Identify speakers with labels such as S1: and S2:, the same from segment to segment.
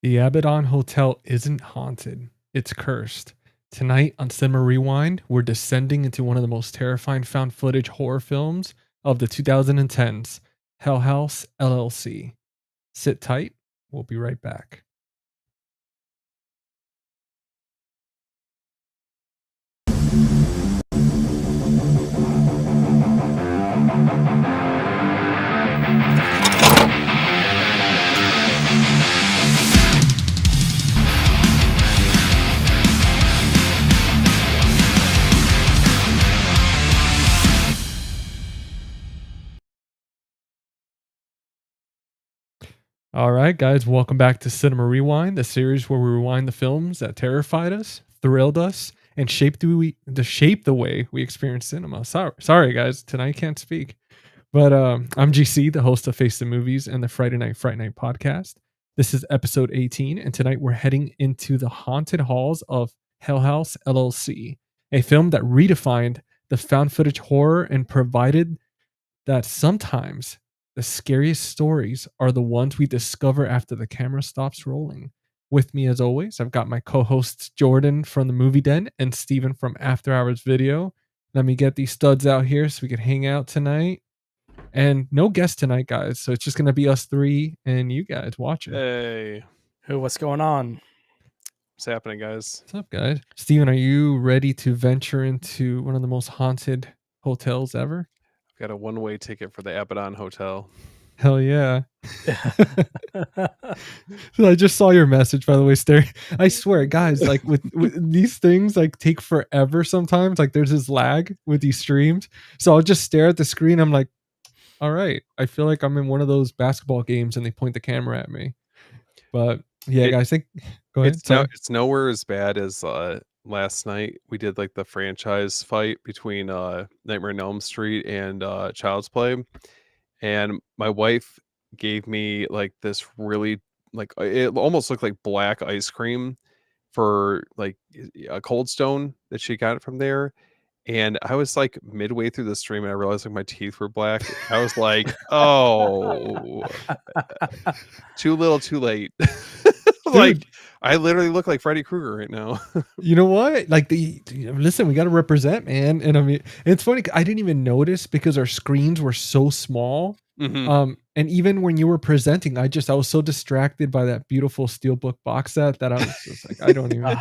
S1: The Abaddon Hotel isn't haunted, it's cursed. Tonight on Cinema Rewind, we're descending into one of the most terrifying found footage horror films of the 2010s, Hell House LLC. Sit tight, we'll be right back. All right, guys, welcome back to Cinema Rewind, the series where we rewind the films that terrified us, thrilled us, and shaped the way we experience cinema. Sorry, guys, tonight I can't speak. But I'm GC, the host of Face the Movies and the Friday Night Fright Night podcast. This is episode 18, and tonight we're heading into the haunted halls of Hell House LLC, a film that redefined the found footage horror and provided that sometimes the scariest stories are the ones we discover after the camera stops rolling. With me, as always, I've got my co-hosts Jordan from the Movie Den and Steven from After Hours Video. Let me get these studs out here so we can hang out tonight. And no guest tonight, guys. So it's just going to be us three and you guys watching.
S2: Hey.
S3: What's going on?
S2: What's happening, guys?
S1: What's up, guys? Steven, are you ready to venture into one of the most haunted hotels ever?
S2: I've got a one-way ticket for the Abaddon Hotel.
S1: Hell yeah. I just saw your message, by the way, Stary. I swear, guys, like with these things like take forever sometimes. Like there's this lag with these streams. So I'll just stare at the screen. I'm like, all right, I feel like I'm in one of those basketball games and they point the camera at me. But yeah, guys, go ahead.
S2: It's nowhere as bad as last night. We did like the franchise fight between Nightmare on Elm Street and Child's Play. And my wife gave me like this really like it almost looked like black ice cream for like a Cold Stone that she got from there. And I was like midway through the stream and I realized like my teeth were black. I was like, oh, too little, too late. Like I literally look like Freddy Krueger right now.
S1: You know what? Like listen, we got to represent, man. And I mean, it's funny. I didn't even notice because our screens were so small.
S2: Mm-hmm.
S1: And even when you were presenting, I was so distracted by that beautiful steelbook box set that I was just like, I don't even.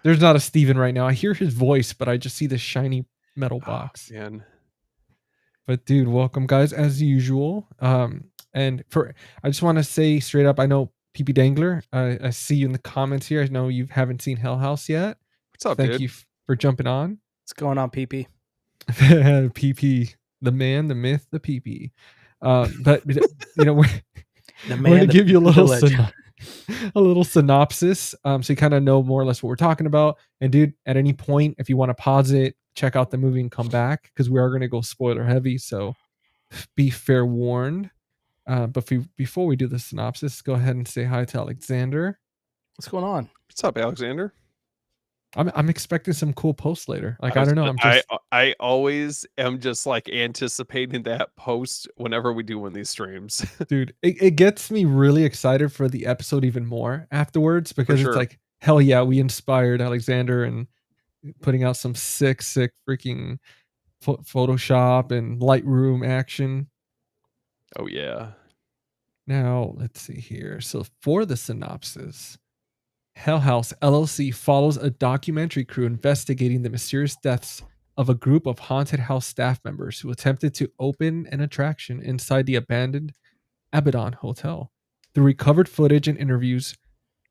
S1: There's not a Steven right now. I hear his voice, but I just see this shiny metal box.
S2: Man.
S1: But dude, welcome, guys, as usual. And I just want to say straight up, I know PP Dangler, I see you in the comments here. I know you haven't seen Hell House yet.
S2: What's up,
S1: Thank
S2: dude?
S1: you for jumping on.
S3: What's going on, PP?
S1: PP, the man, the myth, the PP. But you know, we're going to give you a little synopsis, so you kind of know more or less what we're talking about. And dude, at any point, if you want to pause it, check out the movie and come back because we are going to go spoiler heavy. So be fair warned. But before we do the synopsis, go ahead and say hi to Alexander.
S3: What's going on?
S2: What's up, Alexander?
S1: I'm expecting some cool posts later. Like I don't know.
S2: I always am just like anticipating that post whenever we do one of these streams.
S1: Dude, it gets me really excited for the episode even more afterwards because it's like, hell yeah, we inspired Alexander and putting out some sick freaking Photoshop and Lightroom action.
S2: Oh yeah.
S1: Now let's see here. So for the synopsis, Hell House LLC follows a documentary crew investigating the mysterious deaths of a group of haunted house staff members who attempted to open an attraction inside the abandoned Abaddon Hotel. Through recovered footage and interviews,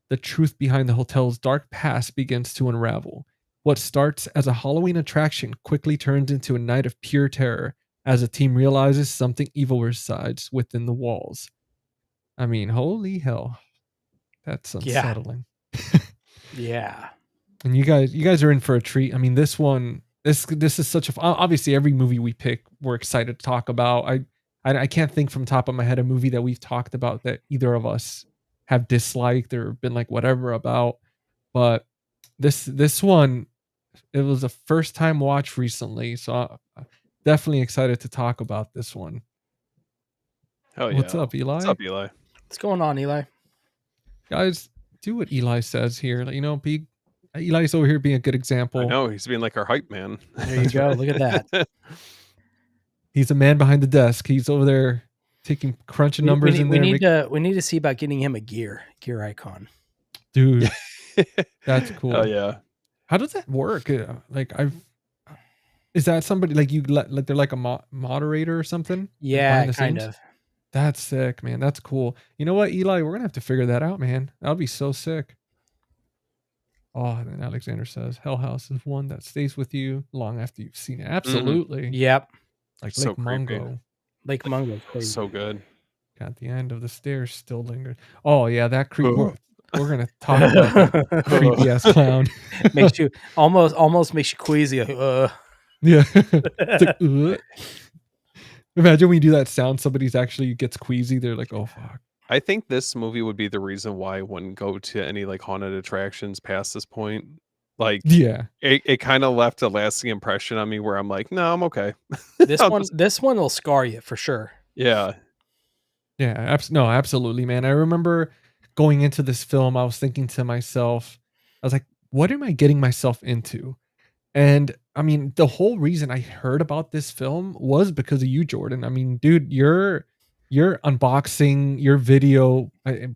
S1: the truth behind the hotel's dark past begins to unravel. What starts as a Halloween attraction quickly turns into a night of pure terror as the team realizes something evil resides within the walls. I mean, holy hell. That's unsettling.
S3: Yeah.
S1: And you guys are in for a treat. I mean, this is such a obviously every movie we pick we're excited to talk about. I can't think from top of my head a movie that we've talked about that either of us have disliked or been like whatever about. But this one, it was a first time watch recently, so I'm definitely excited to talk about this one.
S2: Oh yeah.
S1: What's up, Eli?
S2: What's up, Eli?
S3: What's going on, Eli?
S1: Guys, do what Eli says here. Like, be Eli's over here being a good example.
S2: I know he's being like our hype man.
S3: There you go. Look at that.
S1: He's a man behind the desk. He's over there crunching numbers in there.
S3: We need to see about getting him a gear icon.
S1: Dude, that's cool.
S2: Oh yeah.
S1: How does that work? Is that somebody like they're like a moderator or something?
S3: Yeah, kind of.
S1: That's sick, man. That's cool. You know what, Eli? We're gonna have to figure that out, man. That'll be so sick. Oh, and then Alexander says, "Hell House is one that stays with you long after you've seen it." Absolutely.
S3: Mm-hmm. Yep.
S1: Like
S2: So
S1: Lake Mungo.
S3: Lake Mungo.
S2: So good.
S1: At the end of the stairs still lingers. Oh yeah, that creep. We're gonna talk about that creepy ass clown.
S3: Makes you almost makes you queasy.
S1: Yeah. It's like, imagine when you do that sound, somebody's actually gets queasy. They're like, oh fuck.
S2: I think this movie would be the reason why I wouldn't go to any like haunted attractions past this point. Like,
S1: yeah,
S2: it kind of left a lasting impression on me where I'm like, no, I'm okay.
S3: This one will scar you for sure.
S2: Yeah.
S1: Yeah. Absolutely, man. I remember going into this film, I was thinking to myself, I was like, what am I getting myself into? And I mean, the whole reason I heard about this film was because of you, Jordan. I mean, dude, your unboxing, your video,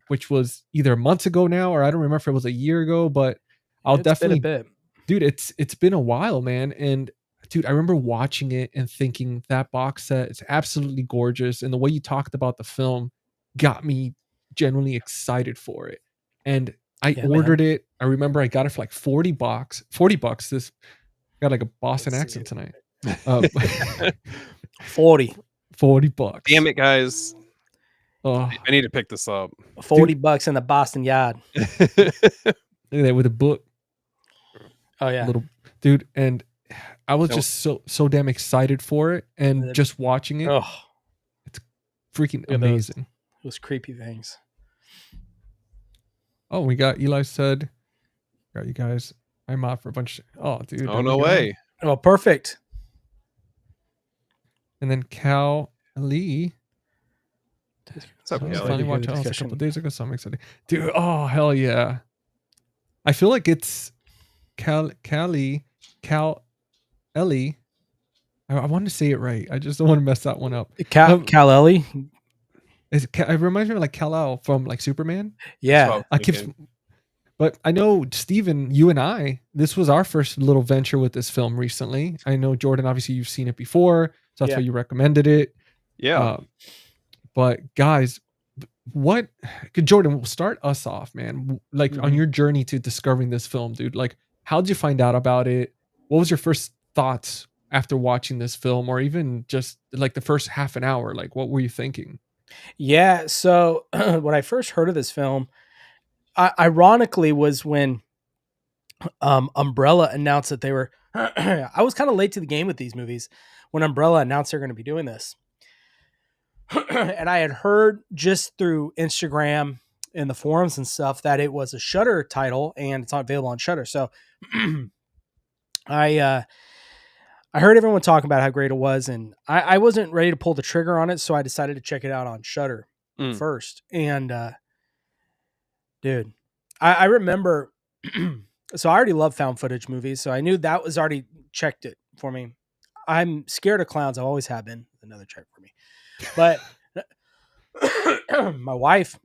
S1: which was either months ago now, or I don't remember if it was a year ago, but it's definitely
S3: been a bit.
S1: Dude, it's been a while, man. And dude, I remember watching it and thinking that box set is absolutely gorgeous. And the way you talked about the film got me genuinely excited for it. And I ordered it. I remember I got it for like $40. $40. Got like a Boston accent tonight.
S3: 40
S1: $40.
S2: Damn it, guys.
S1: Oh,
S2: I need to pick this up.
S3: $40 in the Boston Yard.
S1: Look at that with a book.
S3: Oh yeah.
S1: Little dude. And I was just so damn excited for it. And just watching it. It's freaking amazing.
S3: Those creepy things.
S1: Oh, we got Eli said, got you guys. I'm out for a bunch. Dude.
S2: Oh, no way.
S3: Oh, perfect.
S1: And then Cal Lee.
S2: What's up,
S1: I
S2: Cal?
S1: finally watched Hell House a couple days ago, so I'm excited. Dude, oh, hell yeah. I feel like it's Ellie. I want to say it right. I just don't want to mess that one up.
S3: Kal-El.
S1: It reminds me of like Kal-El from like Superman.
S3: Yeah.
S1: But I know, Steven, you and I, this was our first little venture with this film recently. I know, Jordan, obviously you've seen it before, so that's why you recommended it.
S2: Yeah.
S1: But guys, Jordan, we'll start us off, man. Like on your journey to discovering this film, dude, like how'd you find out about it? What was your first thoughts after watching this film, or even just like the first half an hour? Like, what were you thinking?
S3: Yeah. So when I first heard of this film, ironically was when Umbrella announced that they were I was kind of late to the game with these movies when Umbrella announced they're going to be doing this. And I had heard just through Instagram and the forums and stuff that it was a Shudder title and it's not available on Shudder. So I heard everyone talking about how great it was, and I wasn't ready to pull the trigger on it, so I decided to check it out on Shudder first. And dude, I remember, so I already love found footage movies, so I knew that was already checked it for me. I'm scared of clowns. I always have been. Another check for me. But my wife,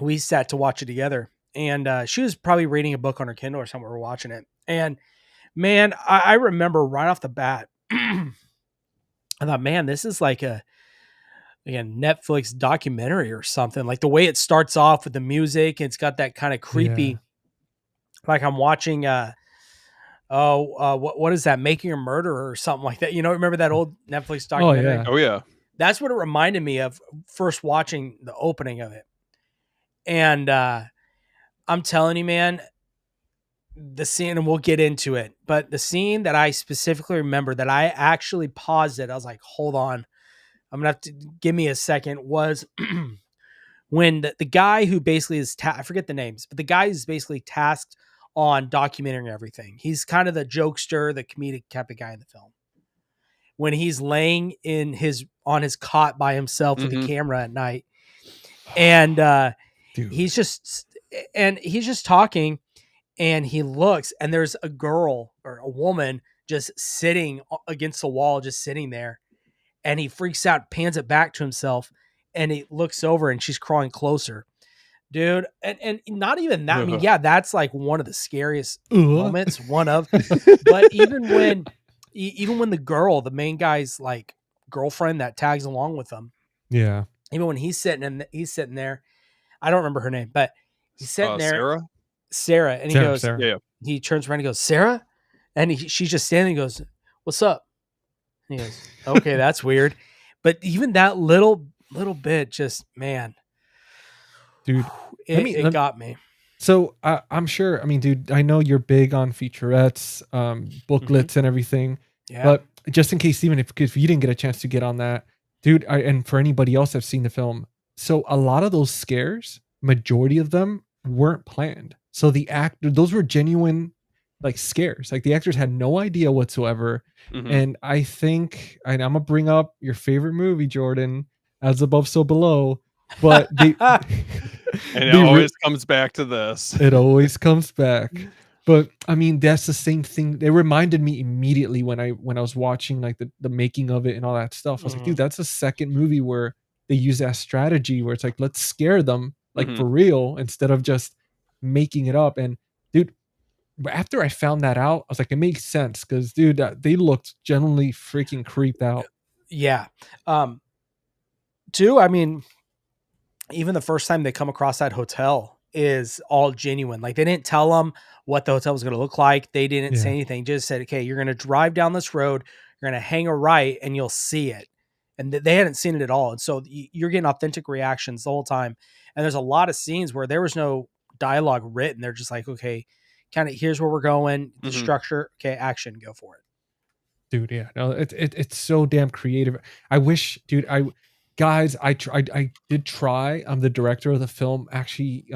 S3: we sat to watch it together, and she was probably reading a book on her Kindle or something. We were watching it. And man, I remember right off the bat, I thought, man, this is like a Netflix documentary or something. Like the way it starts off with the music, it's got that kind of creepy, like I'm watching, what is that? Making a Murderer or something like that. You know, remember that old Netflix documentary?
S2: Oh yeah.
S3: That's what it reminded me of first watching the opening of it. And I'm telling you, man, the scene, and we'll get into it, but the scene that I specifically remember that I actually paused it, I was like, hold on, I'm gonna have to give me a second, was when the guy who basically is I forget the names, but the guy who's basically tasked on documenting everything. He's kind of the jokester, the comedic type of guy in the film. When he's laying on his cot by himself with the camera at night. And
S1: Dude.
S3: he's just talking, and he looks, and there's a girl or a woman just sitting against the wall, just sitting there, and he freaks out, pans it back to himself, and he looks over, and she's crawling closer. Dude, and not even that. I mean, yeah, that's like one of the scariest moments. One of, but even when the girl, the main guy's like girlfriend that tags along with him,
S1: Yeah.
S3: even when he's sitting there, I don't remember her name, but he's sitting there, Sarah, and he goes,
S2: Yeah.
S3: He turns around and goes, Sarah, and she's just standing. And goes, "What's up?" And he goes, "Okay, that's weird," but even that little bit, just man.
S1: Dude,
S3: it got me.
S1: So I'm sure, I mean, dude, I know you're big on featurettes, booklets and everything, but just in case, even if you didn't get a chance to get on that, dude, and for anybody else that's seen the film, so a lot of those scares, majority of them weren't planned. So those were genuine like scares. Like the actors had no idea whatsoever. And I think, I'm gonna bring up your favorite movie, Jordan, As Above, So Below. But
S2: and it always comes back to this.
S1: It always comes back. But I mean, that's the same thing. It reminded me immediately when I was watching like the making of it and all that stuff. I was like, dude, that's the second movie where they use that strategy where it's like, let's scare them like for real instead of just making it up. And dude, after I found that out, I was like, it makes sense because dude, they looked genuinely freaking creeped out.
S3: Yeah. Two, I mean, even the first time they come across that hotel is all genuine. Like they didn't tell them what the hotel was going to look like. They didn't say anything. Just said, okay, you're going to drive down this road. You're going to hang a right and you'll see it. And they hadn't seen it at all. And so you're getting authentic reactions the whole time. And there's a lot of scenes where there was no dialogue written. They're just like, okay, kind of here's where we're going. The structure. Okay. Action, go for it.
S1: Dude. Yeah. No, it's so damn creative. I wish, dude, I did try. I'm the director of the film. Actually,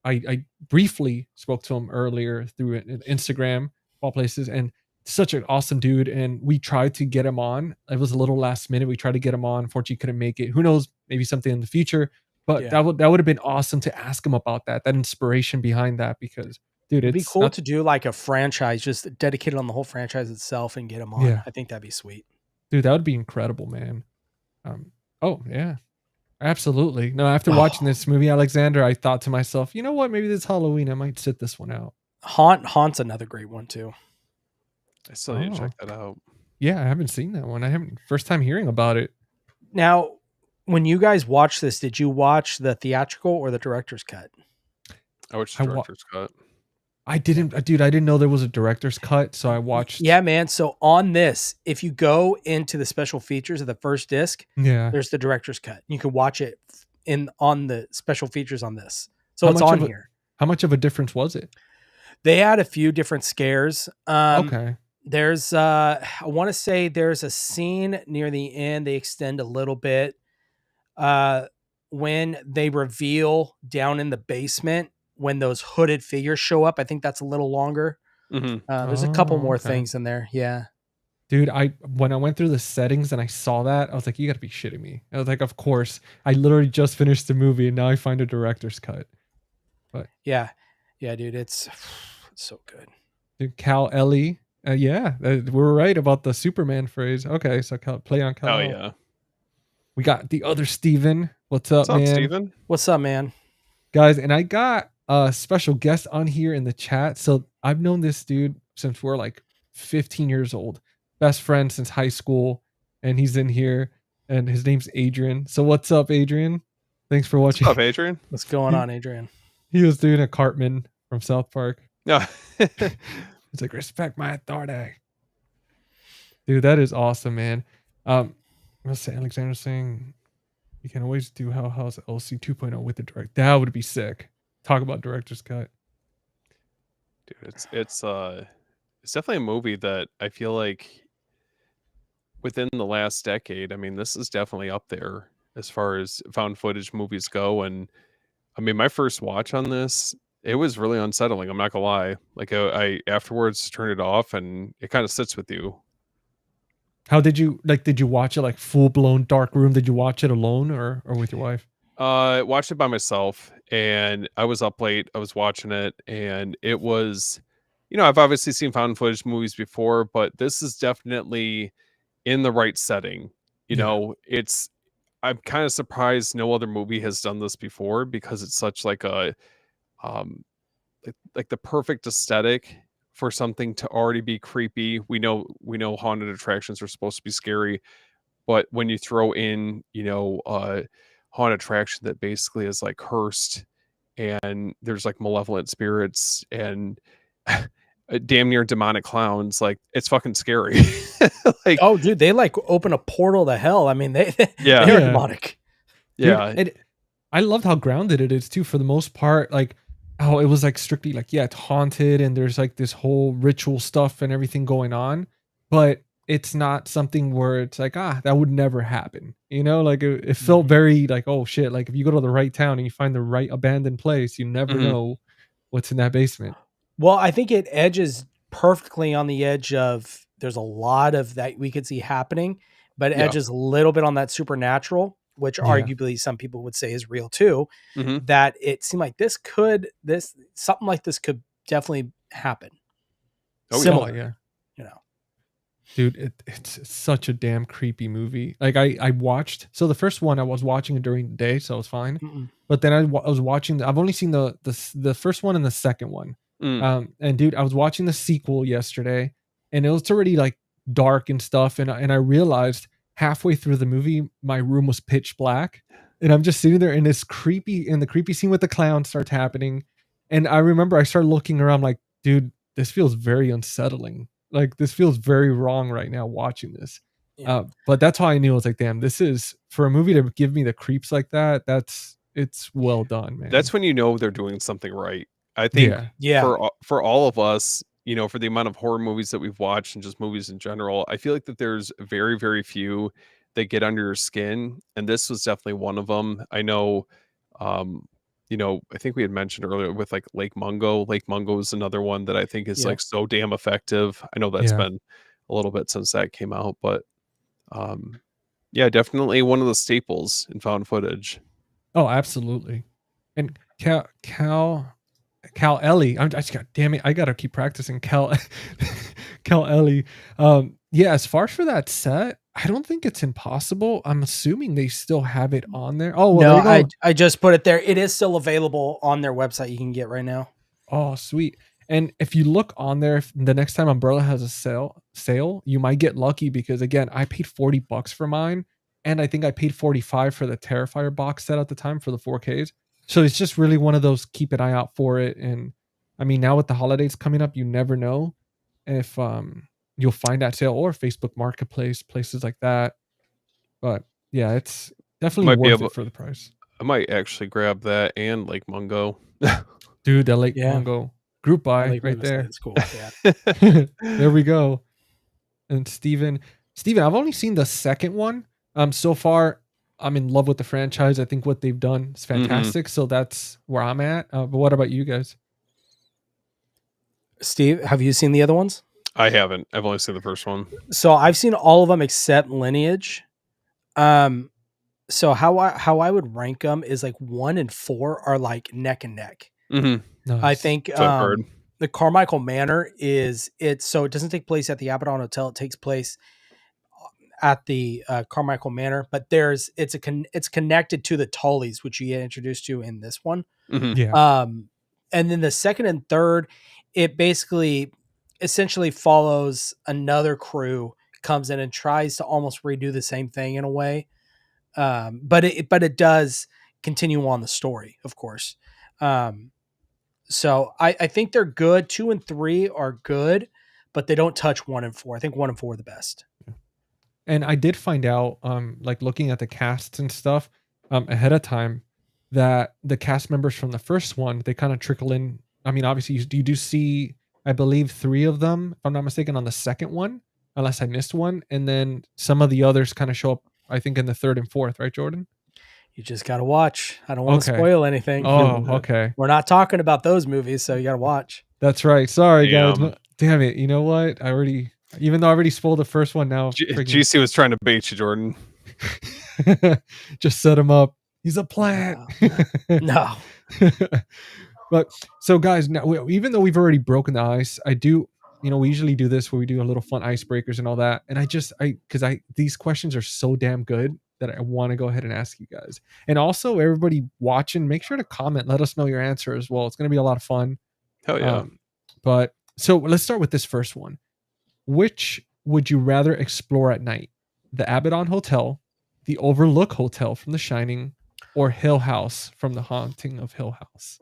S1: I briefly spoke to him earlier through Instagram, all places, and such an awesome dude. And we tried to get him on. It was a little last minute. We tried to get him on. Unfortunately, couldn't make it. Who knows? Maybe something in the future. But that would have been awesome to ask him about that inspiration behind that. Because, dude,
S3: it'd be cool to do like a franchise, just dedicated on the whole franchise itself, and get him on. Yeah. I think that'd be sweet.
S1: Dude, that would be incredible, man. Oh, yeah, absolutely. No, after watching this movie, Alexander, I thought to myself, you know what? Maybe this Halloween, I might sit this one out.
S3: Haunt's another great one, too.
S2: I still need to check that out.
S1: Yeah, I haven't seen that one. First time hearing about it.
S3: Now, when you guys watched this, did you watch the theatrical or the director's cut?
S2: I watched the director's cut.
S1: I didn't know there was a director's cut, so I watched.
S3: Yeah, man. So on this, if you go into the special features of the first disc, there's the director's cut. You can watch it on the special features on this. So it's on here.
S1: How much of a difference was it?
S3: They had a few different scares.
S1: Okay.
S3: There's I want to say there's a scene near the end. They extend a little bit when they reveal down in the basement. When those hooded figures show up, I think that's a little longer. There's a couple more things in there. Yeah.
S1: Dude, when I went through the settings and I saw that, I was like, you gotta be shitting me. I was like, of course. I literally just finished the movie and now I find a director's cut. But
S3: yeah, dude, it's so good.
S1: Dude, Kal-El. We're right about the Superman phrase. Okay, so play on Kal-El.
S2: Oh yeah.
S1: We got the other Steven. What's up, man?
S2: Steven?
S3: What's up, man?
S1: Guys, and I got a special guest on here in the chat. So I've known this dude since we're like 15 years old. Best friend since high school. And he's in here. And his name's Adrian. So what's up, Adrian? Thanks for watching.
S2: What's up, Adrian?
S3: What's going on, Adrian?
S1: He was doing a Cartman from South Park.
S2: Yeah.
S1: He's like, respect my authority. Dude, that is awesome, man. Let's say Alexander's saying you can always do Hell House LLC 2.0 with the direct. That would be sick. Talk about director's cut.
S2: Dude, it's definitely a movie that I feel like within the last decade, I mean, this is definitely up there as far as found footage movies go. And I mean, my first watch on this, it was really unsettling. I'm not gonna lie. Like I afterwards turned it off and it kind of sits with you.
S1: How did you watch it like full blown dark room? Did you watch it alone or with your wife?
S2: I watched it by myself, and I was up late. I was watching it, and it was, I've obviously seen found footage movies before, but this is definitely in the right setting.
S1: Yeah.
S2: I'm kind of surprised no other movie has done this before, because it's such like a um like the perfect aesthetic for something to already be creepy. We know haunted attractions are supposed to be scary, but when you throw in, haunted attraction that basically is like cursed, and there's like malevolent spirits and damn near demonic clowns, like it's fucking scary. Like,
S3: Oh, dude, they like open a portal to hell. I mean, they
S2: yeah,
S3: they are
S1: Yeah.
S3: demonic.
S1: Dude,
S2: yeah,
S1: I loved how grounded it is too, for the most part. Like, oh, it was like strictly like, yeah, it's haunted and there's like this whole ritual stuff and everything going on, but it's not something where it's like, that would never happen. Like it felt very like, oh shit, like if you go to the right town and you find the right abandoned place, you never
S2: Mhm.
S1: know what's in that basement.
S3: Well, I think it edges perfectly on the edge of, there's a lot of that we could see happening, but it
S2: Yeah.
S3: edges a little bit on that supernatural, which
S1: Yeah.
S3: arguably some people would say is real too.
S2: Mhm.
S3: That it seemed like something like this could definitely happen.
S2: Oh, yeah.
S3: Similar,
S1: yeah.
S3: You know.
S1: Dude, it's such a damn creepy movie. Like I watched, so the first one I was watching it during the day, so it was fine.
S3: Mm-mm.
S1: But then I was watching. I've only seen the first one and the second one.
S2: Mm.
S1: And dude, I was watching the sequel yesterday, and it was already like dark and stuff. And I realized halfway through the movie, my room was pitch black, and I'm just sitting there, and the creepy scene with the clown starts happening, and I remember I started looking around, like, dude, this feels very unsettling. Like this feels very wrong right now watching this.
S3: Yeah.
S1: But that's how I knew. I was like, damn, this is, for a movie to give me the creeps like that. It's well done, man.
S2: That's when you know they're doing something right. I think
S3: Yeah.
S2: for all of us, for the amount of horror movies that we've watched and just movies in general, I feel like that there's very, very few that get under your skin, and this was definitely one of them. I know, I think we had mentioned earlier with like Lake Mungo. Lake Mungo is another one that I think is
S3: Yeah.
S2: like so damn effective. I know that's
S1: Yeah.
S2: been a little bit since that came out, but yeah, definitely one of the staples in found footage.
S1: Oh, absolutely. And Cal Ellie. I just got, damn it, I gotta keep practicing Cal Ellie. Yeah, as far as for that set, I don't think it's impossible. I'm assuming they still have it on there. Oh, well,
S3: No,
S1: there you go.
S3: I just put it there. It is still available on their website. You can get right now.
S1: Oh, sweet. And if you look on there, the next time Umbrella has a sale, you might get lucky, because again, I paid $40 for mine, and I think I paid $45 for the Terrifier box set at the time for the 4Ks. So it's just really one of those, keep an eye out for it. And I mean, now with the holidays coming up, you never know if you'll find that sale, or Facebook Marketplace, places like that. But yeah, it's definitely worth it for the price.
S2: I might actually grab that and Lake Mungo.
S1: Dude, that Lake
S3: Yeah.
S1: Mungo group buy
S3: Lake
S1: right
S3: Mungo
S1: there.
S3: State is cool. Yeah.
S1: There we go. And Steven, I've only seen the second one. So far, I'm in love with the franchise. I think what they've done is fantastic. So that's where I'm at. But what about you guys?
S3: Steve, have you seen the other ones?
S2: I haven't. I've only seen the first one.
S3: So I've seen all of them except Lineage. So how I would rank them is like 1 and 4 are like neck and neck.
S2: Mm-hmm.
S1: Nice.
S3: I think
S2: So I've heard.
S3: the Carmichael Manor so it doesn't take place at the Abaddon Hotel. It takes place at the Carmichael Manor, but it's connected to the Tullys, which you get introduced to in this one.
S2: Mhm.
S1: Yeah.
S3: And then the second and third, it basically essentially follows another crew, comes in and tries to almost redo the same thing in a way. But it does continue on the story, of course. So I think they're good. 2 and 3 are good, but they don't touch 1 and 4. I think 1 and 4 are the best.
S1: And I did find out, like looking at the casts and stuff, ahead of time, that the cast members from the first one, they kind of trickle in. I mean, obviously you do see, I believe, 3 of them, if I'm not mistaken, on the second one, unless I missed one. And then some of the others kind of show up, I think, in the third and fourth, right, Jordan?
S3: You just got to watch. I don't want to
S1: Okay.
S3: spoil anything.
S1: Oh, okay.
S3: We're not talking about those movies, so you got to watch.
S1: That's right. Sorry, guys.
S2: Damn.
S1: Damn it. You know what? Even though I already spoiled the first one now.
S2: GC was trying to bait you, Jordan.
S1: Just set him up. He's a plant.
S3: No.
S1: But so guys, now even though we've already broken the ice, I do, we usually do this where we do a little fun icebreakers and all that. And these questions are so damn good that I want to go ahead and ask you guys. And also everybody watching, make sure to comment, let us know your answer as well. It's going to be a lot of fun.
S2: Hell yeah.
S1: But so let's start with this first one. Which would you rather explore at night? The Abaddon Hotel, the Overlook Hotel from The Shining, or Hill House from The Haunting of Hill House?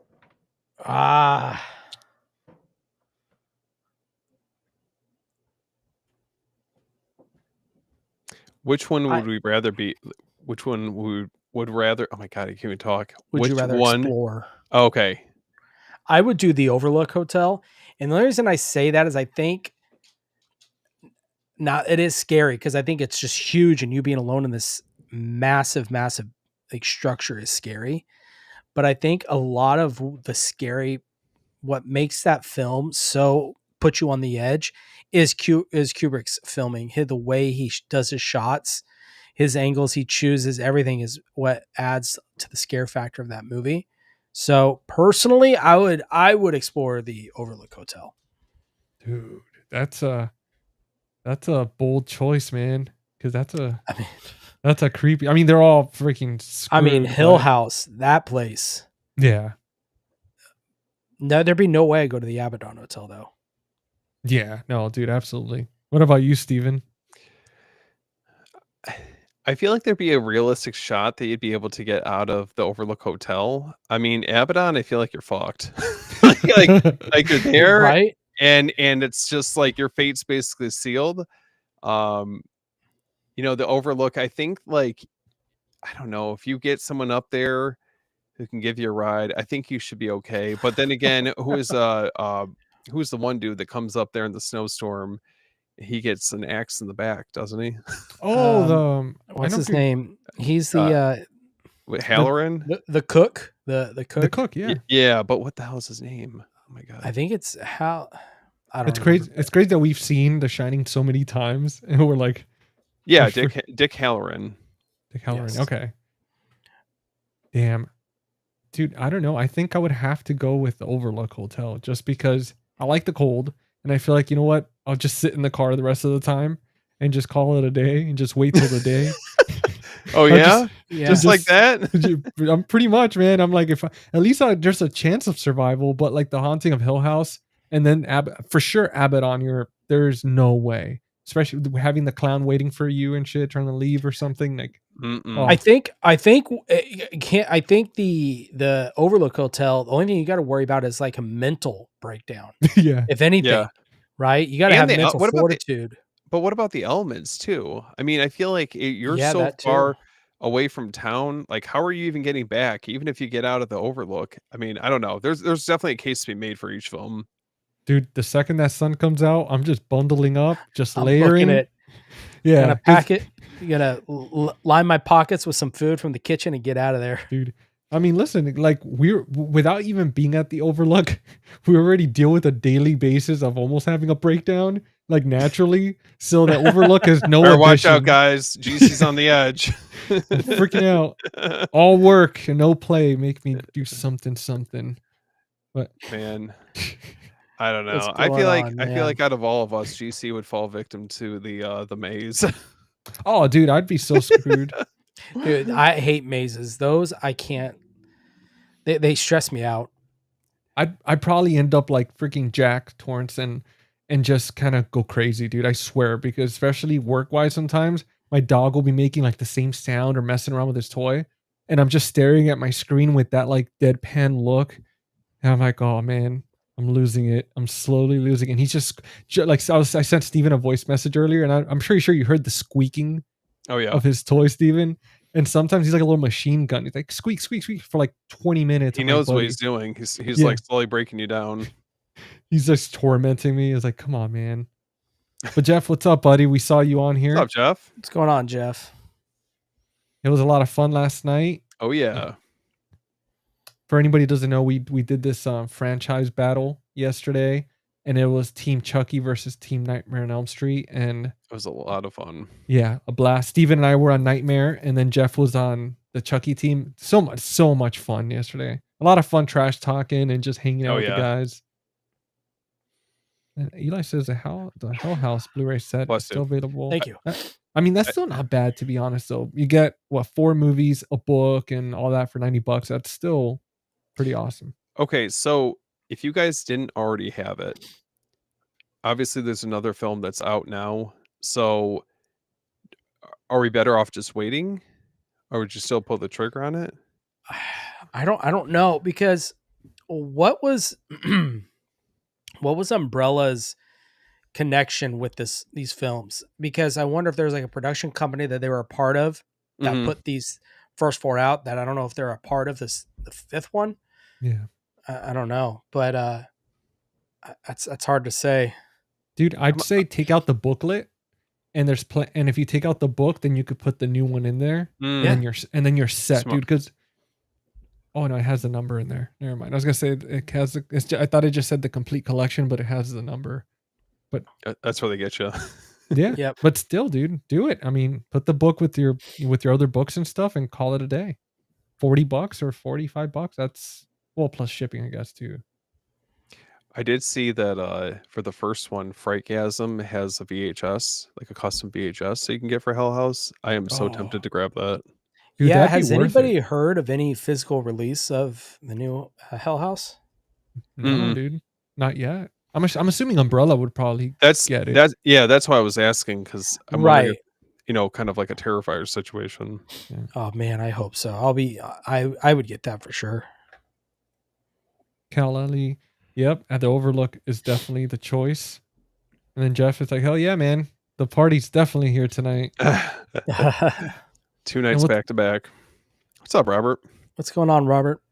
S2: Which one would we rather be? Which one would rather? Oh my god, I can't even talk.
S3: Would you rather explore?
S2: Oh, okay.
S3: I would do the Overlook Hotel, and the only reason I say that is I think it is scary because I think it's just huge, and you being alone in this massive like structure is scary. But I think a lot of the scary, what makes that film so put you on the edge is Kubrick's filming. The way he does his shots, his angles he chooses, everything is what adds to the scare factor of that movie. So personally, I would explore the Overlook Hotel.
S1: Dude, that's a bold choice, man. Because that's a creepy. I mean, they're all freaking screwed,
S3: Hill House, that place.
S1: Yeah.
S3: No, there'd be no way I go to the Abaddon Hotel though.
S1: Yeah, no, dude, absolutely. What about you, Steven?
S2: I feel like there'd be a realistic shot that you'd be able to get out of the Overlook Hotel. I mean, Abaddon, I feel like you're fucked. like you're there,
S3: right?
S2: And it's just like your fate's basically sealed. The Overlook, I think, like, I don't know, if you get someone up there who can give you a ride, I think you should be okay. But then again, who's the one dude that comes up there in the snowstorm? He gets an axe in the back, doesn't he?
S1: Oh,
S3: what's his name? He's the
S2: Halloran,
S3: the cook, the cook.
S1: The cook, yeah.
S2: Yeah, but what the hell is his name? Oh my god.
S3: I think it's Hal. I don't.
S1: It's crazy. It's crazy that we've seen The Shining so many times, and we're like,
S2: yeah, Dick Halloran.
S1: Dick Halloran.
S3: Yes.
S1: Okay. Damn, dude. I don't know. I think I would have to go with the Overlook Hotel just because I like the cold, and I feel like, you know what? I'll just sit in the car the rest of the time and just call it a day and just wait till the day.
S2: Oh yeah? Just like that?
S1: I'm pretty much, man. I'm like, at least there's a chance of survival, but like the Haunting of Hill House and then for sure Abaddon, there's no way, especially having the clown waiting for you and shit, trying to leave or something. Like,
S3: I think the Overlook Hotel, the only thing you got to worry about is like a mental breakdown.
S1: Yeah.
S3: If anything, right? You got to have mental fortitude.
S2: But what about the elements too? I mean, I feel like you're so far away from town. Like, how are you even getting back? Even if you get out of the Overlook, I mean, I don't know. There's definitely a case to be made for each film.
S1: Dude, the second that sun comes out, I'm just bundling up, just layering
S3: it.
S1: Yeah,
S3: gonna pack it. You gotta line my pockets with some food from the kitchen and get out of there,
S1: dude. I mean, listen, like without even being at the Overlook, we already deal with a daily basis of almost having a breakdown, like naturally. So the Overlook is no.
S2: Watch out, guys! GC's on the edge.
S1: I'm freaking out. All work and no play make me do something. But
S2: man, I don't know. I feel like out of all of us, GC would fall victim to the maze.
S1: Oh, dude, I'd be so screwed.
S3: Dude, I hate mazes. Those I can't. They stress me out.
S1: I'd probably end up like freaking Jack Torrance and just kind of go crazy, dude. I swear, because especially work wise, sometimes my dog will be making like the same sound or messing around with his toy, and I'm just staring at my screen with that like deadpan look, and I'm like, oh man, I'm losing it. I'm slowly losing it. And he's just like, I sent Steven a voice message earlier, and I'm pretty sure you heard the squeaking.
S2: Oh yeah,
S1: of his toy, Steven. And sometimes he's like a little machine gun. He's like squeak, squeak, squeak for like 20 minutes.
S2: He knows what he's doing. He's like slowly breaking you down.
S1: He's just tormenting me. It's like, come on, man. But Jeff, what's up, buddy? We saw you on here.
S2: What's up, Jeff?
S3: What's going on, Jeff?
S1: It was a lot of fun last night.
S2: Oh yeah.
S1: For anybody who doesn't know, we did this franchise battle yesterday, and it was Team Chucky versus Team Nightmare on Elm Street, and
S2: it was a lot of fun.
S1: Yeah, a blast. Steven and I were on Nightmare, and then Jeff was on the Chucky team. So much fun yesterday. A lot of fun trash talking and just hanging out with the guys. And Eli says the Hell House Blu-ray set is still available.
S3: Thank you.
S1: I mean, that's still not bad, to be honest, though. You get, 4 movies, a book, and all that for $90. That's still pretty awesome.
S2: Okay, so if you guys didn't already have it, obviously there's another film that's out now. So are we better off just waiting? Or would you still pull the trigger on it?
S3: I don't know, because what was Umbrella's connection with these films? Because I wonder if there's like a production company that they were a part of that put these first 4 out, that I don't know if they're a part of the 5th one.
S1: Yeah.
S3: I don't know, but that's hard to say.
S1: Dude, I'd say take out the booklet, and and if you take out the book, then you could put the new one in there, and then you're set,
S2: Smart.
S1: dude. Because oh no, it has the number in there. Never mind. I was gonna say it has. I thought it just said the complete collection, but it has the number. But
S2: that's where they get you.
S1: Yeah.
S3: Yep.
S1: But still, dude, do it. I mean, put the book with your other books and stuff, and call it a day. $40 or $45. That's plus shipping, I guess, too.
S2: I did see that for the first one, Frightgasm has a VHS, like a custom VHS that you can get for Hell House. I am so tempted to grab that.
S1: Dude,
S3: yeah,
S1: that'd be
S3: has
S1: worth
S3: anybody
S1: it.
S3: heard of any physical release of the new Hell House?
S1: No, dude, not yet. I'm assuming Umbrella would probably get it.
S2: That's why I was asking, because I'm wondering if, kind of like a Terrifier situation.
S1: Yeah.
S3: Oh man, I hope so. I would get that for sure.
S1: Cal Ellie, yep, at the Overlook is definitely the choice. And then Jeff is like, hell yeah, man, the party's definitely here tonight.
S2: 2 nights back to back. What's up, Robert?
S3: What's going on, Robert?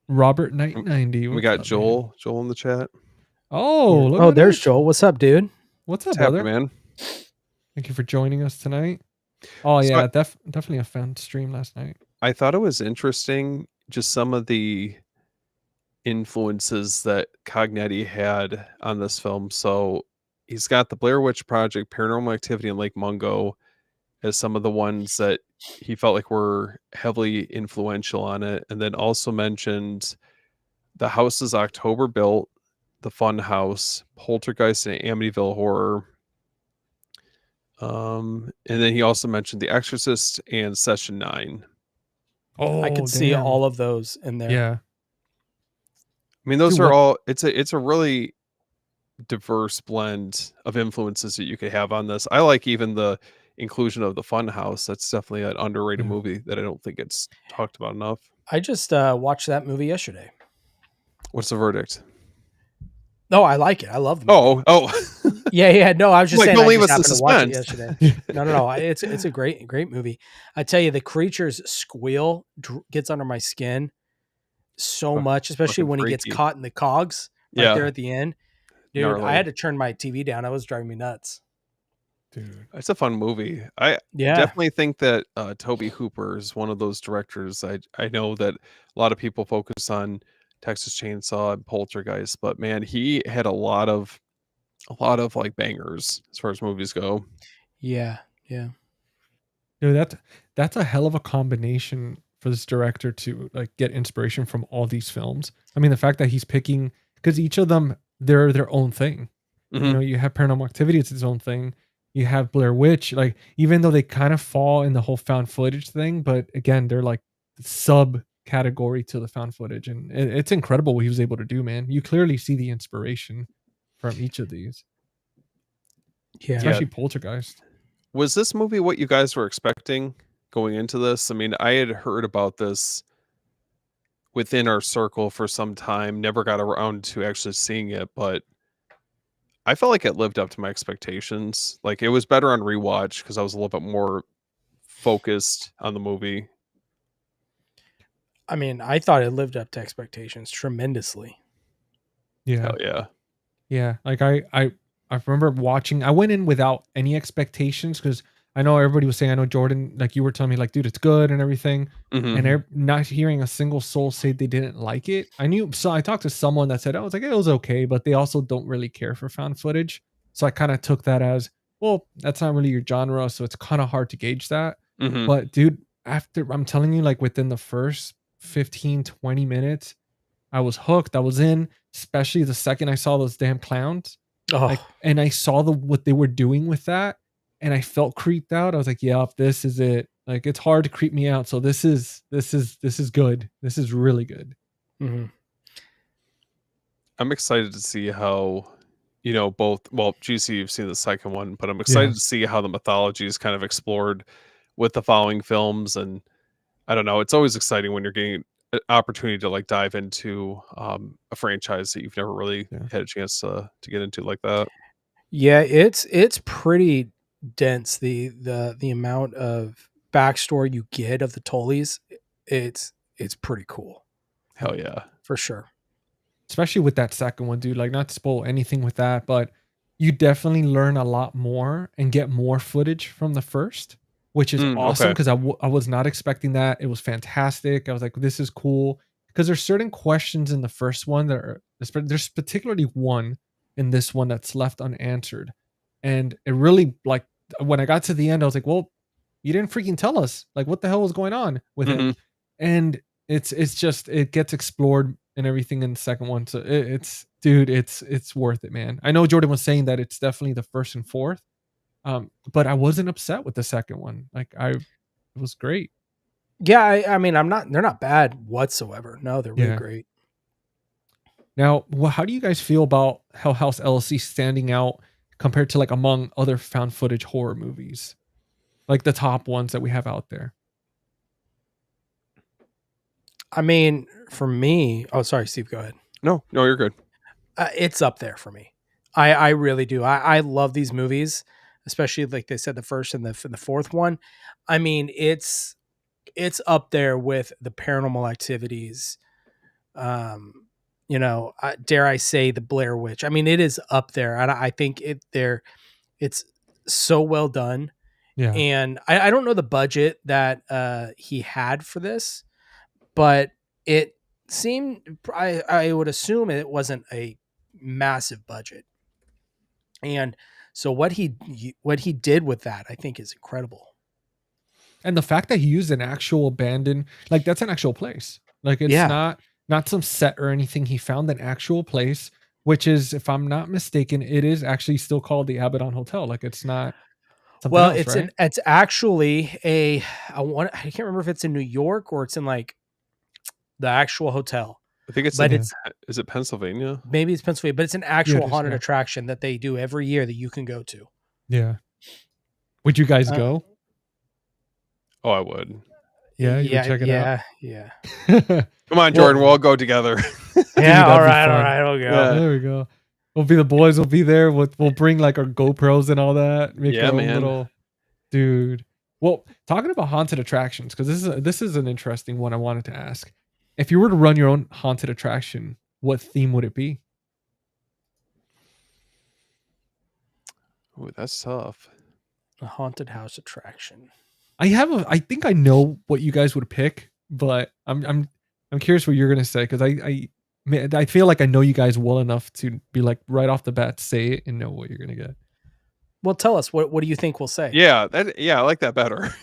S1: Robert Knight 90.
S2: We got
S1: up,
S2: Joel.
S1: Man?
S2: Joel in the chat.
S1: Oh, look
S3: there's
S1: this.
S3: Joel. What's up, dude?
S1: What's up, brother?
S2: Man?
S1: Thank you for joining us tonight. Oh yeah, definitely a fun stream last night.
S2: I thought it was interesting, just some of the influences that Cognetti had on this film. So he's got the Blair Witch Project, Paranormal Activity, and Lake Mungo as some of the ones that he felt like were heavily influential on it. And then also mentioned The House is October Built, The Fun House, Poltergeist, and Amityville Horror. And then he also mentioned The Exorcist and Session 9.
S3: Oh, I could see all of those in there.
S1: Yeah.
S2: I mean, those are all, it's a really diverse blend of influences that you could have on this. I like even the inclusion of The Fun House. That's definitely an underrated movie that I don't think it's talked about enough.
S3: I just watched that movie yesterday.
S2: What's the verdict?
S3: No, I like it. I love the movie.
S2: Oh.
S3: Yeah. No, I was just saying.
S2: Don't
S3: I
S2: leave
S3: just
S2: us
S3: happened to watch it
S2: suspense.
S3: yesterday. No. It's a great movie. I tell you, the creature's squeal gets under my skin so much, especially when he gets caught in the cogs there at the end. Dude, gnarly. I had to turn my TV down. That was driving me nuts.
S2: Dude, it's a fun movie. I definitely think that Tobe Hooper is one of those directors. I know that a lot of people focus on Texas Chainsaw and Poltergeist, but man, he had a lot of like bangers as far as movies go.
S3: Yeah.
S1: Dude, that's a hell of a combination for this director to like get inspiration from all these films. I mean, the fact that he's picking, because each of them, they're their own thing.
S2: Mm-hmm.
S1: You have Paranormal Activity, it's its own thing. You have Blair Witch, like even though they kind of fall in the whole found footage thing, but again, they're like subcategory to the found footage, and it's incredible what he was able to do, man. You clearly see the inspiration from each of these.
S3: Yeah,
S1: especially Poltergeist.
S2: Was this movie what you guys were expecting going into this? I mean, I had heard about this within our circle for some time, never got around to actually seeing it, but I felt like it lived up to my expectations. Like it was better on rewatch because I was a little bit more focused on the movie.
S3: I mean, I thought it lived up to expectations tremendously.
S1: Yeah.
S2: Hell yeah.
S1: Yeah. Like I remember watching, I went in without any expectations because I know everybody was saying, I know Jordan, like you were telling me like, dude, it's good and everything.
S2: Mm-hmm.
S1: And not hearing a single soul say they didn't like it. So I talked to someone that said, I was like, it was okay, but they also don't really care for found footage. So I kind of took that as, well, that's not really your genre. So it's kind of hard to gauge that.
S2: Mm-hmm.
S1: But dude, after, I'm telling you, like within the first 15, 20 minutes, I was hooked. I was in, especially the second I saw those damn clowns. Like,
S3: Oh,
S1: and I saw what they were doing with that, and I felt creeped out. I was like, "Yep, this is it." Like, it's hard to creep me out, so this is good. This is really good.
S3: mhm.
S2: I'm excited to see how, both. Well, GC, you've seen the second one, but I'm
S1: Yeah,
S2: excited to see how the mythology is kind of explored with the following films. And I don't know, it's always exciting when you're getting an opportunity to like dive into a franchise that you've never really
S1: yeah,
S2: had a chance to get into like that.
S3: Yeah, it's pretty dense, the amount of backstory you get of the Tullys. It's pretty cool
S2: Hell yeah.
S3: for sure.
S1: especially with that second one, dude. Like, not to spoil anything with that, but you definitely learn a lot more and get more footage from the first, which is awesome
S2: Okay.
S1: because I was not expecting that. It was fantastic. I was like, this is cool because there's certain questions in the first one that are there's particularly one in this one that's left unanswered, and it really, like, when I got to the end, I was like, well, you didn't freaking tell us, like, what the hell was going on with him.
S2: Hmm.
S1: And it's just, it gets explored and everything in the second one. So it's, dude, it's worth it, man. I know Jordan was saying that it's definitely the first and fourth, but I wasn't upset with the second one. Like, it was great.
S3: Yeah, I mean, they're not bad whatsoever. No, they're really
S1: Yeah.
S3: great.
S1: Now, how do you guys feel about Hell House LLC standing out compared to, like, among other found footage horror movies, like the top ones that we have out there?
S3: I mean, for me, oh, sorry, Steve, go ahead.
S2: No, you're good.
S3: It's up there for me. I really do. I love these movies, especially like they said, the first and the fourth one. I mean, it's up there with the Paranormal Activities. Dare I say the Blair Witch? I mean, it is up there, and I think it's so well done.
S1: Yeah.
S3: And I don't know the budget that he had for this, but it seemed, I would assume it wasn't a massive budget. And so what he did with that, I think, is incredible.
S1: And the fact that he used an actual abandoned, like, that's an actual place. Like, it's
S3: Yeah.
S1: not some set or anything. He found an actual place, which is, if I'm not mistaken, it is actually still called the Abaddon Hotel. Like, it's not something
S3: Well,
S1: else, right?
S3: it's actually I can't remember if it's in New York or it's in like the actual hotel,
S2: I think it's
S3: but
S2: in,
S1: Yeah.
S3: it's
S2: is it Pennsylvania?
S3: maybe it's Pennsylvania, but it's an
S1: Yeah, it
S3: actual
S1: is.
S3: haunted
S1: Yeah.
S3: attraction that they do every year that you can go to.
S1: Yeah. Would you guys
S3: Uh,
S1: go?
S2: Oh, I would.
S1: Yeah, you would
S3: yeah,
S1: check it out.
S3: yeah.
S2: Come on, Jordan, we'll all go together.
S3: Yeah, all
S1: that'd be
S3: right, all
S1: fun.
S3: right, we'll go.
S2: Yeah.
S1: There we go. We'll be the boys. We'll be there. We'll bring, like, our GoPros and all that. Make
S2: Yeah,
S1: our own
S2: man.
S1: little, dude. Well, talking about haunted attractions, because this is an interesting one I wanted to ask. If you were to run your own haunted attraction, what theme would it be?
S2: Ooh, that's tough.
S3: A haunted house attraction.
S1: I think I know what you guys would pick, but I'm curious what you're gonna say, because I feel like I know you guys well enough to be like, right off the bat, say it and know what you're gonna get.
S3: Well, tell us, what do you think we'll say?
S2: Yeah, I like that better.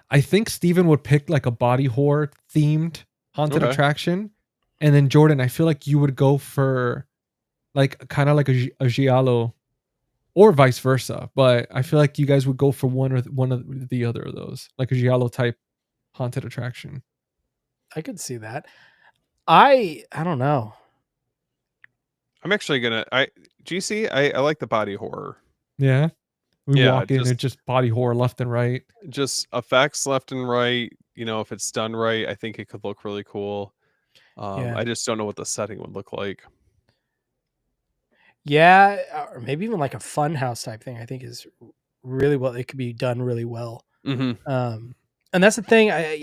S1: I think Steven would pick like a body horror themed haunted
S2: Okay.
S1: attraction, and then Jordan, I feel like you would go for like kind of like a giallo, or vice versa. But I feel like you guys would go for one of the other of those, like a giallo type haunted attraction.
S3: I could see that. I don't know.
S2: I'm actually gonna GC, I like the body horror.
S1: Yeah, we
S2: Yeah,
S1: walk in and just body horror left and right.
S2: just effects left and right. If it's done right, I think it could look really cool.
S3: Yeah.
S2: I just don't know what the setting would look like.
S3: Yeah, or maybe even like a fun house type thing. I think is really well. It could be done really well.
S2: Hmm.
S3: And that's the thing. I,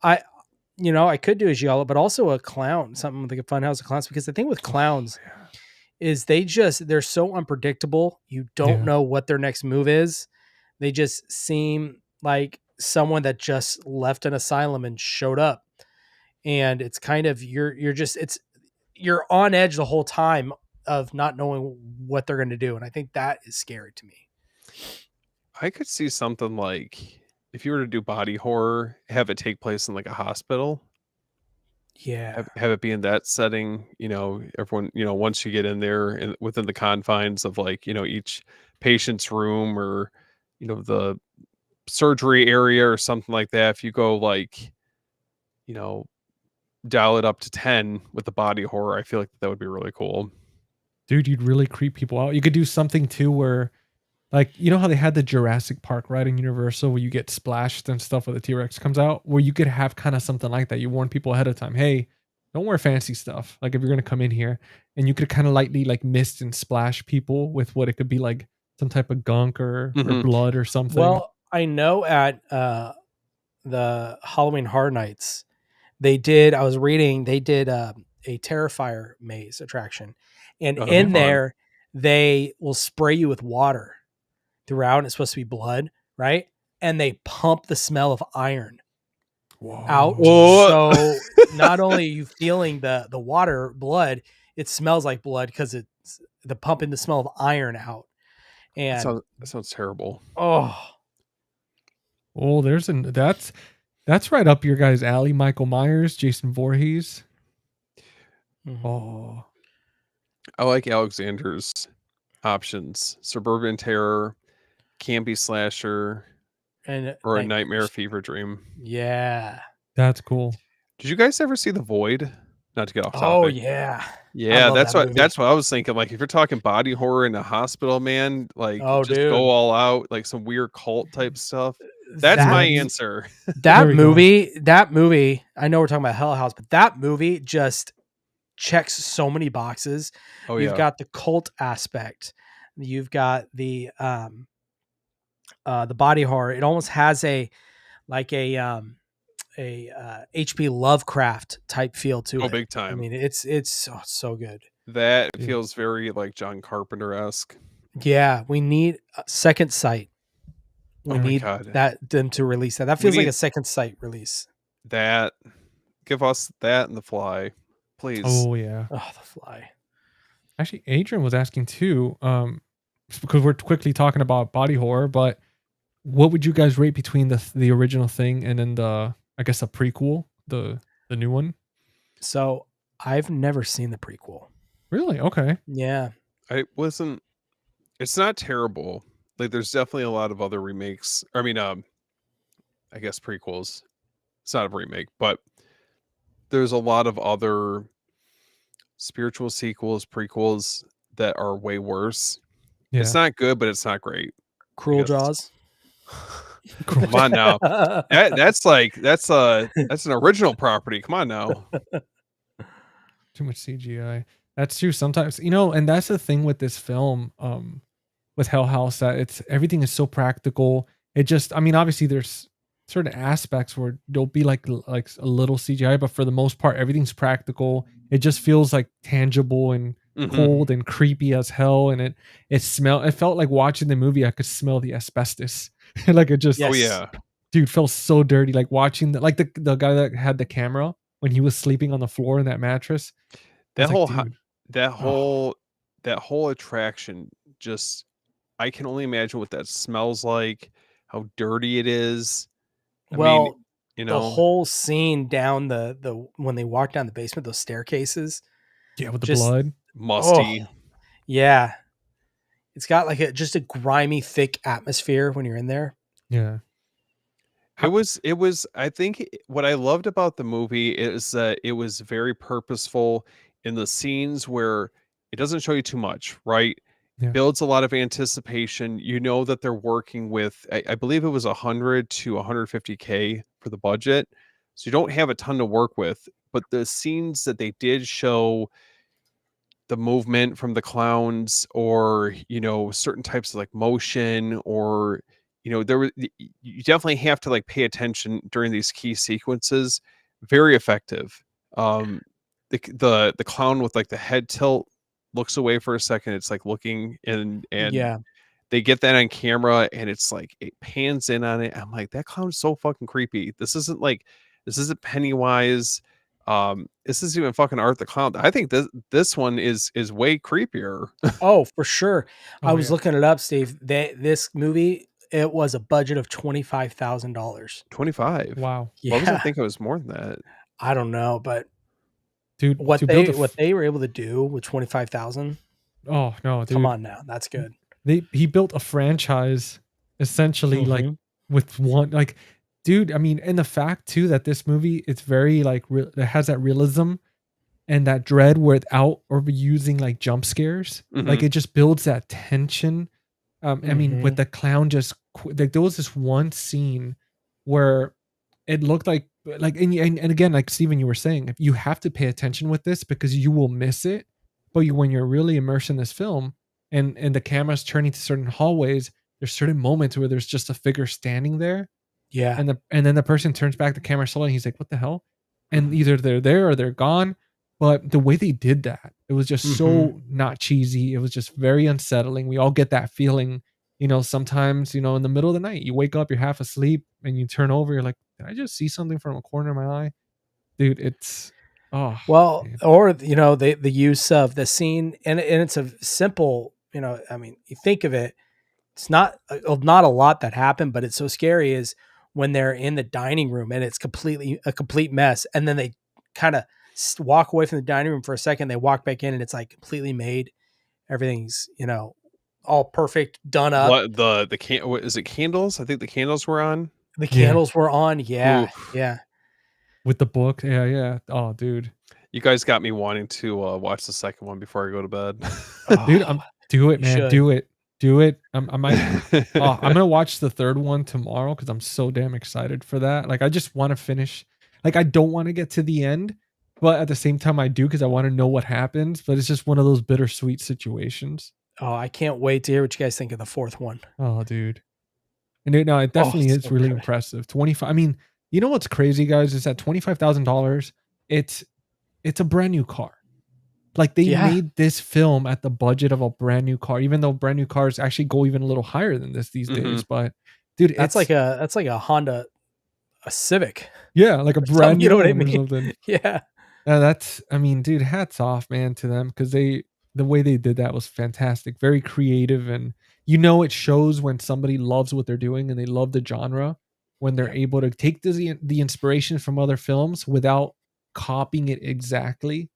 S3: I could do a giallo, but also a clown, something like a fun house of clowns. Because the thing with clowns is they're so unpredictable. You don't
S1: Yeah.
S3: know what their next move is. They just seem like someone that just left an asylum and showed up, and it's kind of you're on edge the whole time of not knowing what they're going to do, and I think that is scary to me.
S2: I could see something like if you were to do body horror, have it take place in like a hospital.
S3: Yeah.
S2: Have it be in that setting, everyone, once you get in there and within the confines of like, each patient's room or, the surgery area or something like that. If you go like, you know, dial it up to 10 with the body horror, I feel like that would be really cool.
S1: Dude, you'd really creep people out. You could do something too where, like, you know how they had the Jurassic Park ride in Universal where you get splashed and stuff when the T-Rex comes out, where you could have kind of something like that. You warn people ahead of time, hey, don't wear fancy stuff. Like if you're gonna come in here, and you could kind of lightly like mist and splash people with what it could be like some type of gunk or blood or something.
S3: Well, I know at the Halloween Horror Nights, they did a Terrifier maze attraction. And in there, they will spray you with water throughout. And it's supposed to be blood, right? And they pump the smell of iron out.
S2: Whoa.
S3: So not only are you feeling the water blood, it smells like blood because it's the pumping the smell of iron out. And
S2: that sounds terrible.
S1: That's right up your guys' alley. Michael Myers, Jason Voorhees.
S3: Mm-hmm.
S1: Oh,
S2: I like Alexander's options: Suburban Terror, Campy Slasher, or a Nightmare Fever Dream.
S3: Yeah,
S1: that's cool.
S2: Did you guys ever see The Void? Not to get off topic.
S3: Oh yeah,
S2: that's what I was thinking. Like if you're talking body horror in a hospital, man, like go all out, like some weird cult type stuff. That's my answer.
S3: That movie. I know we're talking about Hell House, but that movie just checks so many boxes.
S2: Oh,
S3: You've got the cult aspect. You've got the body horror. It almost has a H.P. Lovecraft type feel to it.
S2: Oh, big time.
S3: I mean, it's so good.
S2: That feels very like John Carpenter-esque.
S3: Yeah, we need a Second Sight. We need them to release that. That feels like a Second Sight release.
S2: Give us that and The Fly, please.
S1: Oh yeah.
S3: Oh, The Fly.
S1: Actually, Adrian was asking too, because we're quickly talking about body horror, but what would you guys rate between the original Thing and then the prequel, the new one?
S3: So I've never seen the prequel.
S1: Really? Okay.
S3: Yeah.
S2: It's not terrible. Like there's definitely a lot of other remakes. I mean, I guess prequels. It's not a remake, but there's a lot of other spiritual sequels, prequels that are way worse. Yeah. It's not good, but it's not great.
S3: Cruel Jaws.
S2: Come on now. That's an original property. Come on now.
S1: Too much CGI. That's true. Sometimes, and that's the thing with this film, with Hell House, that everything is so practical. It just, obviously there's certain aspects where there'll be like a little CGI, but for the most part, everything's practical. It just feels like tangible and cold and creepy as hell. And it felt like watching the movie, I could smell the asbestos. Like it just,
S2: oh yeah,
S1: dude, felt so dirty. Like watching the guy that had the camera when he was sleeping on the floor in that mattress.
S2: That whole attraction, just, I can only imagine what that smells like, how dirty it is. I mean,
S3: the whole scene down the when they walk down the basement, those staircases.
S1: Yeah, with the blood.
S2: Musty.
S3: Oh, yeah. It's got like just a grimy, thick atmosphere when you're in there.
S1: Yeah.
S2: It was, I think what I loved about the movie is that it was very purposeful in the scenes where it doesn't show you too much, right? Yeah. Builds a lot of anticipation. You know that they're working with, I believe it was 100 to 150K for the budget. So you don't have a ton to work with, but the scenes that they did show the movement from the clowns, or certain types of like motion, or you definitely have to like pay attention during these key sequences. Very effective. The clown with like the head tilt looks away for a second. It's like looking and
S3: yeah,
S2: they get that on camera and it's like it pans in on it. I'm like, that clown's so fucking creepy. This isn't Pennywise. This is even fucking Art the Clown. I think this one is way creepier.
S3: Oh, for sure. I was looking it up, Steve. This movie It was a budget of $25,000.
S2: 25.
S1: Wow,
S2: Why was I
S3: Yeah,
S2: think it was more than that?
S3: I don't know, but
S1: dude,
S3: what
S1: to build
S3: they
S1: a
S3: what they were able to do with 25,000,
S1: oh no,
S3: come
S1: dude,
S3: on now, that's good.
S1: he built a franchise essentially like
S3: Mhm.
S1: with one like, dude. I mean, and the fact too that this movie it's very like it has that realism and that dread without overusing like jump scares.
S2: Hmm.
S1: Like it just builds that tension. I mean, with
S3: Mhm.
S1: the clown just like there was this one scene where it looked like and again, like Steven, you were saying, if you have to pay attention with this because you will miss it. But when you're really immersed in this film and the camera's turning to certain hallways, there's certain moments where there's just a figure standing there
S3: Yeah.
S1: and then the person turns back the camera slowly and he's like, what the hell? And either they're there or they're gone. But the way they did that, it was just
S3: Mhm.
S1: so not cheesy. It was just very unsettling. We all get that feeling, sometimes, in the middle of the night, you wake up, you're half asleep, and you turn over, you're like, did I just see something from a corner of my eye? Dude, it's oh
S3: Well,
S1: man.
S3: or the use of the scene, and it's a simple, I mean, you think of it, it's not a lot that happened, but it's so scary is when they're in the dining room and it's completely a complete mess, and then they kind of walk away from the dining room for a second, they walk back in and it's like completely made, everything's all perfect, done up.
S2: What the can? What is it? Candles? I think the candles were on.
S3: The
S1: Yeah.
S3: candles were on. Yeah,
S2: Oof.
S3: yeah.
S1: With the book. Yeah, yeah. Oh, dude.
S2: You guys got me wanting to watch the second one before I go to bed.
S1: Dude,
S3: Oh,
S1: do it,
S3: you
S1: man.
S3: should.
S1: Do it. Do it. I might I'm gonna watch the third one tomorrow because I'm so damn excited for that. Like, I just want to finish. Like, I don't want to get to the end, but at the same time, I do because I want to know what happens. But it's just one of those bittersweet situations.
S3: Oh, I can't wait to hear what you guys think of the fourth one.
S1: Oh, dude. And no, it
S3: Oh,
S1: definitely is
S3: so
S1: really
S3: good.
S1: impressive. 25. I mean, you know what's crazy, guys, is that $25,000. It's a brand new car. Like they
S3: Yeah,
S1: made this film at the budget of a brand new car, even though brand new cars actually go even a little higher than this these
S2: Hmm.
S1: days. But dude,
S3: that's like a Honda, a Civic
S1: yeah, like a
S3: or something.
S1: brand
S3: You
S1: new
S3: know what I
S1: one or
S3: mean?
S1: something.
S3: Yeah.
S1: I mean, dude, hats off, man, to them because the way they did that was fantastic, very creative, and it shows when somebody loves what they're doing and they love the genre when they're
S3: Yep.
S1: able to take the inspiration from other films without copying it exactly.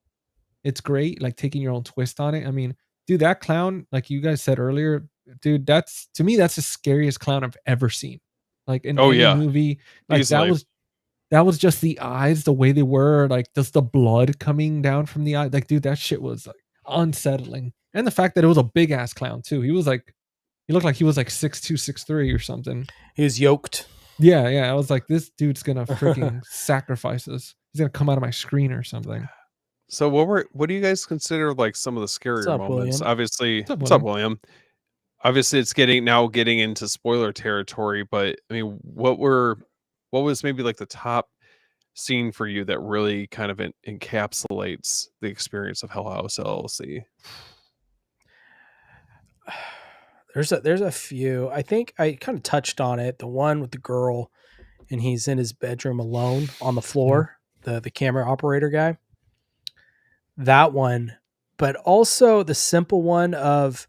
S1: It's great, like taking your own twist on it. I mean, dude, that clown, like you guys said earlier, dude, that's to me, that's the scariest clown I've ever seen. Like in
S2: Oh
S1: any
S2: yeah,
S1: movie, like
S2: easily.
S1: that was just the eyes, the way they were, like just the blood coming down from the eye. Like, dude, that shit was like unsettling. And the fact that it was a big ass clown too. He looked like he was like 6'2", 6'3" or something.
S3: He was yoked.
S1: Yeah, yeah. I was like, this dude's gonna freaking sacrifice us. He's gonna come out of my screen or something.
S2: So what do you guys consider like some of the
S3: What's
S2: scarier
S3: up,
S2: moments?
S3: William?
S2: Obviously,
S1: What's up,
S2: what's up,
S1: William?
S2: William? Obviously, it's getting into spoiler territory, but I mean, what was maybe like the top scene for you that really kind of encapsulates the experience of Hell House LLC?
S3: There's a few. I think I kind of touched on it. The one with the girl, and he's in his bedroom alone on the
S1: Yeah.
S3: floor. The camera operator guy. That one, but also the simple one of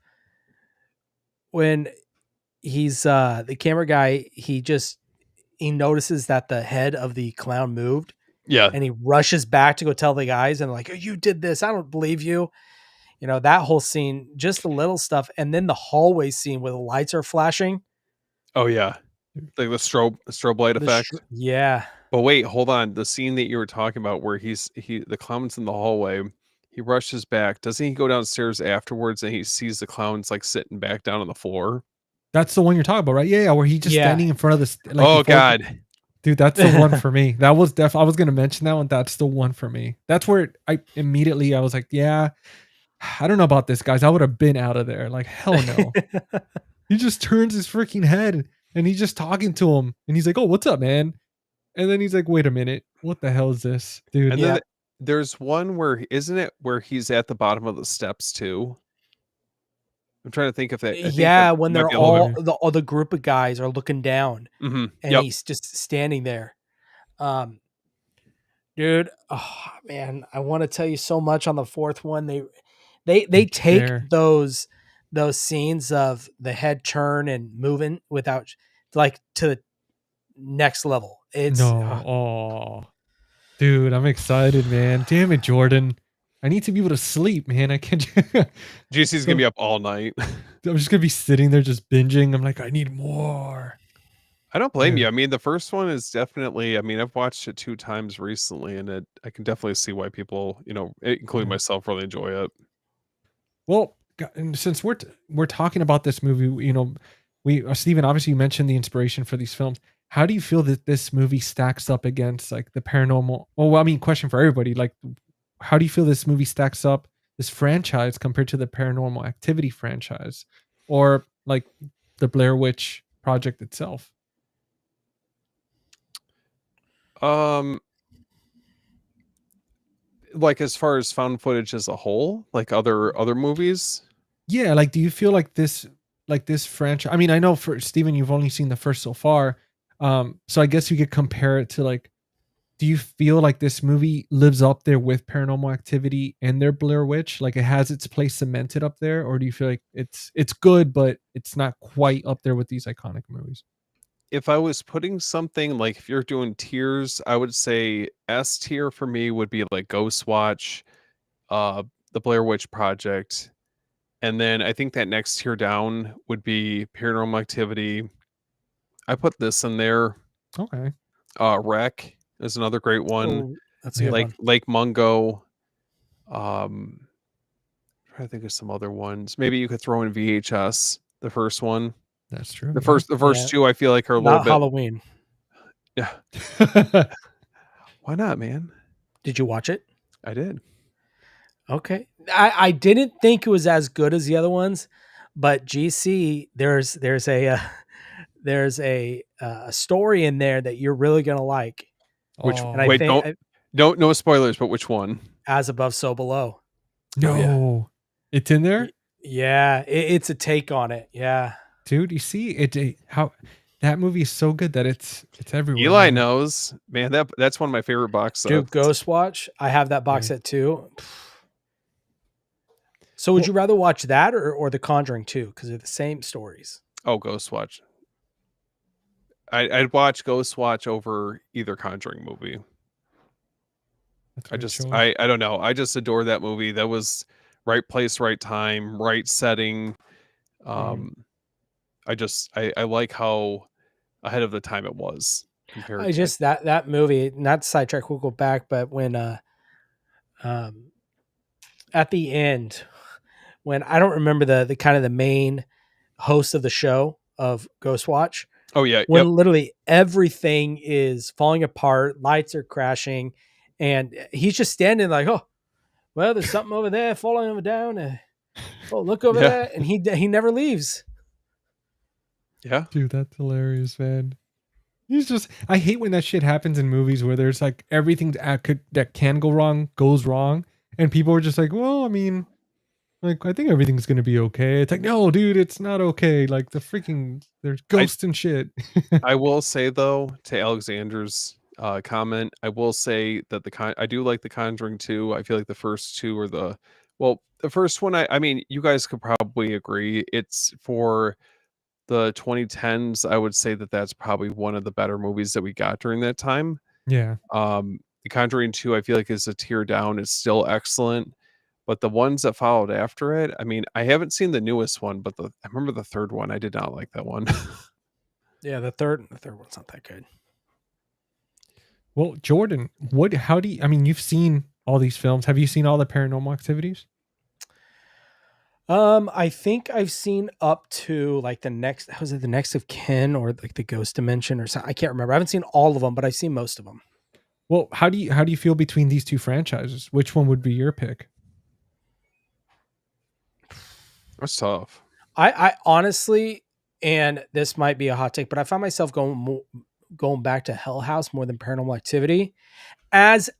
S3: when he's the camera guy. He notices that the head of the clown moved,
S2: Yeah.
S3: and he rushes back to go tell the guys and like, oh, you did this. I don't believe you. That whole scene, just the little stuff. And then the hallway scene where the lights are flashing.
S2: Oh yeah, like the strobe light effect.
S3: Yeah.
S2: But wait, hold on. The scene that you were talking about where the clown's in the hallway, he rushes back. Doesn't he go downstairs afterwards and he sees the clowns like sitting back down on the floor?
S1: That's the one you're talking about, right? Yeah, yeah, where he just
S3: Yeah.
S1: standing in front of like
S2: Oh
S1: before.
S2: god.
S1: Dude, that's the one for me. That was I was gonna mention that one. That's the one for me. That's where I was like, yeah, I don't know about this, guys. I would have been out of there. Like, hell no. He just turns his freaking head and he's just talking to him, and he's like, "Oh, what's up, man?" And then he's like, "Wait a minute, what the hell is this, dude?"
S2: And
S3: Yeah.
S2: then there's one where isn't it where he's at the bottom of the steps too? I'm trying to think if that I think that
S3: Yeah, when
S2: might
S3: they're
S2: be a little bit.
S3: all the other group of guys are looking down and
S2: Yep.
S3: he's just standing there. Um, dude, oh man, I want to tell you so much on the fourth one. They
S1: Don't you
S3: take
S1: dare.
S3: those those scenes of the head turn and moving without like to the next level. It's
S1: No. Oh, dude, I'm excited, man. Damn it, Jordan. I need to be able to sleep, man. I can't.
S2: GC's gonna be up all night.
S1: I'm just gonna be sitting there just binging. I'm like, I need more.
S2: I don't blame you.
S1: Yeah.
S2: I mean, the first one is definitely. I mean, I've watched it 2 times recently, and I can definitely see why people, including
S1: Yeah.
S2: myself, really enjoy it.
S1: Well, and since we're talking about this movie, Stephen, obviously you mentioned the inspiration for these films. How do you feel that this movie stacks up against like the paranormal? Well, I mean, question for everybody: like, how do you feel this movie stacks up, this franchise, compared to the Paranormal Activity franchise, or like the Blair Witch Project itself?
S2: Um, like as far as found footage as a whole, like other movies.
S1: Yeah, like, do you feel like this franchise? I mean, I know for Steven, you've only seen the first so far, so I guess you could compare it to like, do you feel like this movie lives up there with Paranormal Activity and their Blair Witch? Like, it has its place cemented up there, or do you feel like it's good, but it's not quite up there with these iconic movies?
S2: If I was putting something like if you're doing tiers, I would say S tier for me would be like Ghost Watch, the Blair Witch Project, and then I think that next tier down would be Paranormal Activity. I put this in there.
S1: Okay,
S2: Wreck is another great one.
S3: oh, that's a
S1: Yeah.
S3: good
S2: Like
S3: one.
S2: Lake Mungo. Trying to think of some other ones. Maybe you could throw in VHS, the first one.
S1: that's true.
S2: The first
S3: Yeah.
S2: 2 I feel like are a little
S3: Not
S2: bit.
S3: Halloween.
S2: Yeah.
S1: Yeah.
S2: Why not, man?
S3: Did you watch it?
S2: I did.
S3: Okay. I didn't think it was as good as the other ones, but GC, there's a story in there that you're really gonna like.
S2: Which
S1: Oh,
S3: And I
S2: wait,
S3: think
S2: no spoilers, but which one?
S3: As Above, So Below.
S1: no, it's in there.
S3: Yeah, it's a take on it. Yeah.
S1: Dude, you see how that movie is so good that it's everywhere.
S2: Eli
S1: man.
S2: knows, man. That's one of my favorite box sets.
S3: Dude, Ghost Watch. I have that box
S1: Yeah.
S3: set too. So would you rather watch that or The Conjuring 2? Because they're the same stories.
S2: Oh, Ghost Watch. I'd watch Ghost Watch over either Conjuring movie.
S1: That's a
S2: I
S1: good
S2: just
S1: choice.
S2: I don't know. I just adore that movie. That was right place, right time, right setting. I like how ahead of the time it was compared
S3: I
S2: to
S3: just that movie, not to sidetrack, we'll go back, but when at the end, when I don't remember the kind of the main host of the show of Ghost Watch,
S2: Oh yeah,
S3: when
S2: yep.
S3: literally everything is falling apart, lights are crashing, and he's just standing like, oh, well, there's something over there falling over down. Oh, look over
S2: Yeah.
S3: there, and he never leaves.
S2: Yeah.
S1: Dude, that's hilarious, man. He's just, I hate when that shit happens in movies where there's like everything that can go wrong goes wrong, and people are just like, well, I mean, like, I think everything's gonna be okay. It's like, no, dude, it's not okay. Like, there's ghosts and shit.
S2: I will say though, to Alexander's comment, I will say that I do like the Conjuring 2. I feel like the first two are the first one. I mean, you guys could probably agree. It's for the 2010s. I would say that that's probably one of the better movies that we got during that time.
S1: Yeah.
S2: The Conjuring 2, I feel like is a tier down. It's still excellent. But the ones that followed after it, I mean, I haven't seen the newest one, but I remember the third one. I did not like that one.
S3: Yeah, the third one's not that good.
S1: Well, Jordan, I mean, you've seen all these films. Have you seen all the Paranormal Activities?
S3: I think I've seen up to like the next of kin or like the Ghost Dimension or something. I can't remember. I haven't seen all of them, but I've seen most of them.
S1: Well, how do you feel between these two franchises? Which one would be your pick?
S2: That's tough.
S3: I honestly, and this might be a hot take, but I find myself going back to Hell House more than Paranormal Activity. As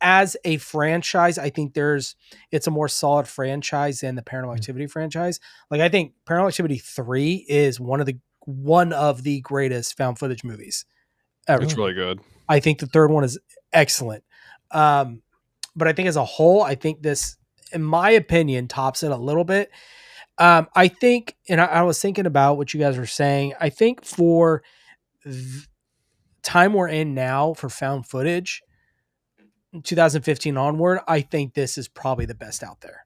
S3: a franchise, I think it's a more solid franchise than the Paranormal Activity franchise. Like, I think Paranormal Activity 3 is one of the greatest found footage movies ever.
S2: It's really good.
S3: I think the third one is excellent. But I think as a whole, I think this, in my opinion, tops it a little bit. I think, and I was thinking about what you guys were saying. I think for time we're in now for found footage, 2015 onward, I think this is probably the best out there.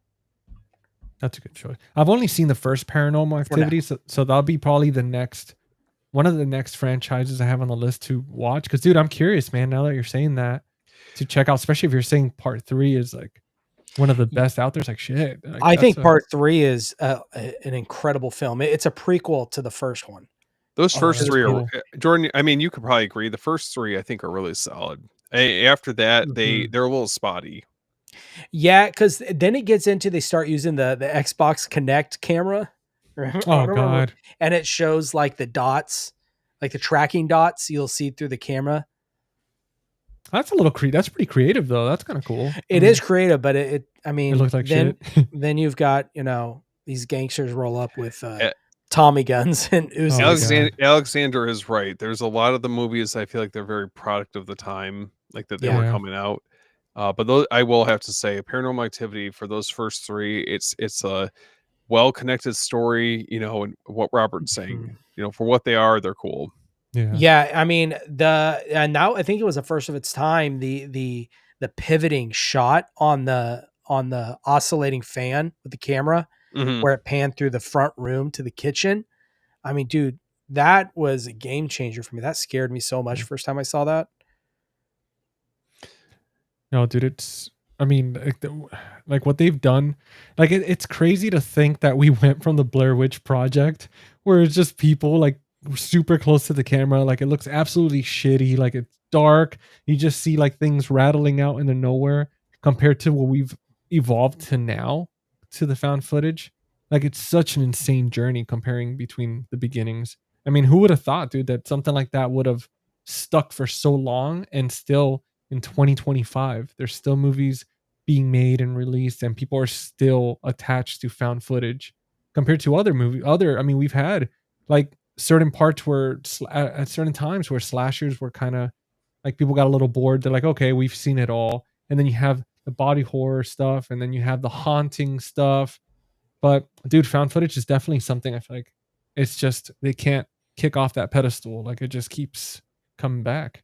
S1: That's a good choice. I've only seen the first Paranormal Activity, so that'll be probably one of the next franchises I have on the list to watch. Because, dude, I'm curious, man. Now that you're saying that, to check out, especially if you're saying part 3 is like one of the best out there. It's like shit. Like,
S3: I think part 3 is an incredible film. It's a prequel to the first one.
S2: Those first 3
S1: cool.
S2: are Jordan. I mean, you could probably agree. The first 3 I think are really solid. After that, they're a little spotty.
S3: Yeah, because then it gets into they start using the Xbox Connect camera.
S1: Oh god!
S3: And it shows like the dots, like the tracking dots you'll see through the camera.
S1: That's a little that's pretty creative though. That's kind of cool.
S3: It is creative, but it
S1: looks like
S3: then,
S1: shit.
S3: Then you've got, these gangsters roll up with Tommy guns and
S2: Uzis. Alexander is right. There's a lot of the movies I feel like they're very product of the time, like that they were coming out. But those, I will have to say, Paranormal Activity for those first 3, it's a well-connected story, and what Robert's saying, for what they are, they're cool.
S3: Yeah. I mean, now I think it was the first of its time, the pivoting shot on the oscillating fan with the camera, where it panned through the front room to the kitchen. I mean, dude, that was a game changer for me. That scared me so much first time I saw that.
S1: No, dude, like what they've done, like it's crazy to think that we went from the Blair Witch Project, where it's just people like super close to the camera, like it looks absolutely shitty, like it's dark, you just see like things rattling out into nowhere, compared to what we've evolved to now, to the found footage. Like it's such an insane journey comparing between the beginnings. I mean, who would have thought, dude, that something like that would have stuck for so long, and still in 2025 there's still movies being made and released, and people are still attached to found footage compared to other I mean, we've had like certain parts where at certain times where slashers were kind of like, people got a little bored, they're like, okay, we've seen it all. And then you have the body horror stuff, and then you have the haunting stuff. But dude, found footage is definitely something I feel like it's just, they can't kick off that pedestal. Like it just keeps coming back.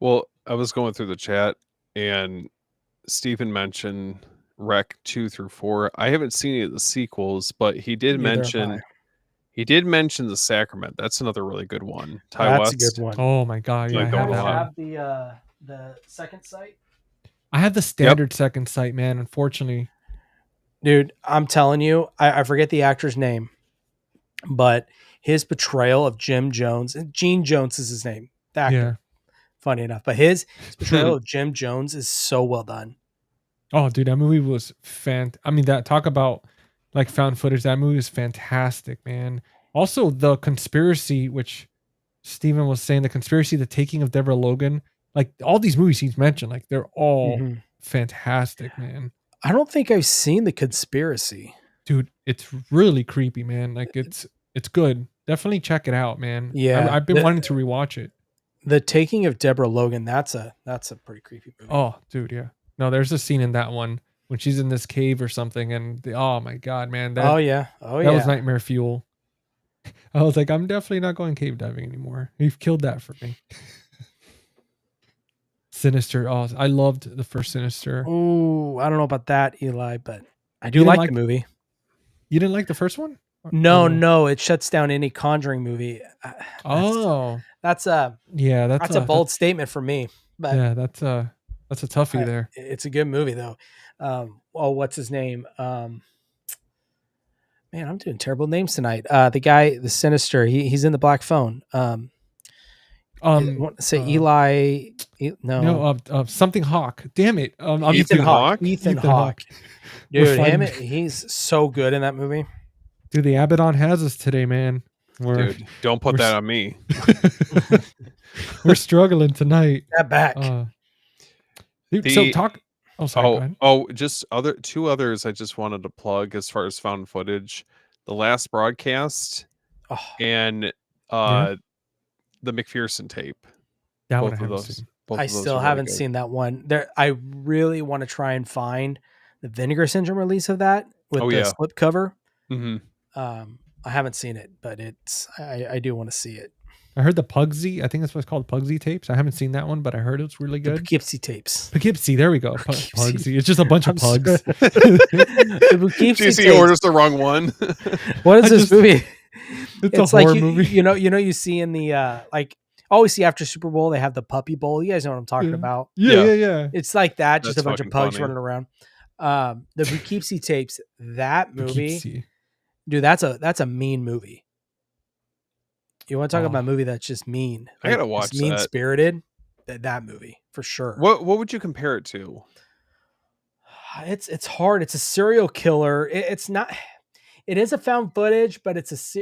S2: Well, I was going through the chat and Stephen mentioned Rec 2 through 4. I haven't seen any of the sequels, but he did mention The Sacrament. That's another really good one.
S3: That's a good one.
S1: Oh my god, yeah.
S2: Like,
S3: I have the second sight.
S1: I have the standard second sight, man, unfortunately.
S3: Dude, I'm telling you, I forget the actor's name, but his portrayal of Jim Jones, and Gene Jones is his name, the actor.
S1: Yeah.
S3: Funny enough, but his portrayal of Jim Jones is so well done.
S1: Oh, dude, that movie was I mean, that talk about like found footage. That movie is fantastic, man. Also, the conspiracy, which Steven was saying, the conspiracy, the taking of Deborah Logan, like all these movies he's mentioned, like they're all fantastic, man.
S3: I don't think I've seen The Conspiracy.
S1: Dude, it's really creepy, man. Like it's good. Definitely check it out, man.
S3: Yeah,
S1: I've been wanting to rewatch it.
S3: The Taking of Deborah Logan, that's a pretty creepy movie.
S1: Oh, dude, yeah. No, there's a scene in that one when she's in this cave or something, and oh my god, man. That was nightmare fuel. I was like, I'm definitely not going cave diving anymore. You've killed that for me. Sinister. Oh, I loved the first Sinister.
S3: Oh, I don't know about that, Eli, but I do like the movie.
S1: You didn't like the first one?
S3: No, it shuts down any Conjuring movie. That's a bold statement for me. But
S1: yeah, that's a toughie there.
S3: It's a good movie though. What's his name? Man, I'm doing terrible names tonight. The guy, the Sinister, he's in the Black Phone. Eli.
S1: Something Hawk. Damn it.
S3: Ethan Hawke. Dude, he's so good in that movie.
S1: Dude, the Abaddon has us today, man.
S2: Dude, don't put that on me.
S1: We're struggling tonight.
S3: That back.
S2: Just two others I just wanted to plug as far as found footage. The Last Broadcast and the McPherson tape.
S1: That one I haven't seen.
S3: I still haven't seen that one. I really want to try and find the Vinegar Syndrome release of that with the slip cover.
S2: Mm-hmm.
S3: I haven't seen it, but I do want to see it.
S1: I heard the Pugsy. I think that's what's called Pugsy tapes. I haven't seen that one, but I heard it's really
S3: The
S1: good.
S3: Poughkeepsie tapes.
S1: Poughkeepsie. There we go.
S3: Poughkeepsie.
S1: Pugsy. It's just a bunch of
S3: I'm sorry.
S1: pugs.
S3: The Poughkeepsie
S2: JC
S3: tapes.
S2: orders the wrong one.
S3: What is
S1: I
S3: this
S1: just-
S3: movie?
S1: It's a
S3: like
S1: horror movie.
S3: you see in the like always see after Super Bowl they have the puppy bowl. You guys know what I'm talking
S1: Yeah.
S3: about.
S1: Yeah.
S3: It's like that, just
S2: That's
S3: a bunch of
S2: fucking
S3: pugs
S2: funny.
S3: running around. The Poughkeepsie tapes, that movie,
S1: Poughkeepsie.
S3: dude, that's a mean movie. You want to talk
S1: Oh.
S3: about a movie that's just mean?
S2: I gotta watch
S3: mean
S2: that.
S3: spirited. That movie for sure.
S2: What would you compare it to?
S3: It's hard. It's a serial killer. It's not. It is a found footage, but it's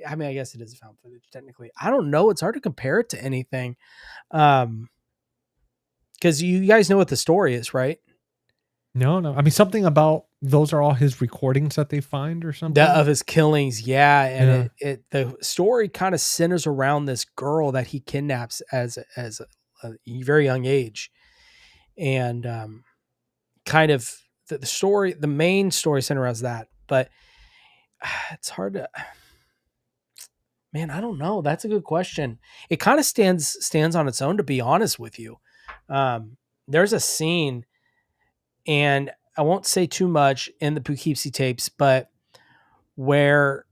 S3: I mean, I guess it is a found footage technically. I don't know. It's hard to compare it to anything, because you guys know what the story is, right?
S1: No. I mean, something about those are all his recordings that they find or something.
S3: Of his killings, yeah. And the story kind of centers around this girl that he kidnaps as a very young age, and kind of the story, the main story centers around that, but it's hard to, man, I don't know. That's a good question. It kind of stands on its own, to be honest with you. There's a scene, and I won't say too much in the Poughkeepsie tapes, but where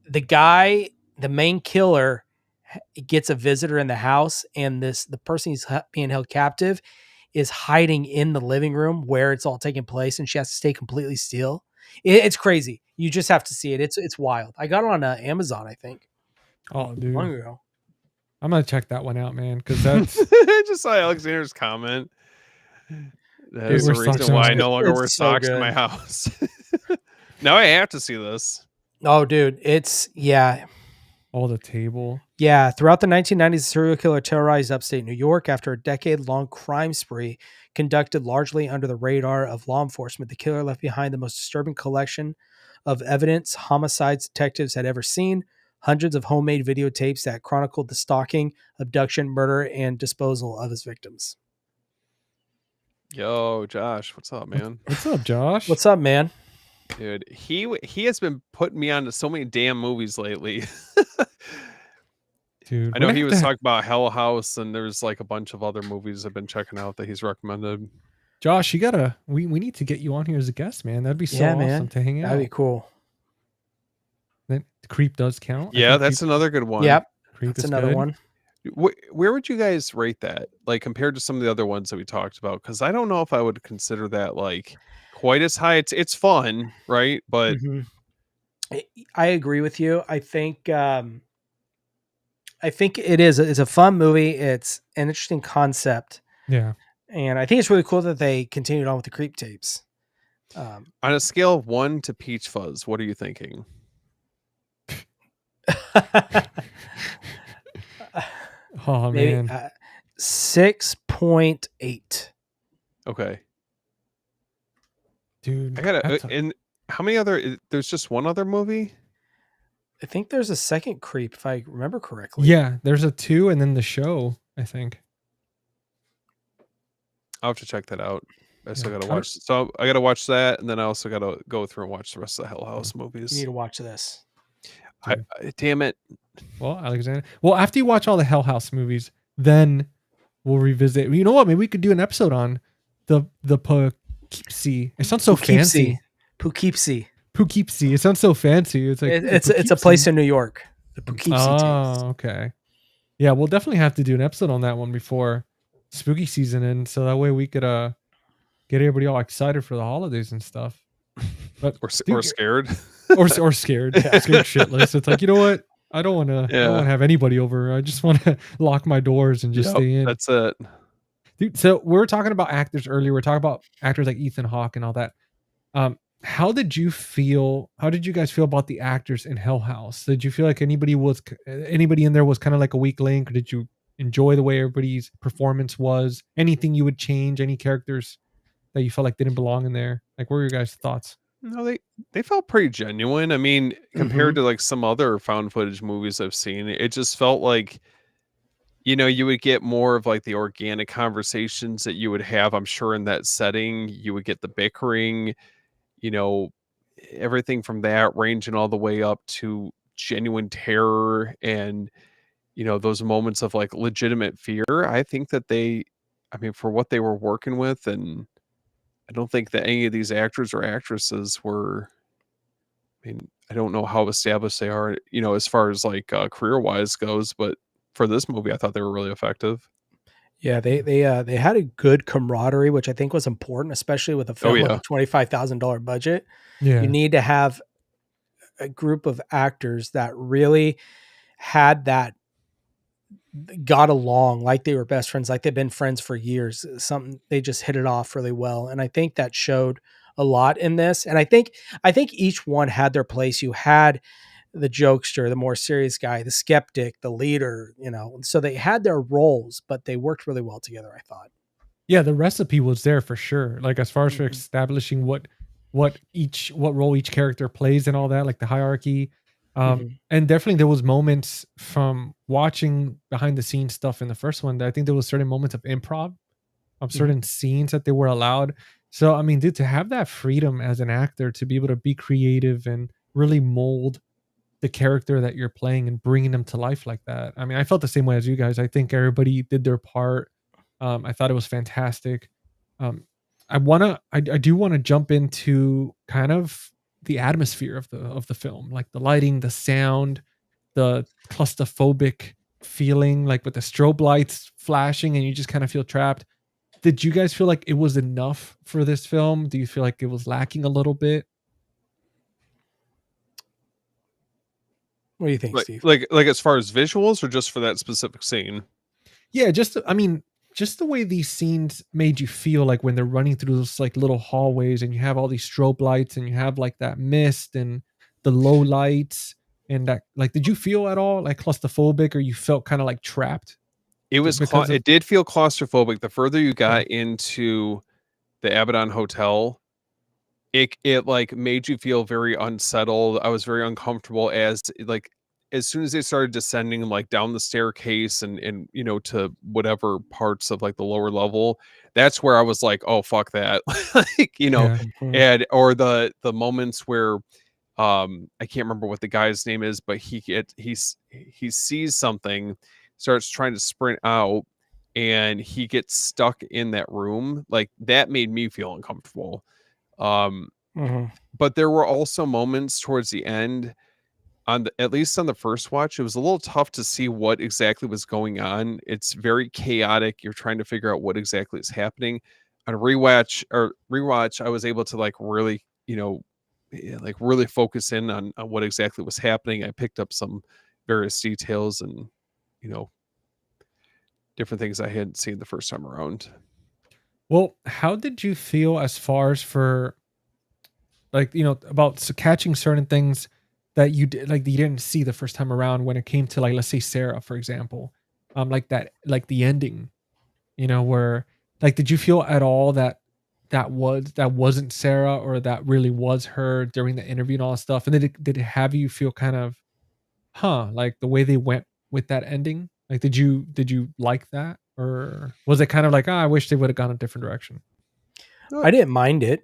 S3: the main killer gets a visitor in the house, and the person he's being held captive is hiding in the living room where it's all taking place, and she has to stay completely still. It's crazy. You just have to see it. It's wild. I got it on Amazon, I think.
S1: Oh, dude.
S3: Long ago.
S1: I'm gonna check that one out, man, because that's
S2: I just saw Alexander's comment. That's
S1: we're
S2: the reason
S1: sucking
S2: why
S1: on
S2: I
S1: it.
S2: no longer
S3: It's
S2: wear
S3: so
S2: socks in
S3: good.
S2: my house. Now I have to see this.
S3: Oh, dude. It's
S1: all the table.
S3: Yeah, throughout the 1990s, the serial killer terrorized upstate New York after a decade-long crime spree conducted largely under the radar of law enforcement. The killer left behind the most disturbing collection of evidence homicides detectives had ever seen, hundreds of homemade videotapes that chronicled the stalking, abduction, murder, and disposal of his victims.
S2: Yo, Josh, what's up, man?
S1: What's up, Josh?
S3: What's up, man?
S2: Dude, he has been putting me onto so many damn movies lately.
S1: Dude,
S2: I know he was talking about Hell House, and there's like a bunch of other movies I've been checking out that he's recommended.
S1: Josh, you gotta. We need to get you on here as a guest, man. That'd be so
S3: Yeah,
S1: awesome
S3: man.
S1: to hang out.
S3: That'd be cool.
S1: That Creep does count. I
S2: Yeah,
S1: think
S2: that's another good one.
S3: Yep,
S1: Creep
S3: that's
S1: is
S3: another
S1: good.
S3: one.
S2: Where would you guys rate that, like compared to some of the other ones that we talked about? Because I don't know if I would consider that like quite as high. It's fun, right? But
S3: Mhm. I agree with you. I think it is. It's a fun movie. It's an interesting concept,
S1: Yeah.
S3: and I think it's really cool that they continued on with the creep tapes.
S2: on a scale of 1 to Peach Fuzz, what are you thinking?
S1: Oh
S3: Maybe
S1: man.
S3: 6.8.
S2: Okay,
S1: Dude.
S2: I gotta.
S1: that's a-
S2: And how many other? There's just one other movie.
S3: I think there's a second creep, if I remember correctly.
S1: yeah, there's a 2 and then the show, I think.
S2: I'll have to check that out. I still
S1: Yeah,
S2: gotta
S1: kinda-
S2: watch. So I gotta watch that, and then I also gotta go through and watch the rest of the Hell House
S3: You
S2: movies.
S3: need to watch this.
S2: Damn it!
S1: Well, Alexander. Well, after you watch all the Hell House movies, then we'll revisit. You know what? Maybe we could do an episode on the Poughkeepsie. It sounds so fancy.
S3: Poughkeepsie.
S1: Poughkeepsie. It sounds so fancy. It's like
S3: It's a place in New York. The Poughkeepsie tapes.
S1: Oh, okay. Yeah, we'll definitely have to do an episode on that one before spooky season ends, so that way we could get everybody all excited for the holidays and stuff. But
S2: Or
S1: dude,
S2: scared.
S1: or scared, scared shitless. It's like, you know what? I don't want to. I don't want to have anybody over. I just want to lock my doors and just
S2: Yep,
S1: stay in.
S2: That's it.
S1: Dude, so we were talking about actors earlier. We're talking about actors like Ethan Hawke and all that. How did you feel? How did you guys feel about the actors in Hell House? Did you feel like anybody in there was kind of like a weak link, or did you enjoy the way everybody's performance was? Anything you would change? Any characters that you felt like didn't belong in there? Like, what were your guys' thoughts?
S2: No, they felt pretty genuine. I mean, compared to like some other found footage movies I've seen, it just felt like, you know, you would get more of like the organic conversations that you would have, I'm sure, in that setting. You would get the bickering, you know, everything from that ranging all the way up to genuine terror and, those moments of like legitimate fear. I think that for what they were working with, and I don't think that any of these actors or actresses were, I don't know how established they are, as far as like career wise goes, but for this movie, I thought they were really effective.
S3: Yeah, they had a good camaraderie, which I think was important, especially with a
S2: Oh
S3: film with
S2: yeah.
S3: a $25,000 budget.
S1: Yeah.
S3: You need to have a group of actors that really had that got along like they were best friends, like they've been friends for years. Something they just hit it off really well. And I think that showed a lot in this. And I think each one had their place. You had the jokester, the more serious guy, the skeptic, the leader, so they had their roles, but they worked really well together, I thought.
S1: Yeah, the recipe was there for sure. Like as far as for
S3: Mhm.
S1: establishing what role each character plays and all that, like the hierarchy.
S3: Mhm.
S1: And definitely there was moments from watching behind the scenes stuff in the first one that I think there was certain moments of improv of
S3: Mhm.
S1: certain scenes that they were allowed. So I mean, dude, to have that freedom as an actor to be able to be creative and really mold the character that you're playing and bringing them to life like that. I mean, I felt the same way as you guys. I think everybody did their part. I thought it was fantastic. Um, I do want to jump into kind of the atmosphere of the film, like the lighting, the sound, the claustrophobic feeling, like with the strobe lights flashing, and you just kind of feel trapped. Did you guys feel like it was enough for this film? Do you feel like it was lacking a little bit?
S3: What do you think,
S2: Like
S3: Steve?
S2: like as far as visuals or just for that specific scene?
S1: Yeah, I mean, just the way these scenes made you feel like when they're running through those like little hallways and you have all these strobe lights and you have like that mist and the low lights and that like did you feel at all like claustrophobic or you felt kind of like trapped because of
S2: It did feel claustrophobic. The further you
S1: yeah.
S2: got into the Abaddon Hotel, it like made you feel very unsettled. I was very uncomfortable as soon as they started descending like down the staircase and to whatever parts of like the lower level, that's where I was like, oh fuck that. like,
S1: Yeah.
S3: Mhm.
S2: and or the moments where I can't remember what the guy's name is, but he sees something, starts trying to sprint out, and he gets stuck in that room. Like that made me feel uncomfortable. Um,
S3: Mhm.
S2: but there were also moments towards the end at least on the first watch, it was a little tough to see what exactly was going on. It's very chaotic. You're trying to figure out what exactly is happening. On a rewatch, I was able to like really, like really focus in on what exactly was happening. I picked up some various details and, you know, different things I hadn't seen the first time around.
S1: Well, how did you feel as far as for like about catching certain things that you did like that you didn't see the first time around when it came to like let's say Sarah for example, like that like the ending, where like did you feel at all that that wasn't Sarah or that really was her during the interview and all that stuff, and did it have you feel kind of like the way they went with that ending, like did you like that or was it kind of like I wish they would have gone a different direction?
S2: Uh,
S3: I didn't mind it.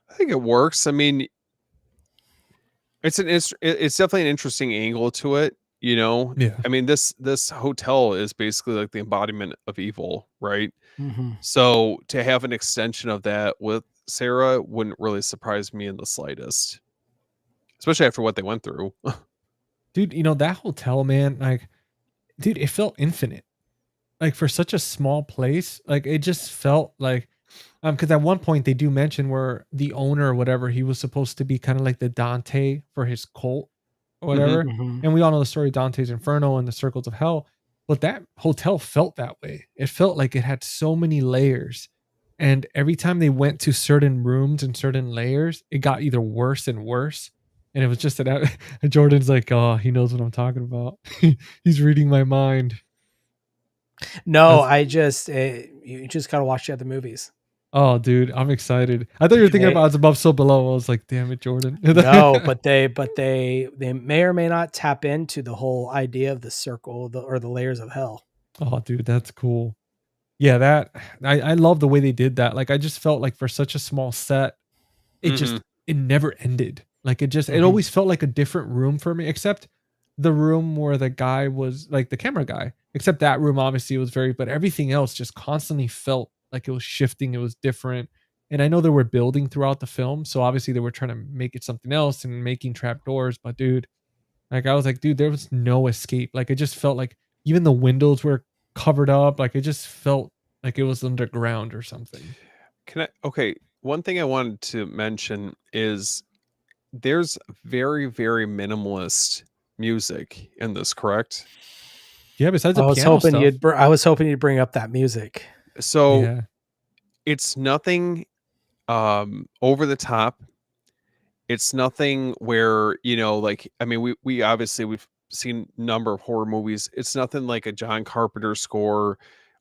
S2: I think it works. I mean, it's definitely an interesting angle to it, you know?
S1: Yeah.
S2: I mean, this hotel is basically like the embodiment of evil, right?
S3: Mhm.
S2: So to have an extension of that with Sarah wouldn't really surprise me in the slightest, especially after what they went through.
S1: Dude, that hotel, man, like, dude, it felt infinite. Like for such a small place, like it just felt like because at one point they do mention where the owner or whatever, he was supposed to be kind of like the Dante for his cult or
S2: Mhm.
S1: whatever.
S3: Mhm.
S1: And we all know the story of Dante's Inferno and the Circles of Hell. But that hotel felt that way. It felt like it had so many layers. And every time they went to certain rooms and certain layers, it got either worse and worse. And it was just that Jordan's like, oh, he knows what I'm talking about. He's reading my mind.
S3: No,
S1: That's
S3: I just you just gotta watch the other movies.
S1: oh, dude, I'm excited. I thought you were thinking
S3: They
S1: about It's Above So Below. I was like, damn it, Jordan.
S3: no, but they may or may not tap into the whole idea of the circle or the layers of hell.
S1: Oh, dude, that's cool. Yeah, I love the way they did that. Like, I just felt like for such a small set, it just
S2: Mhm.
S1: it never ended. Like it
S3: Mhm.
S1: always felt like a different room for me, except the room where the guy was like the camera guy. Except that room obviously was but everything else just constantly felt like it was shifting, it was different. And I know they were building throughout the film, so obviously they were trying to make it something else and making trapdoors. But dude, like I was like, dude, there was no escape. Like it just felt like even the windows were covered up. Like it just felt like it was underground or something.
S2: Okay, one thing I wanted to mention is there's very, very minimalist music in this, correct?
S1: Yeah, besides
S3: I
S1: the
S3: was
S1: piano
S3: hoping
S1: stuff.
S3: I was hoping you'd bring up that music.
S2: So
S1: Yeah.
S2: it's nothing over the top. It's nothing where, like, I mean, we obviously we've seen a number of horror movies. It's nothing like a John Carpenter score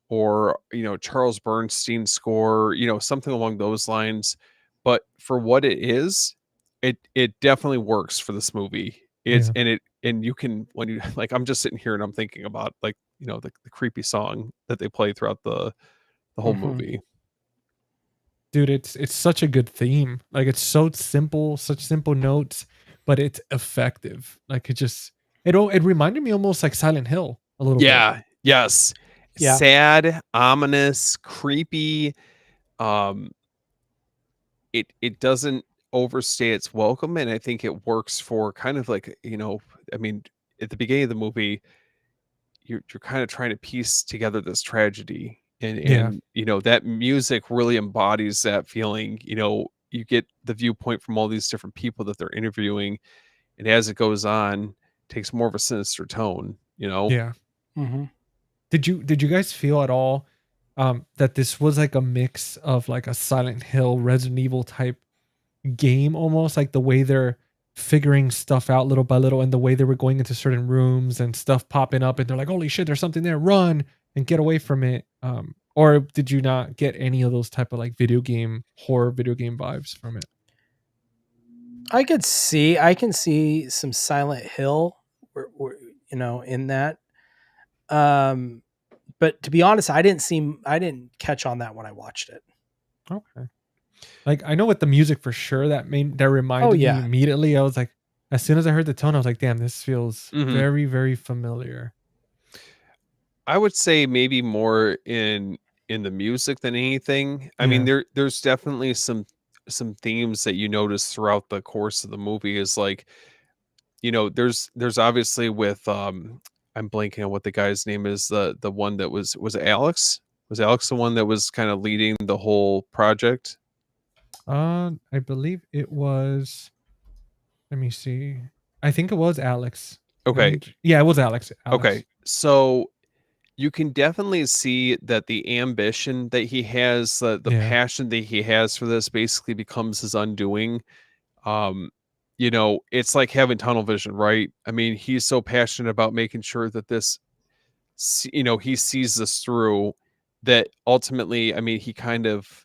S2: or, Charles Bernstein score, something along those lines. But for what it is, it definitely works for this movie.
S1: Yeah.
S2: And you can, when you like, I'm just sitting here and I'm thinking about, like, the creepy song that they play throughout the whole
S3: Mhm.
S2: movie.
S1: Dude, it's such a good theme. Like it's so simple, such simple notes, but it's effective. Like it reminded me almost like Silent Hill a little bit.
S2: Yeah. Yes.
S3: Yeah.
S2: Sad, ominous, creepy. Um, it doesn't overstay its welcome, and I think it works for kind of like, I mean, at the beginning of the movie, you're kind of trying to piece together this tragedy, and
S1: Yeah.
S2: that music really embodies that feeling. You get the viewpoint from all these different people that they're interviewing, and as it goes on, takes more of a sinister tone.
S1: Yeah.
S3: Mhm.
S1: Did you guys feel at all that this was like a mix of like a Silent Hill, Resident Evil type game, almost like the way they're figuring stuff out little by little and the way they were going into certain rooms and stuff popping up and they're like, holy shit, there's something there, run and get away from it. Or did you not get any of those type of like horror video game vibes from it?
S3: I can see some Silent Hill, in that. But to be honest, I didn't catch on that when I watched it.
S1: Okay. Like I know with the music for sure that reminded me
S3: yeah.
S1: immediately. I was like, as soon as I heard the tone, I was like, damn, this feels
S2: Mhm.
S1: very, very familiar.
S2: I would say maybe more in the music than anything. I mean,
S1: Yeah.
S2: there's definitely some themes that you notice throughout the course of the movie is like, there's obviously with I'm blanking on what the guy's name is, the one that was it Alex? Was Alex the one that was kind of leading the whole project?
S1: I believe it was. Let me see. I think it was Alex.
S2: Okay.
S1: Yeah, it was Alex. Alex.
S2: Okay. So you can definitely see that the ambition that he has, the
S1: Yeah.
S2: passion that he has for this basically becomes his undoing. Um, it's like having tunnel vision, right? I mean, he's so passionate about making sure that he sees this through that ultimately, I mean, he kind of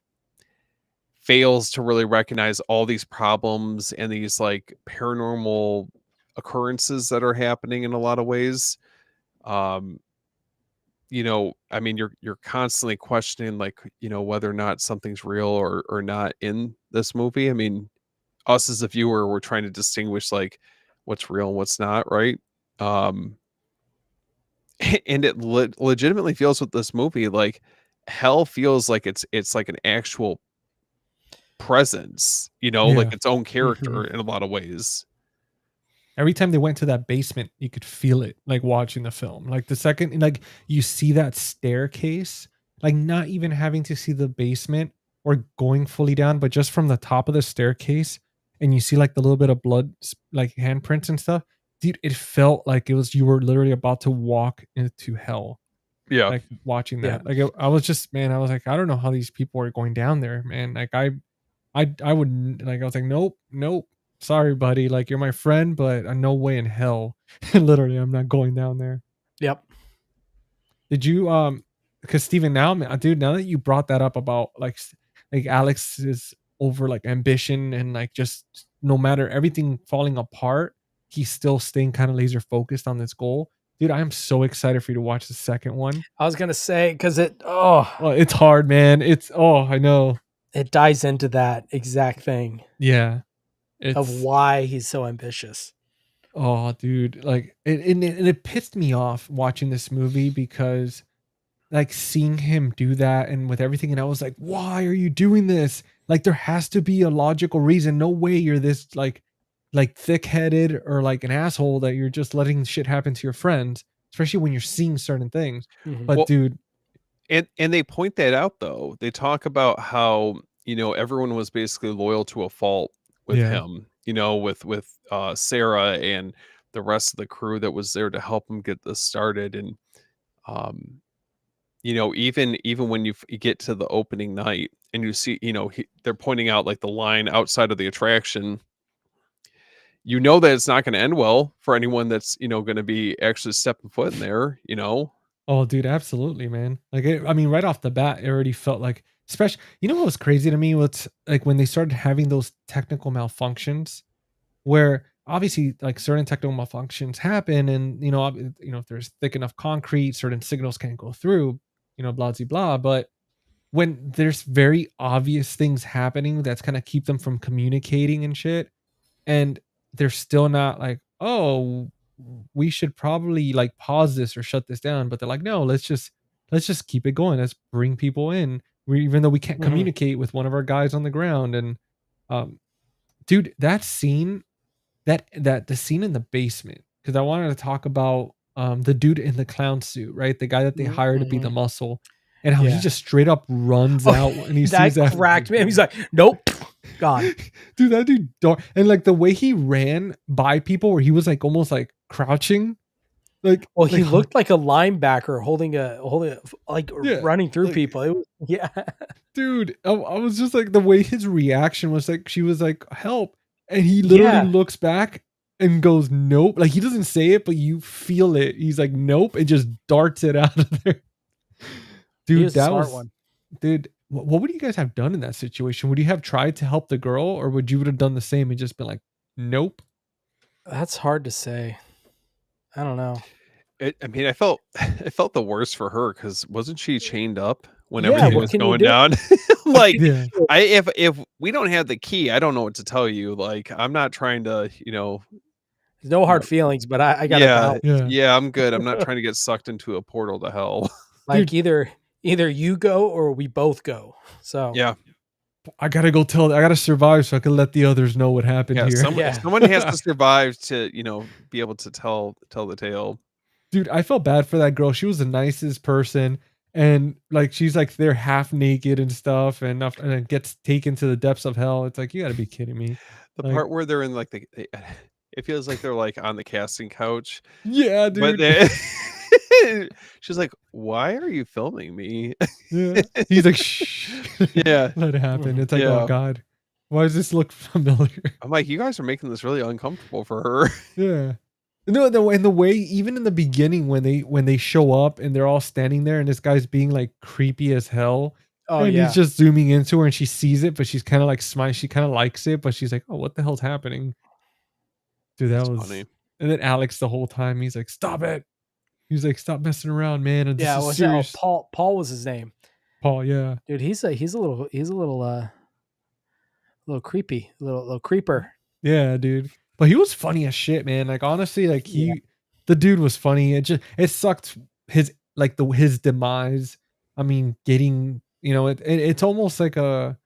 S2: fails to really recognize all these problems and these like paranormal occurrences that are happening in a lot of ways. Um, I mean, you're constantly questioning, like, whether or not something's real or not in this movie. I mean, us as a viewer, we're trying to distinguish like what's real and what's not, right? Um, and it legitimately feels with this movie like hell feels like it's like an actual presence, like
S1: Yeah.
S2: its own character
S3: Mhm.
S2: in a lot of ways.
S1: Every time they went to that basement, you could feel it like watching the film. Like the second like you see that staircase, like not even having to see the basement or going fully down, but just from the top of the staircase and you see like the little bit of blood like handprints and stuff. Dude, it felt like it was you were literally about to walk into hell.
S2: Yeah.
S1: Like watching
S3: Yeah.
S1: that. Like I was just man, I was like, I don't know how these people are going down there, man. Like I wouldn't like I was like, nope, nope. Sorry, buddy. Like you're my friend, but no way in hell. Literally, I'm not going down there.
S3: Yep.
S1: Did you because Steven now, man, dude, now that you brought that up about like Alex's over like ambition and like just no matter everything falling apart, he's still staying kind of laser focused on this goal. Dude, I am so excited for you to watch the second one.
S3: I was gonna say because
S1: Well, it's hard, man. I know.
S3: it dives into that exact thing.
S1: Yeah.
S3: of
S1: It's
S3: why he's so ambitious.
S1: oh, dude, like it pissed me off watching this movie because like seeing him do that and with everything, and I was like, why are you doing this? Like there has to be a logical reason. No way you're this like thick-headed or like an asshole that you're just letting shit happen to your friends, especially when you're seeing certain things.
S3: Mhm.
S1: But
S2: Well,
S1: dude,
S2: and they point that out though. They talk about how, everyone was basically loyal to a fault with
S1: yeah.
S2: him, with Sarah and the rest of the crew that was there to help him get this started. And um even when you get to the opening night and you see, they're pointing out like the line outside of the attraction, that it's not going to end well for anyone that's, going to be actually stepping foot in there.
S1: Oh, dude, absolutely, man. Like, I mean, right off the bat, it already felt like, especially, what was crazy to me was like when they started having those technical malfunctions, where obviously, like certain technical malfunctions happen, and if there's thick enough concrete, certain signals can't go through, blah blah blah. But when there's very obvious things happening that's kind of keep them from communicating and shit, and they're still not like, oh, we should probably like pause this or shut this down, but they're like, no, let's just keep it going, let's bring people in, even though we can't
S3: Mhm.
S1: communicate with one of our guys on the ground. And um dude, that scene, that the scene in the basement, because I wanted to talk about the dude in the clown suit, right, the guy that they
S3: Mhm,
S1: hired to be the
S3: mhm.
S1: muscle, and how he
S3: Yeah.
S1: just straight up runs
S3: Oh,
S1: out when he sees
S3: that
S1: that.
S3: cracked me. He's like, nope, gone.
S1: Dude, that dude dark, and like the way he ran by people, where he was like almost like crouching, like
S3: Well, he
S1: like
S3: looked like a linebacker like
S1: yeah,
S3: running through
S1: like
S3: people. It was, yeah.
S1: dude, I was just like the way his reaction was, like she was like help, and he literally
S3: Yeah.
S1: looks back and goes nope, like he doesn't say it, but you feel it. He's like nope, and just darts it out of there.
S3: He
S1: Dude,
S3: was a
S1: that
S3: smart
S1: was
S3: one.
S1: dude. What would you guys have done in that situation? Would you have tried to help the girl, or would you would have done the same and just been like nope?
S3: That's hard to say. I don't know.
S2: I mean, I felt the worst for her because wasn't she chained up when
S3: Yeah,
S2: everything
S1: Yeah,
S3: what
S2: was
S3: can you
S2: going
S3: do?
S2: down?
S3: What
S2: Like,
S3: can you
S1: yeah.
S3: do?
S2: if we don't have the key, I don't know what to tell you. Like, I'm not trying to,
S3: There's no
S2: you
S3: hard
S2: know,
S3: feelings, but I gotta
S2: yeah,
S3: bounce.
S1: Yeah.
S2: yeah, I'm good. I'm not trying to get sucked into a portal to hell.
S3: Like
S1: Dude,
S3: either you go or we both go. So
S2: Yeah,
S1: I gotta go tell. I gotta survive so I can let the others know what happened
S2: yeah.
S1: here.
S3: yeah.
S2: Someone has to survive to, be able to tell the tale.
S1: Dude, I felt bad for that girl. She was the nicest person, and like she's like they're half naked and stuff, and it gets taken to the depths of hell. It's like you gotta be kidding me.
S2: The
S1: Like,
S2: part where they're in like it feels like they're like on the casting couch,
S1: yeah,
S2: but
S1: dude.
S2: they she's like, "Why are you filming me?"
S1: Yeah. He's like, shh,
S2: Yeah,
S1: let it happen.
S3: Mhm.
S1: It's like, oh
S2: yeah.
S1: God, why does this look familiar?
S2: I'm like, "You guys are making this really uncomfortable for her."
S1: Yeah. No, the way even in the beginning when they show up and they're all standing there and this guy's being like creepy as hell,
S3: Oh
S1: and he's
S3: yeah.
S1: just zooming into her and she sees it, but she's kind of like smiling. She kind of likes it, but she's like, oh, what the hell's happening? Dude, that
S2: That's
S1: was.
S2: funny.
S1: And then Alex the whole time he's like, stop it. He's like, stop messing around, man. And this
S3: Yeah.
S1: is
S3: Was that? Oh,
S1: serious.
S3: Paul was his name.
S1: Paul, yeah.
S3: Dude, he's a little creepy, little creeper.
S1: Yeah, dude. But he was funny as shit, man. Like honestly, like
S3: Yeah.
S1: the dude was funny. It sucked his demise. I mean, getting it's almost like a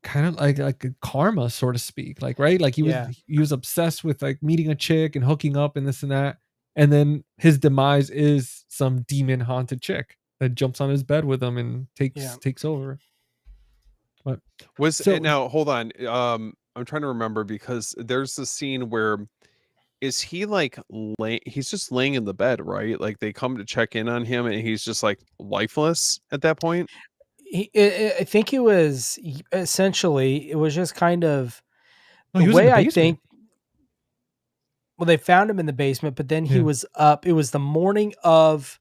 S1: kind of like a karma, so to speak. Like right, like
S3: Yeah.
S1: he was obsessed with like meeting a chick and hooking up and this and that, and then his demise is some demon haunted chick that jumps on his bed with him and
S3: Yeah.
S1: takes over. But
S2: Was
S1: so
S2: now hold on. I'm trying to remember because there's the scene where is he like he's just laying in the bed, right? Like they come to check in on him and he's just like lifeless at that point.
S3: I think it was essentially it was just kind of
S1: no,
S3: the
S1: he was in the
S3: way I
S1: basement.
S3: think. Well, they found him in the basement, but then he
S1: Yeah.
S3: was up. It was the morning of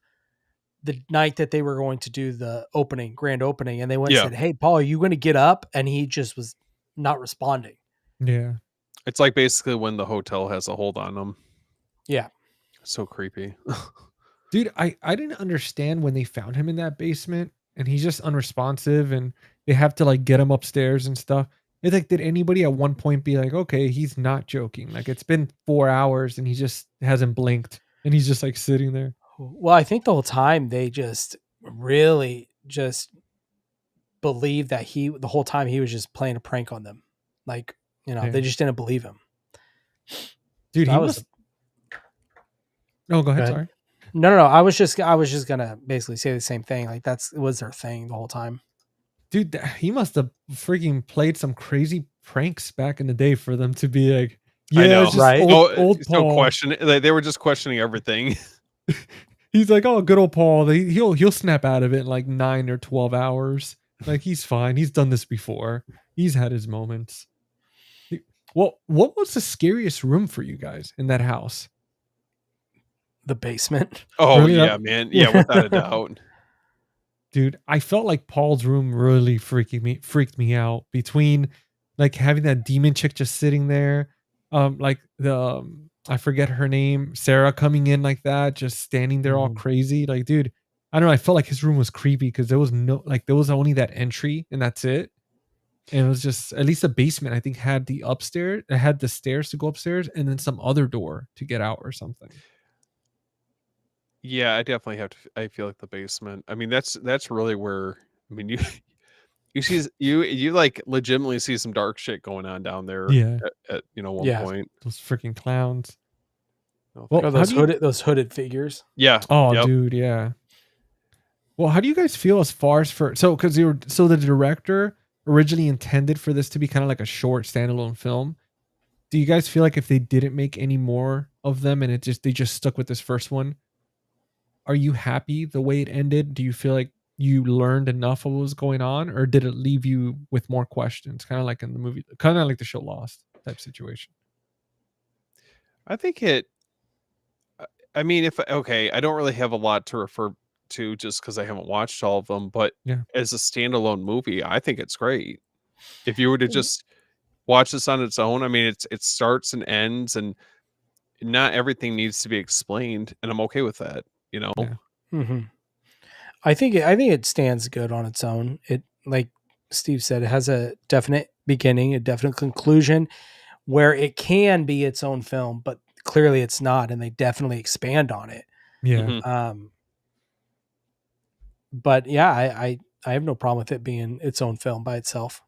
S3: the night that they were going to do the grand opening, and they went and
S2: Yeah.
S3: said, "Hey, Paul, are you going to get up?" And he just was not responding.
S1: Yeah.
S2: It's like basically when the hotel has a hold on him.
S3: Yeah.
S2: So creepy.
S1: Dude, I didn't understand when they found him in that basement and he's just unresponsive and they have to like get him upstairs and stuff. It's like, did anybody at one point be like, okay, he's not joking? Like, it's been 4 hours and he just hasn't blinked and he's just like sitting there.
S3: Well, I think the whole time they just really just believed that the whole time he was just playing a prank on them. Like,
S1: Yeah.
S3: they just didn't believe him.
S1: Dude,
S3: So
S1: he
S3: that was
S1: must. Oh, go ahead.
S3: Go ahead.
S1: Sorry.
S3: No. I was just gonna basically say the same thing. Like was their thing the whole time.
S1: Dude, he must have freaking played some crazy pranks back in the day for them to be like, yeah,
S2: I know.
S1: it's just
S3: Right.
S1: old
S2: So
S1: Paul.
S2: they were just questioning everything.
S1: He's like, oh, good old Paul. He'll snap out of it in like 9 or 12 hours. Like, he's fine. He's done this before. He's had his moments. Well, what was the scariest room for you guys in that house?
S3: The basement.
S2: Oh
S1: Really?
S2: yeah, man. Yeah, without a doubt.
S1: Dude, I felt like Paul's room really freaked me out, between like having that demon chick just sitting there, like the I forget her name, Sarah, coming in like that, just standing there all
S3: Mhm.
S1: crazy. Like, dude, I don't know. I felt like his room was creepy because there was there was only that entry and that's it. And it was just, at least the basement, I think, had the upstairs, it had the stairs to go upstairs and then some other door to get out or something.
S2: Yeah, I definitely have to. I feel like the basement. I mean, that's really where. I mean, you you like legitimately see some dark shit going on down there.
S1: Yeah.
S2: At one
S3: Yeah.
S2: point.
S1: Those freaking clowns.
S2: Oh,
S1: Well,
S3: Oh,
S1: how do you,
S3: those hooded figures.
S2: yeah.
S1: oh,
S2: Yep.
S1: dude, yeah. Well, how do you guys feel as far as because the director originally intended for this to be kind of like a short standalone film. Do you guys feel like if they didn't make any more of them and they just stuck with this first one, are you happy the way it ended? Do you feel like you learned enough of what was going on, or did it leave you with more questions? Kind of like in the movie, kind of like the show Lost type situation.
S2: I think it. I mean, I don't really have a lot to refer to just because I haven't watched all of them. But
S1: Yeah.
S2: as a standalone movie, I think it's great. If you were to just watch this on its own, I mean, it starts and ends, and not everything needs to be explained, and I'm okay with that.
S1: Yeah.
S3: Mm-hmm. I think it stands good on its own. It, like Steve said, it has a definite beginning, a definite conclusion, where it can be its own film, but clearly it's not, and they definitely expand on it.
S1: Yeah.
S2: Mhm.
S3: But yeah, I have no problem with it being its own film by itself.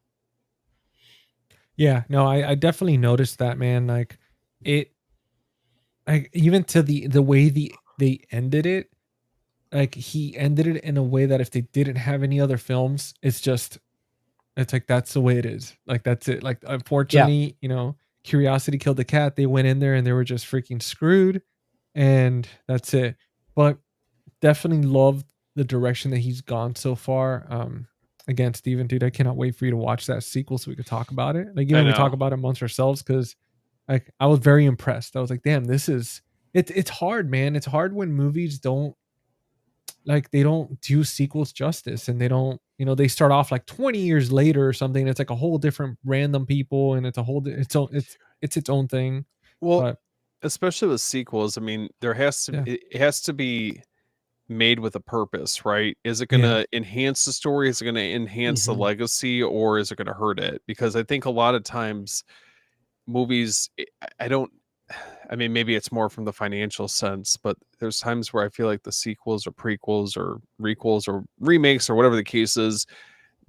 S1: Yeah. No, I definitely noticed that, man. Like, it, like, even to the way they ended it, like, he ended it in a way that if they didn't have any other films, it's like, that's the way it is. Like, that's it. Like, unfortunately, curiosity killed the cat. They went in there and they were just freaking screwed, and that's it. But definitely loved the direction that he's gone so far. Again, Steven, dude, I cannot wait for you to watch that sequel so we could talk about it. Like, even we talk
S2: know.
S1: about it amongst ourselves, because like, I was very impressed. I was like, damn, this is it's hard, man. It's hard when movies don't, like, they don't do sequels justice, and they don't, they start off like 20 years later or something. It's like a whole different random people, and it's a whole it's its own thing.
S2: Well,
S1: But
S2: especially with sequels, I mean, there has to
S1: yeah,
S2: it has to be made with a purpose, right? Is it going to enhance the story? Is it going to enhance the
S3: Mhm.
S2: legacy, or is it going to hurt it? Because I think a lot of times movies, I don't. I mean, maybe it's more from the financial sense, but there's times where I feel like the sequels or prequels or requels or remakes or whatever the case is,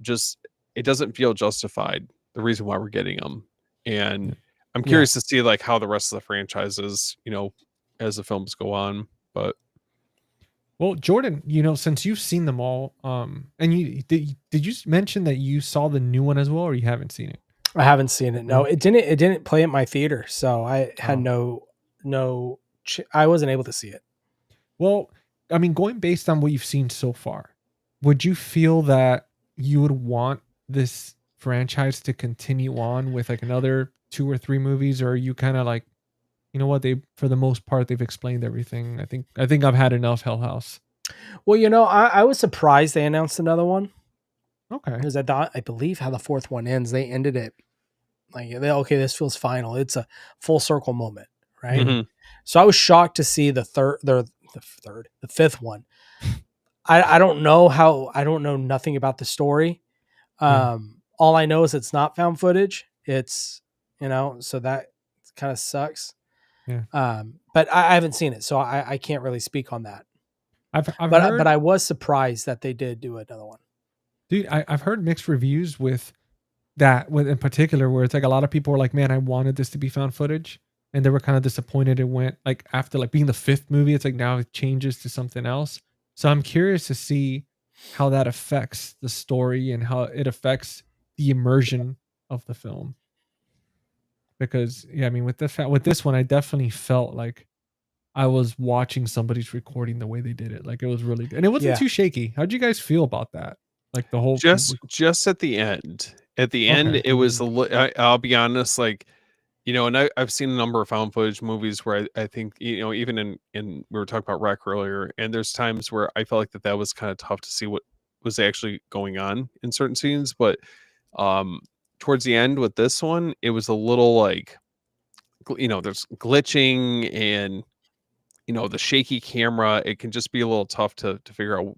S2: just it doesn't feel justified. The reason why we're getting them, and I'm
S3: Yeah.
S2: curious to see like how the rest of the franchises, as the films go on. But
S1: well, Jordan, since you've seen them all, and did you mention that you saw the new one as well, or you haven't seen it?
S3: I haven't seen it. No,
S1: No?
S3: it didn't play at my theater, so I had
S1: Oh.
S3: I wasn't able to see it.
S1: Well, I mean, going based on what you've seen so far, would you feel that you would want this franchise to continue on with like another 2 or 3 movies, or are you kind of like, you know what, they, for the most part, they've explained everything. I think I've had enough Hell House.
S3: Well, I was surprised they announced another one,
S1: Okay.
S3: because I believe how the fourth one ends, they ended it like, okay, this feels final. It's a full circle moment, right?
S2: Mhm.
S3: So I was shocked to see the fifth one. I don't know nothing about the story.
S1: Yeah.
S3: All I know is it's not found footage. It's, so that kind of sucks.
S1: Yeah.
S3: But I haven't seen it, so I can't really speak on that.
S1: I've
S3: But
S1: heard,
S3: I was surprised that they did do another one.
S1: dude, I've heard mixed reviews with that, with in particular, where it's like a lot of people were like, man, I wanted this to be found footage, and they were kind of disappointed it went, like, after like being the fifth movie, it's like now it changes to something else. So I'm curious to see how that affects the story and how it affects the immersion of the film. Because yeah, I mean, with this one, I definitely felt like I was watching somebody's recording the way they did it. Like, it was really good, and it wasn't
S3: Yeah.
S1: too shaky. How'd you guys feel about that? Like the whole
S2: Just at the end. At the end,
S1: Okay.
S2: it was I'll be honest, like, and I've seen a number of found footage movies where I think, even in we were talking about Wreck earlier, and there's times where I felt like that was kind of tough to see what was actually going on in certain scenes, but towards the end with this one, it was a little like, there's glitching and the shaky camera. It can just be a little tough to figure out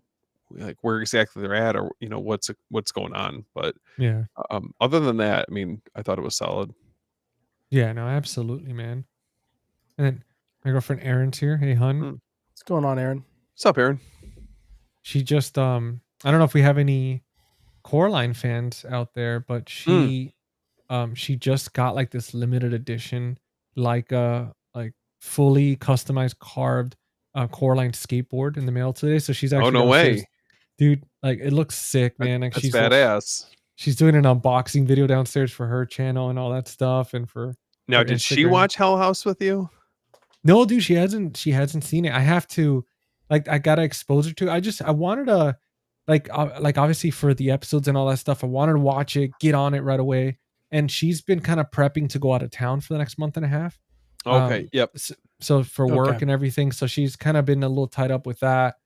S2: like where exactly they're at, or what's going on. But
S1: Yeah.
S2: other than that, I mean, I thought it was solid.
S1: Yeah, no, absolutely, man. And then my girlfriend Erin's here. Hey, hun.
S3: What's going on, Aaron?
S2: What's up, Aaron?
S1: She just I don't know if we have any Coraline fans out there, but she just got like this limited edition, like fully customized carved Coraline skateboard in the mail today. So she's actually
S2: no
S1: downstairs.
S2: way.
S1: Dude, like it looks sick, man. Like
S2: That's
S1: she's
S2: badass.
S1: She's doing an unboxing video downstairs for her channel and all that stuff, and for
S2: Now,
S1: her
S2: did she
S1: Instagram.
S2: watch Hell House with you?
S1: No, dude, she hasn't seen it. I have to, like, I gotta expose her to it. I wanted to, like obviously for the episodes and all that stuff, I wanted to watch it, get on it right away. And she's been kind of prepping to go out of town for the next month and a half.
S2: Okay. Yep.
S1: So for work and everything, so she's kind of been a little tied up with that.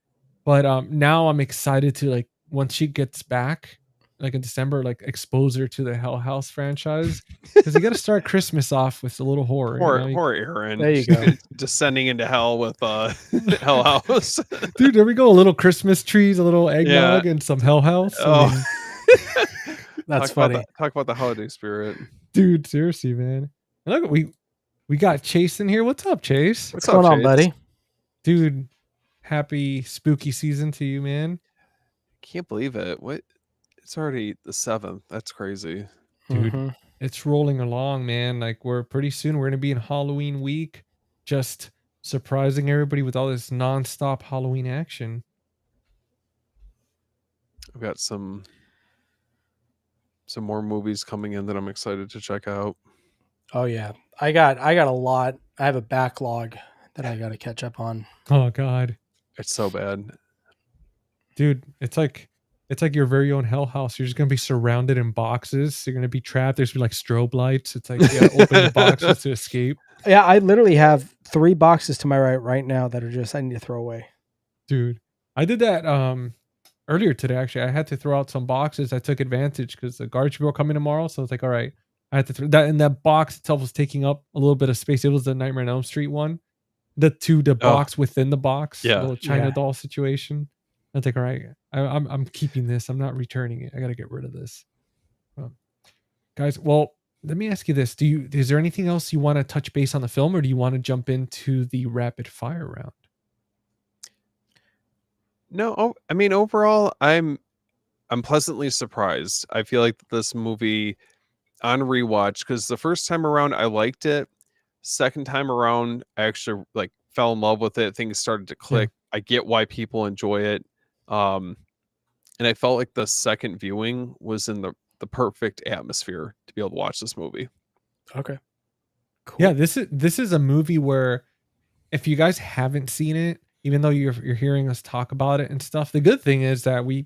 S1: But now I'm excited to, like, once she gets back, like in December, like expose her to the Hell House franchise, because you got to start Christmas off with a little horror.
S2: Poor Aaron.
S3: There you go.
S2: Descending into hell with Hell House.
S1: Dude, there we go. A little Christmas trees, a little eggnog, and some Hell House.
S2: Oh.
S3: That's funny.
S2: Talk about the holiday spirit.
S1: Dude, seriously, man. And look, we got Chase in here. What's up, Chase?
S3: What's going on, buddy?
S1: Dude, happy spooky season to you, man.
S2: Can't believe it. What? It's already the 7th. That's crazy.
S1: Dude, it's rolling along, man. Like, we're pretty soon, we're going to be in Halloween week, just surprising everybody with all this nonstop Halloween action.
S2: I've got some more movies coming in that I'm excited to check out.
S3: Oh yeah. I got a lot. I have a backlog that I got to catch up on.
S1: Oh God.
S2: It's so bad.
S1: Dude, it's like your very own Hell House. You're just gonna be surrounded in boxes. You're gonna be trapped. There's gonna be like strobe lights. It's like, you gotta open the boxes to escape.
S3: Yeah, I literally have 3 boxes to my right now that are just I need to throw away.
S1: Dude, I did that earlier today. Actually, I had to throw out some boxes. I took advantage because the garbage people are coming tomorrow. So it's like, all right, I had to throw that. And that box itself was taking up a little bit of space. It was the Nightmare on Elm Street one. The box within the box,
S2: yeah,
S1: little China doll situation. I was like, all right, I'm keeping this. I'm not returning it. I got to get rid of this. Guys, well, let me ask you this. Is there anything else you want to touch base on the film, or do you want to jump into the rapid fire round?
S2: No, I mean, overall, I'm pleasantly surprised. I feel like this movie on rewatch, because the first time around I liked it. Second time around, I actually like fell in love with it. Things started to click. Yeah. I get why people enjoy it. And I felt like the second viewing was in the perfect atmosphere to be able to watch this movie.
S3: Okay.
S1: Cool. Yeah, this is a movie where if you guys haven't seen it, even though you're hearing us talk about it and stuff, the good thing is that we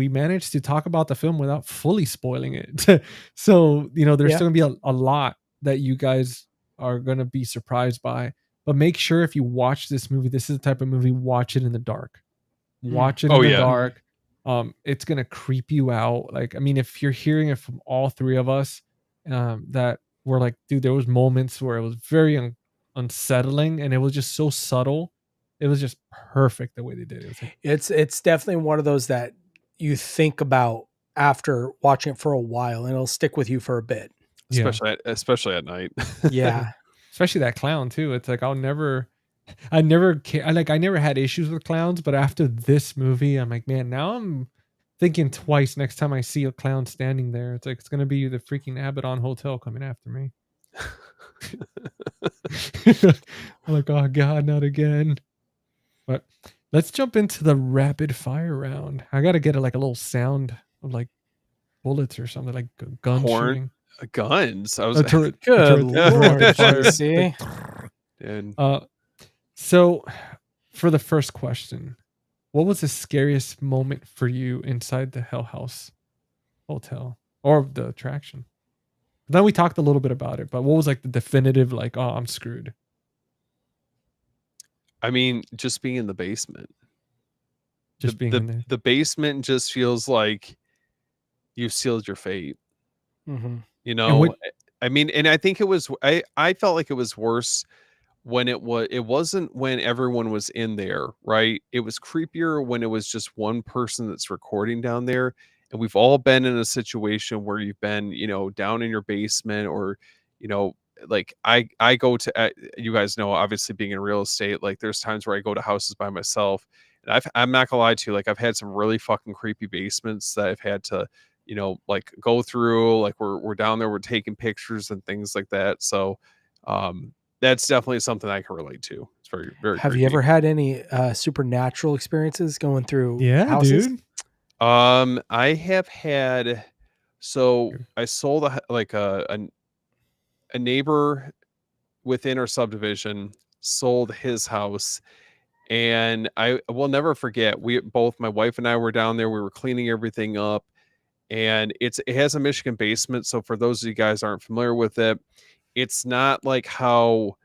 S1: managed to talk about the film without fully spoiling it. So, there's still gonna be a lot that you guys are gonna be surprised by. But make sure if you watch this movie, this is the type of movie, watch it in the dark. Watch it in the dark. It's gonna creep you out. Like, I mean, if you're hearing it from all three of us, that we're like, dude, there was moments where it was very unsettling, and it was just so subtle. It was just perfect the way they did it.
S3: It's definitely one of those that you think about after watching it for a while, and it'll stick with you for a bit.
S1: Yeah.
S2: especially at night.
S3: Yeah.
S1: Especially that clown too. It's like I never I never had issues with clowns, but after this movie, I'm like, man, now I'm thinking twice next time I see a clown standing there. It's like it's gonna be the freaking Abaddon Hotel coming after me. I'm like, oh god, not again. But let's jump into the rapid fire round. I gotta get a little sound of like bullets or something, like gun
S2: Horn
S1: shooting.
S2: guns. I was
S1: A turret,
S3: Good lord,
S1: rapid fire.
S3: JC.
S2: and
S1: So for the first question, what was the scariest moment for you inside the Hell House Hotel or the attraction? Then we talked a little bit about it, but what was like the definitive, like, oh, I'm screwed?
S2: I mean, just being in the basement.
S1: Just being in there.
S2: The basement just feels like you've sealed your fate.
S3: Mm-hmm.
S2: You know, I mean, and I think I felt like it was worse when it wasn't when everyone was in there, right? It was creepier when it was just one person that's recording down there. And we've all been in a situation where you've been, down in your basement or, like I go to, you guys know, obviously being in real estate, like there's times where I go to houses by myself and I'm not gonna lie to you, like I've had some really fucking creepy basements that I've had to, like go through, like we're down there, we're taking pictures and things like that. So, that's definitely something I can relate to. It's very, very
S3: Have
S2: creepy.
S3: you ever had any supernatural experiences going through houses?
S1: Dude.
S2: I have had, so I sold a neighbor within our subdivision sold his house, and I will never forget, my wife and I were down there, we were cleaning everything up, and it has a Michigan basement. So for those of you guys aren't familiar with it, it's not like how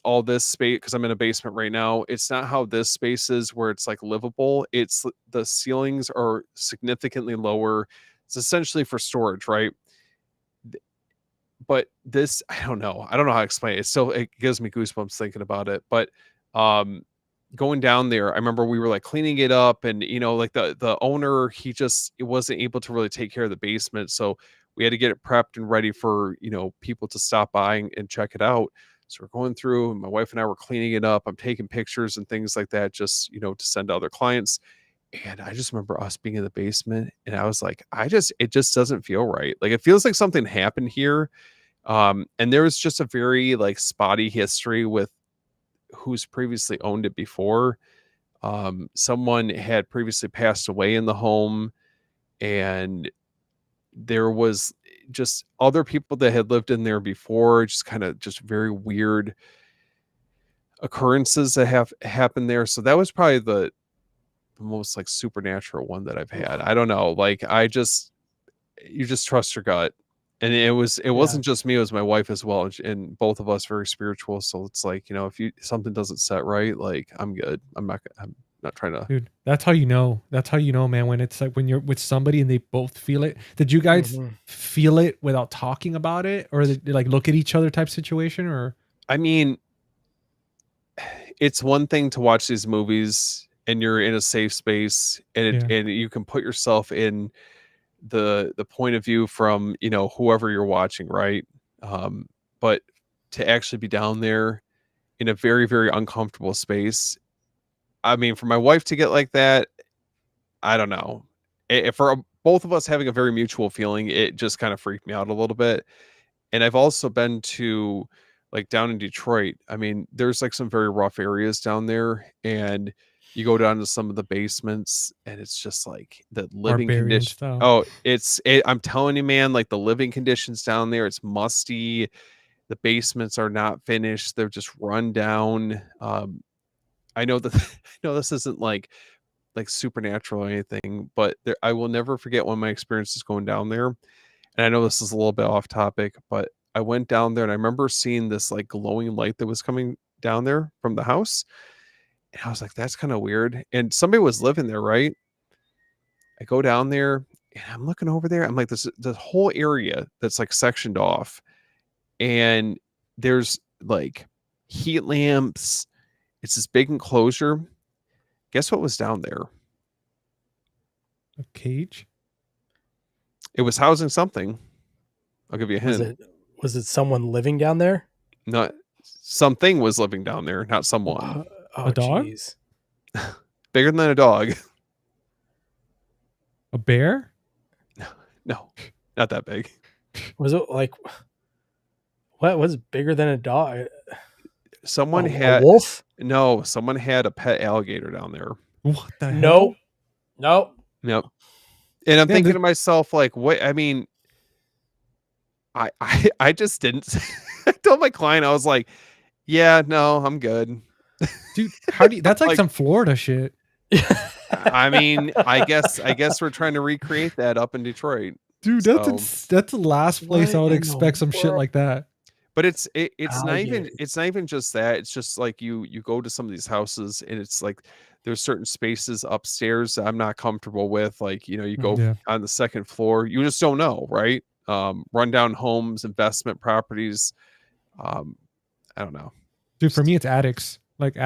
S2: all this space, because I'm in a basement right now, it's not how this space is where it's like livable. It's the ceilings are significantly lower. It's essentially for storage, right? But this, I don't know how to explain it. It gives me goosebumps thinking about it. But going down there, I remember we were like cleaning it up, and like the owner, it wasn't able to really take care of the basement, so we had to get it prepped and ready for people to stop by and check it out. So we're going through, and my wife and I were cleaning it up. I'm taking pictures and things like that, just to send to other clients. And I just remember us being in the basement, and I was like, it just doesn't feel right. Like it feels like something happened here. And there was just a very like spotty history with who's previously owned it before. Someone had previously passed away in the home, and there was just other people that had lived in there before, just kind of just very weird occurrences that have happened there. So that was probably the most like supernatural one that I've had. I don't know, like you just trust your gut. And it wasn't just me, it was my wife as well, and both of us very spiritual. So it's like, if something doesn't set right, like I'm good. I'm not trying to.
S1: Dude, that's how you know. That's how you know, man, when it's like when you're with somebody and they both feel it. Did you guys feel it without talking about it, or they like look at each other type situation? Or
S2: I mean, it's one thing to watch these movies and you're in a safe space, and and you can put yourself in the point of view from whoever you're watching, right? But to actually be down there in a very, very uncomfortable space, I mean, for my wife to get like that, I don't know. For both of us having a very mutual feeling, it just kind of freaked me out a little bit. And I've also been to like down in Detroit. I mean, there's like some very rough areas down there, and you go down to some of the basements, and it's just like the living
S1: barbarian
S2: condition.
S1: style.
S2: Oh, I'm telling you, man, like the living conditions down there, it's musty. The basements are not finished. They're just run down. I know that I know this isn't like supernatural or anything, but I will never forget one of my experiences going down there. And I know this is a little bit off topic, but I went down there and I remember seeing this like glowing light that was coming down there from the house. And I was like, that's kind of weird. And somebody was living there, right? I go down there and I'm looking over there. I'm like, the whole area that's like sectioned off. And there's like heat lamps. It's this big enclosure. Guess what was down there?
S1: a cage?
S2: It was housing something. I'll give you a hint.
S3: Was it someone living down there?
S2: Not something was living down there, not someone.
S3: Oh,
S1: A dog?
S3: jeez.
S2: Bigger than a dog.
S1: A bear?
S2: No, not that big.
S3: Was it like what was bigger than a dog?
S2: Someone
S3: A
S2: had
S3: wolf?
S2: no. Someone had a pet alligator down there.
S1: What the hell?
S3: Nope. Nope.
S2: Yep. And I'm
S1: Yeah,
S2: thinking to myself, like, what? I mean, I just didn't. I told my client, I was like, yeah, no, I'm good.
S1: Dude, how do you, that's like,
S2: Like-
S1: some Florida shit.
S2: I mean, I guess we're trying to recreate that up in Detroit.
S1: Dude, that's the last place I
S3: What
S1: would
S3: in
S1: expect
S3: the
S1: some shit
S3: world?
S1: like that.
S2: But it's not even
S3: Alligators.
S2: it's not even just that. It's just like you go to some of these houses and it's like there's certain spaces upstairs that I'm not comfortable with. Like, you go
S1: Yeah.
S2: on the second floor, you just don't know, right? Rundown homes, investment properties. I don't know.
S1: Dude, for me it's attics. Like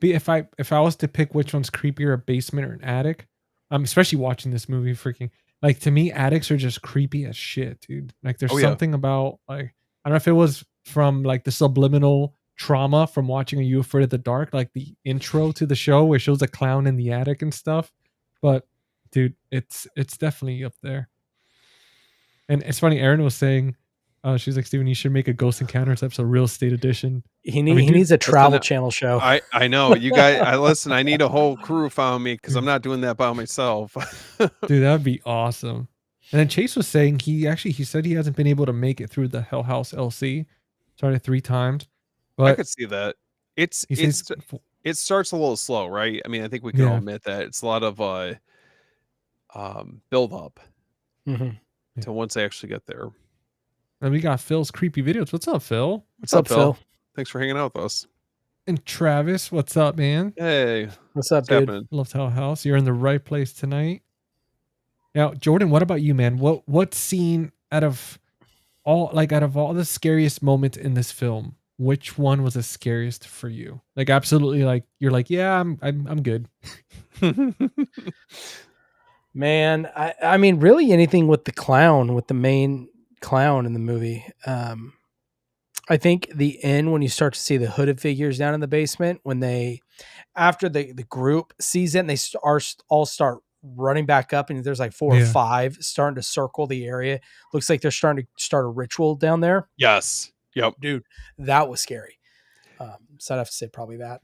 S1: if I was to pick which one's creepier, a basement or an attic, especially watching this movie, freaking, like, to me attics are just creepy as shit, dude. Like there's
S2: Oh, yeah.
S1: something about, like, I don't know if it was from like the subliminal trauma from watching Are You Afraid of the Dark, like the intro to the show where it shows a clown in the attic and stuff. But dude, it's definitely up there. And it's funny, Erin was saying, she's like, Steven, you should make a Ghost Encounters episode, Real Estate Edition.
S3: He
S1: mean, dude,
S3: needs a Travel
S2: not-
S3: Channel show.
S2: I know you guys. I need a whole crew found me because I'm not doing that by myself.
S1: Dude, that'd be awesome. And then Chase was saying he said he hasn't been able to make it through the Hell House LLC. Tried it 3 times,
S2: I
S1: but
S2: could see that. It
S1: he says,
S2: starts a little slow, right? I mean, I think we can all
S1: Yeah.
S2: admit that it's a lot of build up
S3: Mhm.
S2: to once they actually get there.
S1: and we got Phil's creepy videos. What's up, Phil?
S2: What's up, Phil? Thanks for hanging out with us.
S1: And Travis, what's up, man?
S2: Hey,
S3: What's up,
S2: what's
S3: dude?
S2: happening?
S1: Loved Hell House. You're in the right place tonight. Now, Jordan, what about you, man? What scene out of all the scariest moments in this film, which one was the scariest for you? Like, absolutely, like, you're like, yeah, I'm good.
S3: Man, I mean, really anything with the main clown in the movie. I think the end when you start to see the hooded figures down in the basement, when after the group sees it and they all start running back up, and there's like 4 or
S1: Yeah.
S3: 5 starting to circle the area. Looks like they're starting to start a ritual down there.
S2: Yes. Yep.
S3: Dude, that was scary. So I'd have to say probably that.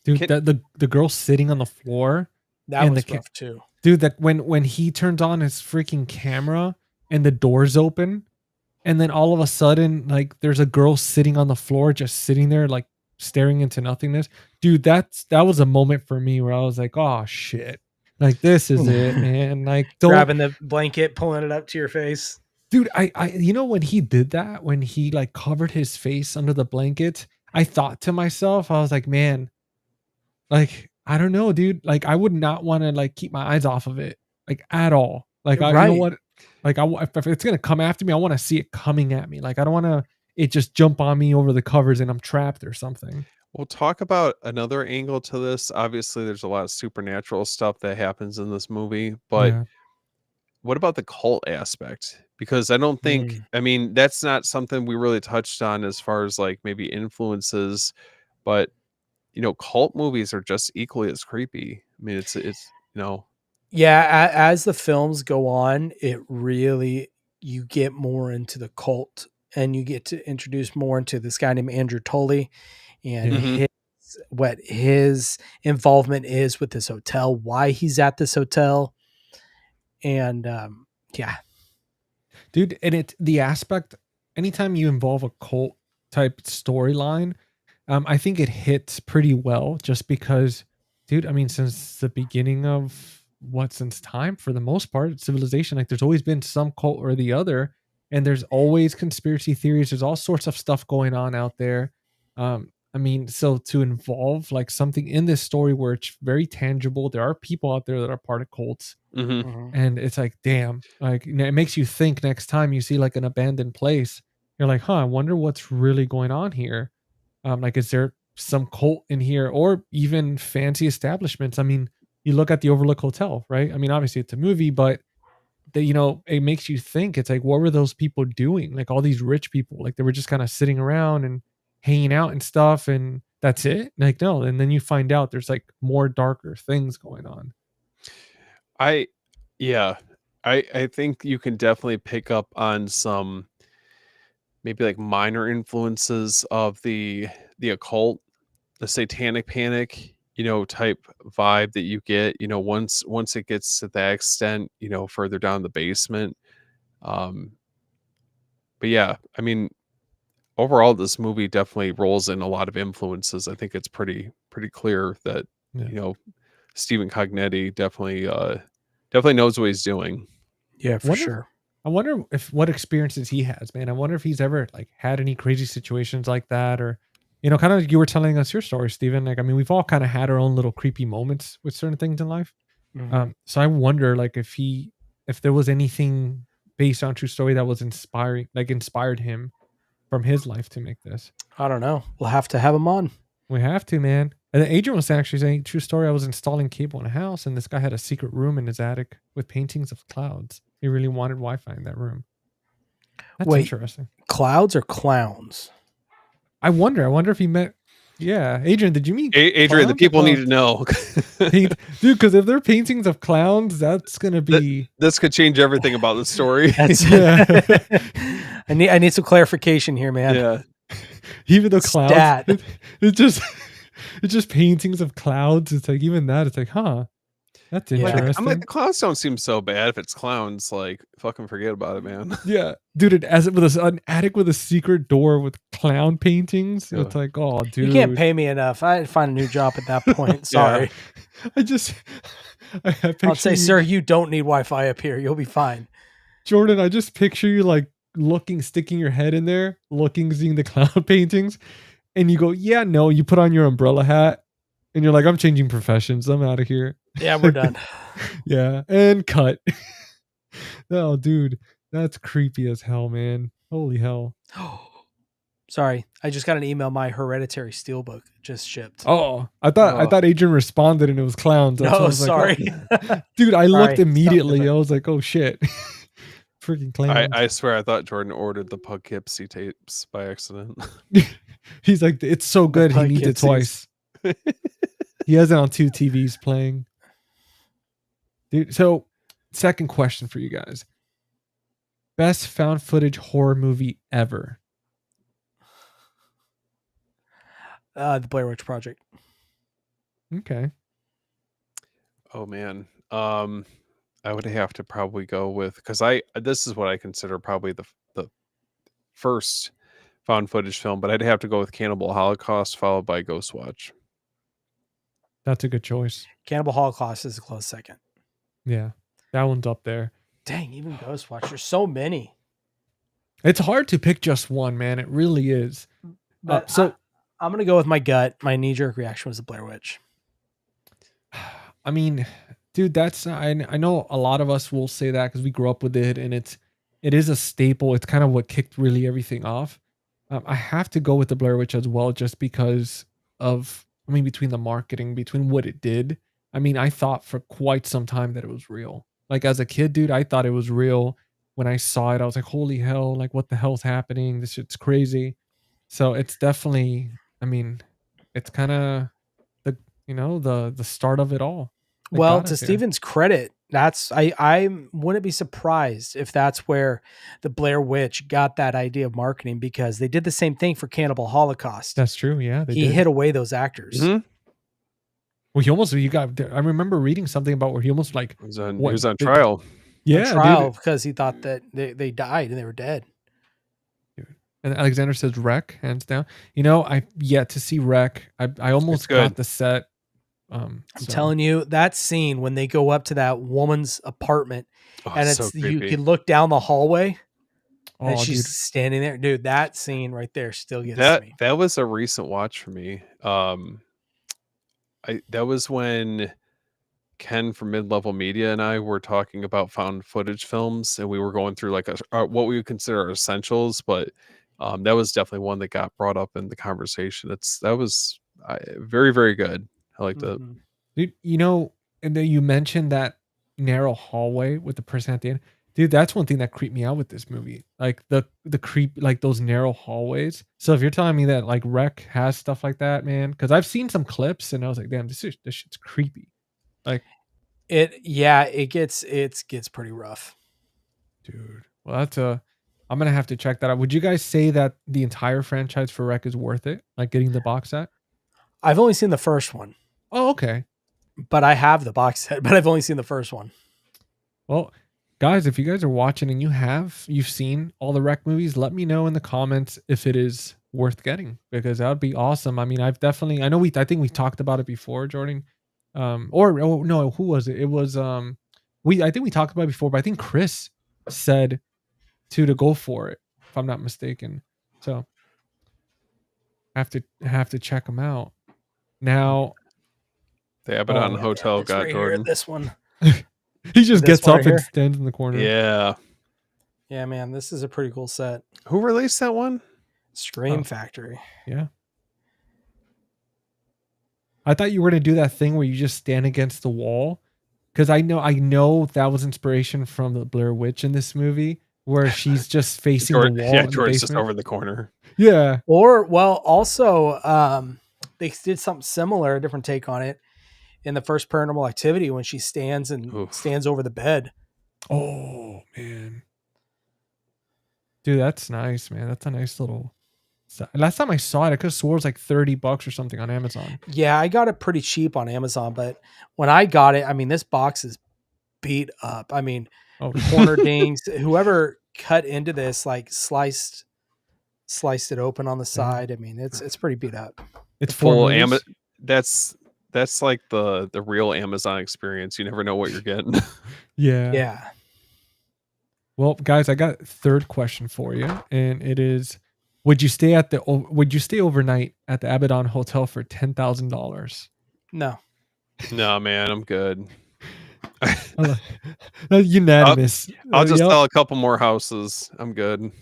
S1: Dude, the girl sitting on the floor.
S3: That
S1: And
S3: was
S1: the
S3: rough too.
S1: Dude, that when he turns on his freaking camera and the doors open, and then all of a sudden, like, there's a girl sitting on the floor, just sitting there, like, staring into nothingness. Dude, that was a moment for me where I was like, oh shit, like, this is it, man. Like,
S3: Grabbing the blanket, pulling it up to your face.
S1: dude, I when he did that, when he like covered his face under the blanket, I thought to myself, I was like, man, like, I don't know, dude. Like, I would not want to like keep my eyes off of it, like, at all. Like, you know
S3: Right.
S1: what? Like, if it's gonna come after me, I want to see it coming at me. Like, I don't want to it just jump on me over the covers and I'm trapped or something.
S2: We'll talk about another angle to this. Obviously, there's a lot of supernatural stuff that happens in this movie, but
S1: Yeah.
S2: what about the cult aspect? Because I don't think, I mean, that's not something we really touched on as far as like maybe influences, but cult movies are just equally as creepy. I mean, it's
S3: Yeah, as the films go on, it really, you get more into the cult and you get to introduce more into this guy named Andrew Tully and
S2: Mhm.
S3: what his involvement is with this hotel, why he's at this hotel. And yeah,
S1: Dude, and the aspect, anytime you involve a cult type storyline, I think it hits pretty well just because, dude, I mean, since the beginning of since time, for the most part, civilization, like, there's always been some cult or the other, and there's always conspiracy theories. There's all sorts of stuff going on out there. I mean, so to involve like something in this story where it's very tangible, there are people out there that are part of cults.
S2: Mhm.
S1: And it's like, damn, like, it makes you think next time you see like an abandoned place, you're like, huh, I wonder what's really going on here. Like, is there some cult in here, or even fancy establishments? I mean, you look at the Overlook Hotel, right? I mean, obviously it's a movie, but that, you know, it makes you think. It's like, what were those people doing? Like all these rich people, like they were just kind of sitting around and hanging out and stuff, and that's it. Like no, and then you find out there's like more darker things going on.
S2: I yeah. I think you can definitely pick up on some maybe like minor influences of the occult, the satanic panic, type vibe that you get, once it gets to that extent, further down the basement. Um but yeah, I mean, overall this movie definitely rolls in a lot of influences. I think it's pretty clear that,
S1: Yeah.
S2: Stephen Cognetti definitely knows what he's doing.
S3: Yeah, for sure.
S1: I wonder if what experiences he has, man. I wonder if he's ever like had any crazy situations like that, or kind of like you were telling us your story, Steven. Like, I mean, we've all kind of had our own little creepy moments with certain things in life. So I wonder, like, if there was anything based on true story that was inspired him from his life to make this.
S3: I don't know. We'll have to have him on.
S1: We have to, man. And then Adrian was actually saying, true story, I was installing cable in a house, and this guy had a secret room in his attic with paintings of clouds. He really wanted Wi-Fi in that room. That's interesting.
S3: Clouds or clowns?
S1: I wonder if he met... Yeah. Adrian, did you meet
S2: Adrian, the people need to know.
S1: Dude, because if they're paintings of clowns, that's going to be...
S2: This could change everything about the story.
S3: Yeah. I need some clarification here, man.
S2: Yeah.
S1: Even the clouds, it's just paintings of clouds. It's like, even that, it's like, huh, that's interesting.
S2: I'm like, the clowns don't seem so bad. If it's clowns, like, fucking forget about it, man.
S1: Yeah, dude, with an attic with a secret door with clown paintings, it's like, oh, dude,
S3: you can't pay me enough. I'd find a new job at that point. Sorry. I'll say, sir, you don't need Wi-Fi up here. You'll be fine.
S1: Jordan, I just picture you like sticking your head in there, seeing the clown paintings, and you go, yeah, no, you put on your umbrella hat and you're like, I'm changing professions, I'm out of here.
S3: Yeah, we're done.
S1: Yeah, and cut. Oh, dude, that's creepy as hell, man. Holy hell.
S3: Sorry, I just got an email. My Hereditary Steelbook just shipped.
S1: Oh, I thought Adrian responded and it was clowns.
S3: No, sorry.
S1: Like, dude, I looked immediately. I was like, oh shit. Freaking clowns.
S2: I swear I thought Jordan ordered the Poughkeepsie tapes by accident.
S1: He's like, it's so good, he needs it twice. He has it on 2 TVs playing. Dude, so second question for you guys. Best found footage horror movie ever?
S3: The Blair Witch Project.
S1: Okay.
S2: Oh man. I would have to probably go with, because this is what I consider probably the first found footage film, but I'd have to go with Cannibal Holocaust followed by Ghostwatch.
S1: That's a good choice.
S3: Cannibal Holocaust is a close second.
S1: Yeah, that one's up there.
S3: Dang, even Ghostwatch. There's so many.
S1: It's hard to pick just one, man. It really is.
S3: But I'm gonna go with my gut. My knee-jerk reaction was the Blair Witch.
S1: I mean, dude, I know a lot of us will say that because we grew up with it, and it is a staple. It's kind of what kicked really everything off. I have to go with the Blair Witch as well, just because of, between the marketing, between what it did. I thought for quite some time that it was real. Like as a kid, dude, I thought it was real. When I saw it, I was like, holy hell, like what the hell's happening? This shit's crazy. So it's definitely, it's kind of the start of it all.
S3: Well, to Steven's credit, I wouldn't be surprised if that's where the Blair Witch got that idea of marketing, because they did the same thing for Cannibal Holocaust.
S1: That's true. Yeah.
S3: He hid away those actors.
S1: Mm-hmm. Well, I remember reading something about where he almost like
S2: he was on trial.
S1: Yeah.
S3: Trial, because he thought that they died and they were dead.
S1: And Alexander says Wreck, hands down. I've yet to see Wreck. I almost got the set.
S3: I'm telling you, that scene when they go up to that woman's apartment and it's
S2: so
S3: you can look down the hallway and she's
S1: dude,
S3: standing there. Dude, that scene right there still gets me.
S2: That was a recent watch for me. That was when Ken from Mid-Level Media and I were talking about found footage films, and we were going through like what we would consider our essentials, but that was definitely one that got brought up in the conversation. That was very, very good. I liked it.
S1: Dude, and then you mentioned that narrow hallway with the person at the end. Dude, that's one thing that creeped me out with this movie. Like the creep, like those narrow hallways. So if you're telling me that like Rec has stuff like that, man, because I've seen some clips and I was like, damn, this shit's creepy. Like,
S3: it gets pretty rough.
S1: dude, well, I'm gonna have to check that out. Would you guys say that the entire franchise for Rec is worth it? Like getting the box set?
S3: I've only seen the first one,
S1: Oh, okay.
S3: but I have the box set, but I've only seen the first one.
S1: Well, guys, if you guys are watching and you've seen all the Rec movies, let me know in the comments if it is worth getting, because that would be awesome. I mean, I think we talked about it before, Jordan. Or no, who was it? It was I think we talked about it before, but I think Chris said to go for it, if I'm not mistaken. So have to check them out. Now
S2: The Abaddon
S1: Oh,
S2: Hotel
S3: It's
S2: got
S3: right
S2: Jordan.
S3: here, this one.
S1: he just
S3: This
S1: gets
S3: one
S1: up
S3: right
S1: and
S3: here?
S1: stands in the corner.
S2: Yeah.
S3: Yeah, man, this is a pretty cool set.
S2: Who released that one?
S3: Scream
S1: Oh.
S3: Factory.
S1: Yeah. I thought you were gonna do that thing where you just stand against the wall, because I know that was inspiration from the Blair Witch in this movie, where she's just facing the wall in the
S2: Jordan's just
S1: basement.
S2: over in the corner.
S1: Yeah.
S3: Or also they did something similar, a different take on it in the first Paranormal Activity when she stands over the bed.
S1: Oh man, dude, that's nice, man. That's a nice little. Last time I saw it, I could have swore it was like $30 or something on Amazon.
S3: Yeah, I got it pretty cheap on Amazon, but when I got it, I mean, this box is beat up. I mean, corner dings. Whoever cut into this, like sliced it open on the side. I mean, it's pretty beat up.
S1: It's
S2: Full
S1: full movies.
S2: That's like the real Amazon experience. You never know what you're getting.
S1: Yeah.
S3: Yeah.
S1: Well, guys, I got a third question for you, and it is: Would you stay overnight at the Abaddon Hotel for $10,000?
S3: No.
S2: No, man, I'm good.
S1: Unanimous.
S2: I'll just sell a couple more houses. I'm good.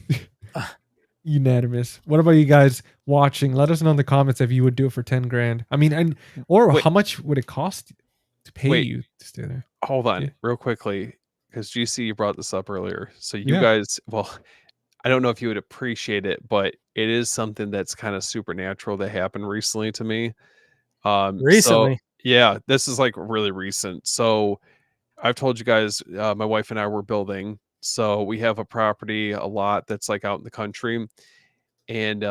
S1: Unanimous. What about you guys watching? Let us know in the comments if you would do it for 10 grand. I mean,
S2: Wait.
S1: how much would it cost to pay you to stay there?
S2: Hold on,
S1: Yeah.
S2: real quickly, because GC, you brought this up earlier. So you
S1: Yeah.
S2: guys, well, I don't know if you would appreciate it, but it is something that's kind of supernatural that happened recently to me.
S3: Recently?
S2: So, yeah, this is like really recent. So I've told you guys, my wife and I were building. So we have a property, a lot that's like out in the country, and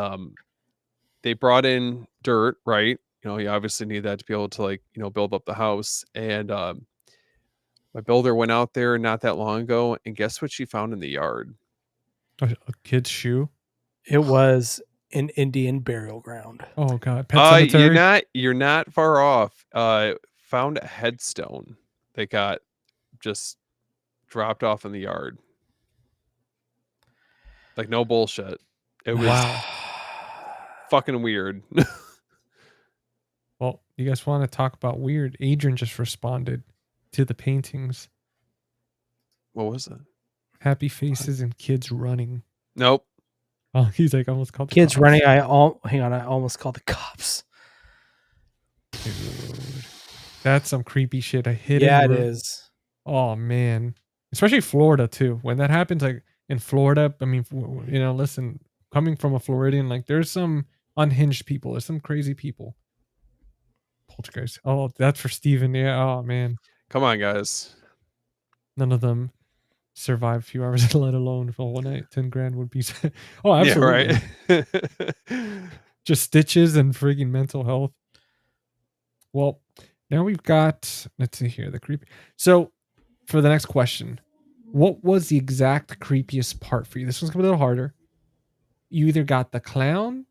S2: they brought in dirt, right? You know, you obviously need that to be able to like, build up the house. And my builder went out there not that long ago, and guess what she found in the yard?
S1: A kid's shoe.
S3: It was an Indian burial ground.
S1: Oh god, Pet Cemetery.
S2: You're not far off. Found a headstone that got just dropped off in the yard. Like, no bullshit. It was fucking weird.
S1: Well, you guys want to talk about weird? Adrian just responded to the paintings.
S2: What was it?
S1: Happy faces and kids running.
S2: Nope.
S1: Oh, he's like, I almost called the
S3: Kids
S1: cops.
S3: running. I almost called the cops.
S1: Dude, that's some creepy shit. It
S3: is.
S1: Oh man, especially Florida too. When that happens, like in Florida, I mean, listen, coming from a Floridian, like there's some unhinged people. There's some crazy people. Poltergeist. Oh, that's for Steven. Yeah. Oh man,
S2: Come on, guys.
S1: none of them survive a few hours, let alone for one night. 10 grand would be. Oh, absolutely.
S2: Yeah, right.
S1: Just stitches and freaking mental health. Well, now we've got, let's see here, the creepy. So for the next question, what was the exact creepiest part for you? This one's gonna be a little harder. You either got the clown,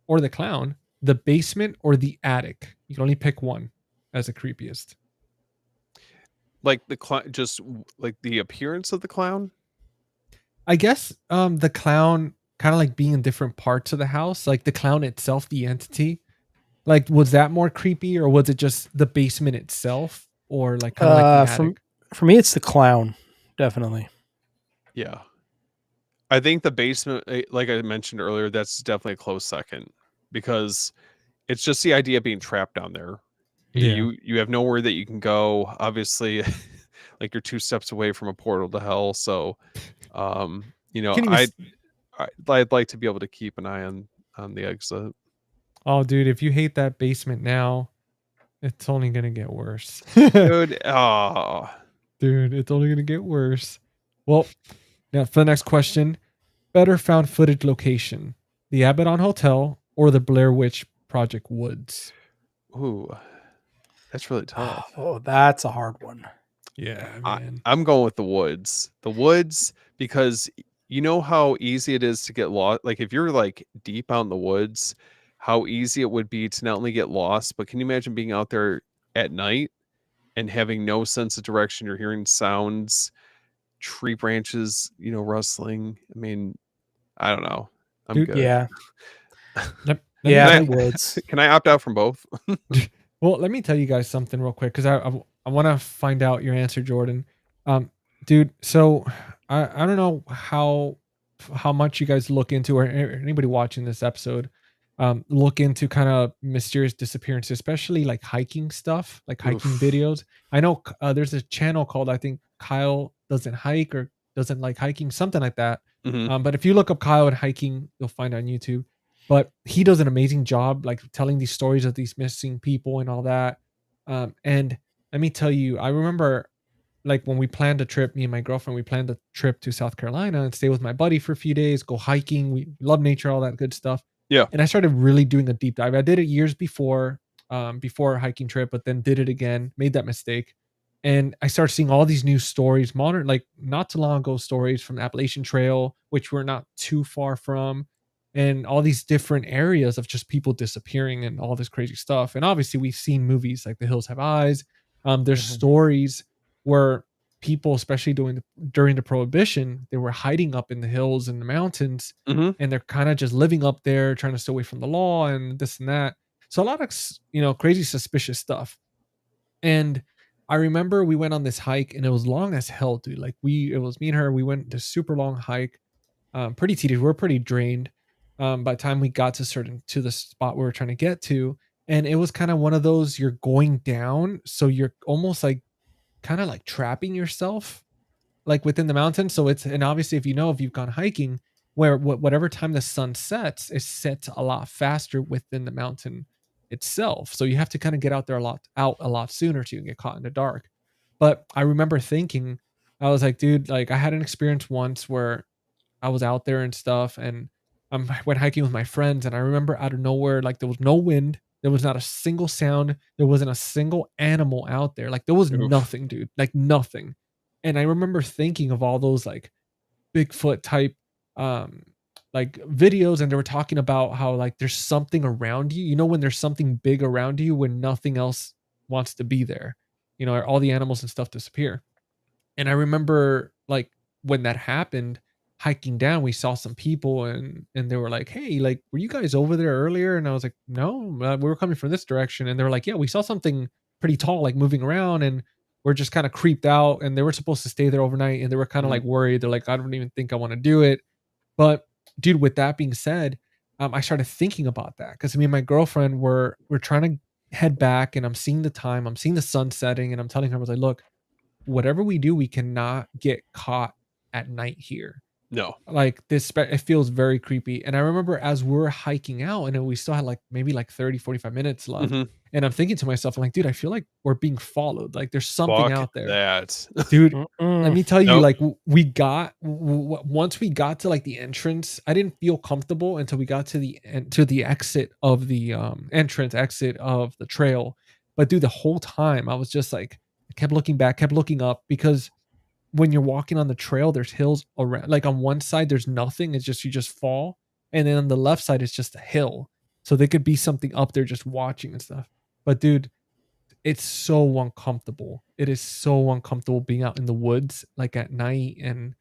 S1: the basement, or the attic. You can only pick one as the creepiest.
S2: Like just like the appearance of the clown.
S1: I guess the clown kind of like being in different parts of the house, like the clown itself, the entity. Like, was that more creepy, or was it just the basement itself, or like kind of like the attic?
S3: For me, it's the clown, definitely.
S2: Yeah, I think the basement, like I mentioned earlier, that's definitely a close second, because it's just the idea of being trapped down there.
S1: Yeah.
S2: You have nowhere that you can go. Obviously, like you're 2 steps away from a portal to hell. So, you know,
S1: Can't even.
S2: I'd like to be able to keep an eye on the exit.
S1: Oh, dude, if you hate that basement now, it's only gonna get worse.
S2: Dude, oh,
S1: Dude, it's only gonna get worse. Well, now for the next question, better found footage location: the Abaddon Hotel or the Blair Witch Project Woods?
S2: ooh, that's really tough.
S3: Oh, that's a hard one.
S1: Yeah, man.
S2: I'm going with the woods. The woods, because you know how easy it is to get lost. Like if you're like deep out in the woods, how easy it would be to not only get lost, but can you imagine being out there at night and having no sense of direction? You're hearing sounds, tree branches, you know, rustling. I mean, I don't know. I'm
S1: Dude,
S2: good.
S3: Yeah.
S1: Let me
S3: Yeah,
S1: tell
S3: the
S1: you,
S3: woods.
S2: Can I opt out from both?
S1: well, let me tell you guys something real quick because I want to find out your answer, Jordan. Um, dude, so I don't know how much you guys look into, or anybody watching this episode, look into kind of mysterious disappearances, especially like hiking stuff, like hiking
S2: Oof.
S1: videos. I know there's a channel called, I think, Kyle Doesn't Hike or Doesn't Like Hiking, something like that.
S2: Mhm.
S1: But if you look up Kyle and hiking, you'll find it on YouTube. But he does an amazing job, like telling these stories of these missing people and all that. And let me tell you, I remember like when we planned a trip, me and my girlfriend, we planned a trip to South Carolina and stay with my buddy for a few days, go hiking. We love nature, all that good stuff.
S2: Yeah.
S1: And I started really doing a deep dive. I did it years before a hiking trip, but then did it again, made that mistake. And I started seeing all these new stories, modern, like not too long ago stories from the Appalachian Trail, which we're not too far from, and all these different areas of just people disappearing and all this crazy stuff. And obviously, we've seen movies like The Hills Have Eyes. There's
S3: Mhm.
S1: stories where people, especially during the Prohibition, they were hiding up in the hills and the mountains,
S2: Mhm.
S1: and they're kind of just living up there, trying to stay away from the law and this and that. So a lot of crazy suspicious stuff. And I remember we went on this hike, and it was long as hell, dude. Like it was me and her. We went this super long hike, pretty tedious. We were pretty drained by the time we got to the spot we were trying to get to, and it was kind of one of those, you're going down, so you're almost like kind of like trapping yourself like within the mountains. So it's, and obviously if you've gone hiking, where whatever time the sun sets, it sets a lot faster within the mountain itself. So you have to kind of get out a lot sooner so you can get caught in the dark. But I remember thinking, I was like, dude, like I had an experience once where I was out there and stuff, and I went hiking with my friends, and I remember out of nowhere, like there was no wind, there was not a single sound, there wasn't a single animal out there, like there was
S2: Oof.
S1: nothing, dude, like nothing. And I remember thinking of all those like Bigfoot type um like videos, and they were talking about how like there's something around you, when there's something big around you when nothing else wants to be there, all the animals and stuff disappear. And I remember like when that happened, hiking down, we saw some people, and they were like, "Hey, like, were you guys over there earlier?" And I was like, "No, we were coming from this direction." And they were like, "Yeah, we saw something pretty tall, like moving around, and we're just kind of creeped out." And they were supposed to stay there overnight, and they were kind of
S2: Mhm.
S1: like worried. They're like, "I don't even think I want to do it." But dude, with that being said, I started thinking about that because me and my girlfriend were trying to head back, and I'm seeing the time, I'm seeing the sun setting, and I'm telling her, I was like, "Look, whatever we do, we cannot get caught at night here.
S2: No.
S1: Like it feels very creepy." And I remember as we're hiking out, and then we still had like maybe like 30, 45 minutes left.
S2: Mhm.
S1: And I'm thinking to myself, I'm like, dude, I feel like we're being followed. Like there's something
S2: Fuck
S1: out there.
S2: that.
S1: Dude, let
S3: Mm-mm.
S1: me tell you,
S2: Nope.
S1: like once we got to like the entrance, I didn't feel comfortable until we got to the exit of the entrance exit of the trail. But dude, the whole time I was just like, I kept looking back, kept looking up, because when you're walking on the trail, there's hills around. Like on one side, there's nothing. It's just you just fall, and then on the left side, it's just a hill. So there could be something up there just watching and stuff. But dude, it's so uncomfortable. It is so uncomfortable being out in the woods like at night, and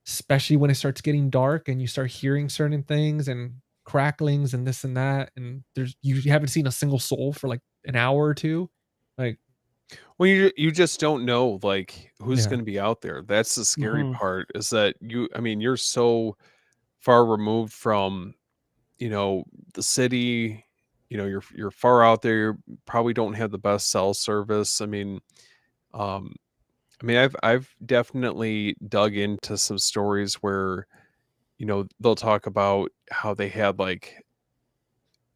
S1: especially when it starts getting dark and you start hearing certain things and cracklings and this and that, and you haven't seen a single soul for like an hour or two. Like,
S2: Well, you just don't know like who's
S1: yeah.
S2: going to be out there. That's the scary
S3: Mhm.
S2: part, is that I mean, you're so far removed from, you know, the city, you know, you're far out there, you probably don't have the best cell service. Um I mean, I've definitely dug into some stories where, they'll talk about how they had like